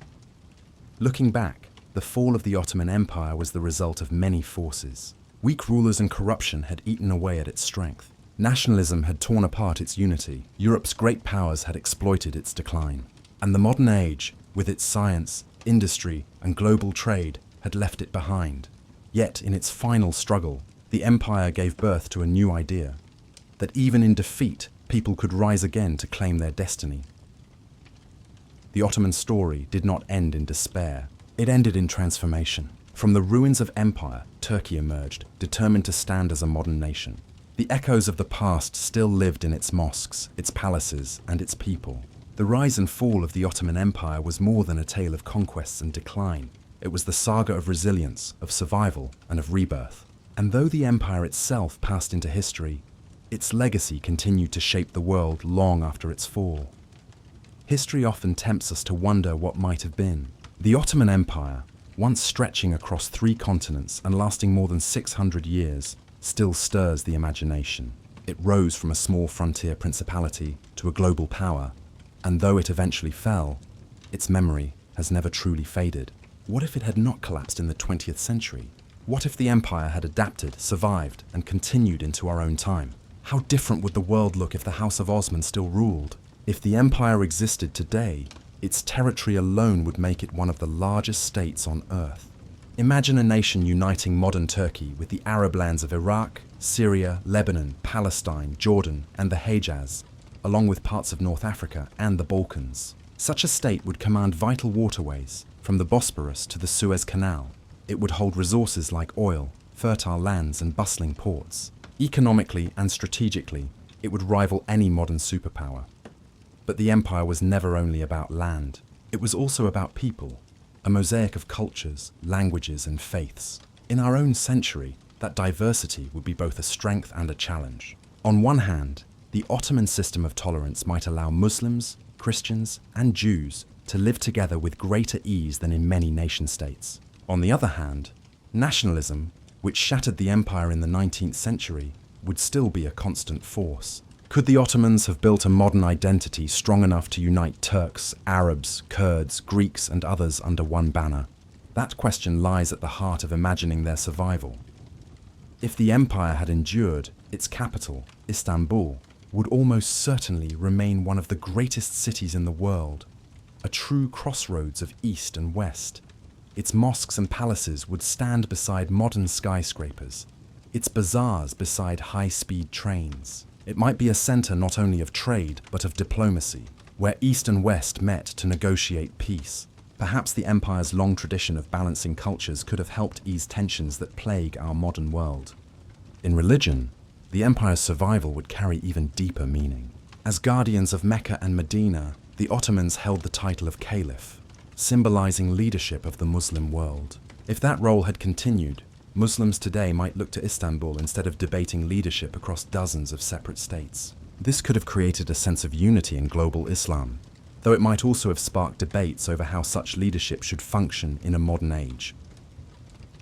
Looking back, the fall of the Ottoman Empire was the result of many forces. Weak rulers and corruption had eaten away at its strength. Nationalism had torn apart its unity. Europe's great powers had exploited its decline. And the modern age, with its science, industry, and global trade, had left it behind. Yet, in its final struggle, the empire gave birth to a new idea, that even in defeat, people could rise again to claim their destiny. The Ottoman story did not end in despair. It ended in transformation. From the ruins of empire, Turkey emerged, determined to stand as a modern nation. The echoes of the past still lived in its mosques, its palaces, and its people. The rise and fall of the Ottoman Empire was more than a tale of conquests and decline. It was the saga of resilience, of survival, and of rebirth. And though the empire itself passed into history, its legacy continued to shape the world long after its fall. History often tempts us to wonder what might have been. The Ottoman Empire, once stretching across 3 continents and lasting more than 600 years, still stirs the imagination. It rose from a small frontier principality to a global power, and though it eventually fell, its memory has never truly faded. What if it had not collapsed in the 20th century? What if the empire had adapted, survived, and continued into our own time? How different would the world look if the House of Osman still ruled? If the empire existed today, its territory alone would make it one of the largest states on earth. Imagine a nation uniting modern Turkey with the Arab lands of Iraq, Syria, Lebanon, Palestine, Jordan, and the Hejaz, along with parts of North Africa and the Balkans. Such a state would command vital waterways, from the Bosporus to the Suez Canal. It would hold resources like oil, fertile lands, and bustling ports. Economically and strategically, it would rival any modern superpower. But the empire was never only about land. It was also about people, a mosaic of cultures, languages, and faiths. In our own century, that diversity would be both a strength and a challenge. On one hand, the Ottoman system of tolerance might allow Muslims, Christians, and Jews to live together with greater ease than in many nation-states. On the other hand, nationalism, which shattered the empire in the 19th century, would still be a constant force. Could the Ottomans have built a modern identity strong enough to unite Turks, Arabs, Kurds, Greeks, and others under one banner? That question lies at the heart of imagining their survival. If the empire had endured, its capital, Istanbul, would almost certainly remain one of the greatest cities in the world, a true crossroads of East and West. Its mosques and palaces would stand beside modern skyscrapers, its bazaars beside high-speed trains. It might be a center not only of trade, but of diplomacy, where East and West met to negotiate peace. Perhaps the empire's long tradition of balancing cultures could have helped ease tensions that plague our modern world. In religion, the empire's survival would carry even deeper meaning. As guardians of Mecca and Medina, the Ottomans held the title of caliph, symbolizing leadership of the Muslim world. If that role had continued, Muslims today might look to Istanbul instead of debating leadership across dozens of separate states. This could have created a sense of unity in global Islam, though it might also have sparked debates over how such leadership should function in a modern age.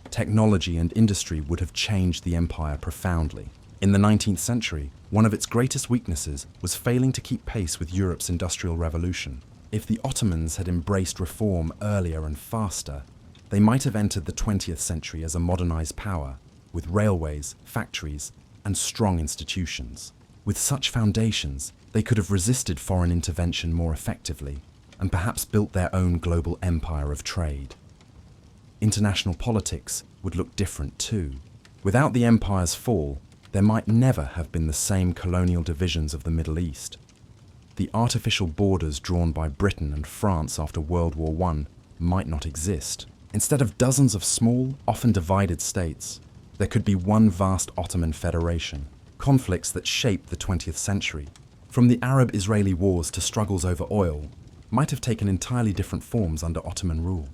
Technology and industry would have changed the empire profoundly. In the 19th century, one of its greatest weaknesses was failing to keep pace with Europe's industrial revolution. If the Ottomans had embraced reform earlier and faster, they might have entered the 20th century as a modernized power, with railways, factories, and strong institutions. With such foundations, they could have resisted foreign intervention more effectively, and perhaps built their own global empire of trade. International politics would look different too. Without the empire's fall, there might never have been the same colonial divisions of the Middle East. The artificial borders drawn by Britain and France after World War I might not exist. Instead of dozens of small, often divided states, there could be one vast Ottoman federation. Conflicts that shaped the 20th century, from the Arab-Israeli wars to struggles over oil, might have taken entirely different forms under Ottoman rule.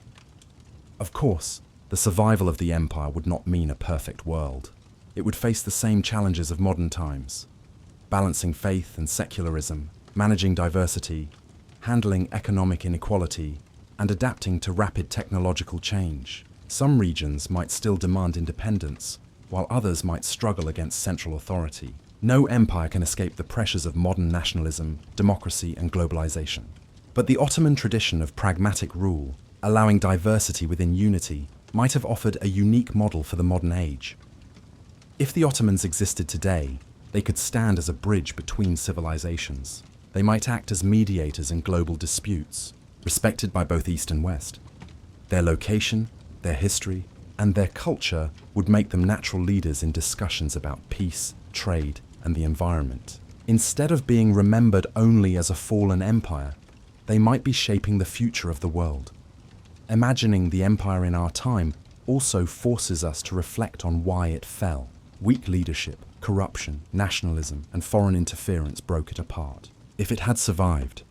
Of course, the survival of the empire would not mean a perfect world. It would face the same challenges of modern times: balancing faith and secularism, managing diversity, handling economic inequality, and adapting to rapid technological change. Some regions might still demand independence, while others might struggle against central authority. No empire can escape the pressures of modern nationalism, democracy, and globalization. But the Ottoman tradition of pragmatic rule, allowing diversity within unity, might have offered a unique model for the modern age. If the Ottomans existed today, they could stand as a bridge between civilizations. They might act as mediators in global disputes, respected by both East and West. Their location, their history, and their culture would make them natural leaders in discussions about peace, trade, and the environment. Instead of being remembered only as a fallen empire, they might be shaping the future of the world. Imagining the empire in our time also forces us to reflect on why it fell. Weak leadership, corruption, nationalism, and foreign interference broke it apart. If it had survived,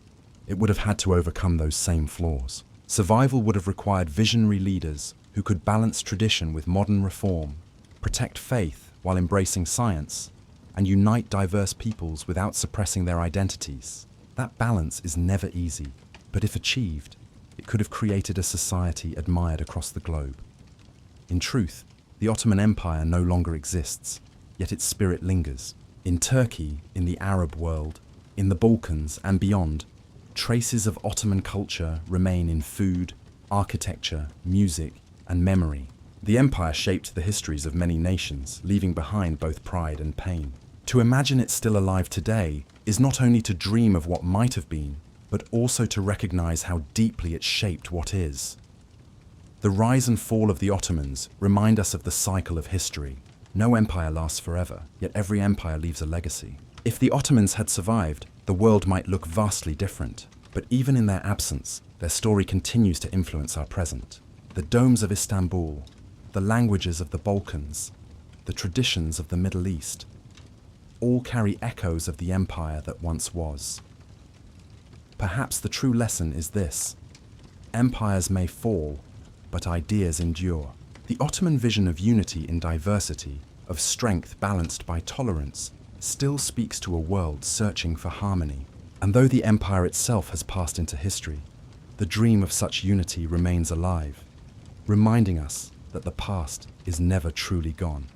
it would have had to overcome those same flaws. Survival would have required visionary leaders who could balance tradition with modern reform, protect faith while embracing science, and unite diverse peoples without suppressing their identities. That balance is never easy, but if achieved, it could have created a society admired across the globe. In truth, the Ottoman Empire no longer exists, yet its spirit lingers. In Turkey, in the Arab world, in the Balkans and beyond, traces of Ottoman culture remain in food, architecture, music, and memory. The empire shaped the histories of many nations, leaving behind both pride and pain. To imagine it still alive today is not only to dream of what might have been, but also to recognize how deeply it shaped what is. The rise and fall of the Ottomans remind us of the cycle of history. No empire lasts forever, yet every empire leaves a legacy. If the Ottomans had survived, the world might look vastly different, but even in their absence, their story continues to influence our present. The domes of Istanbul, the languages of the Balkans, the traditions of the Middle East, all carry echoes of the empire that once was. Perhaps the true lesson is this: empires may fall, but ideas endure. The Ottoman vision of unity in diversity, of strength balanced by tolerance, still speaks to a world searching for harmony. And though the empire itself has passed into history, the dream of such unity remains alive, reminding us that the past is never truly gone.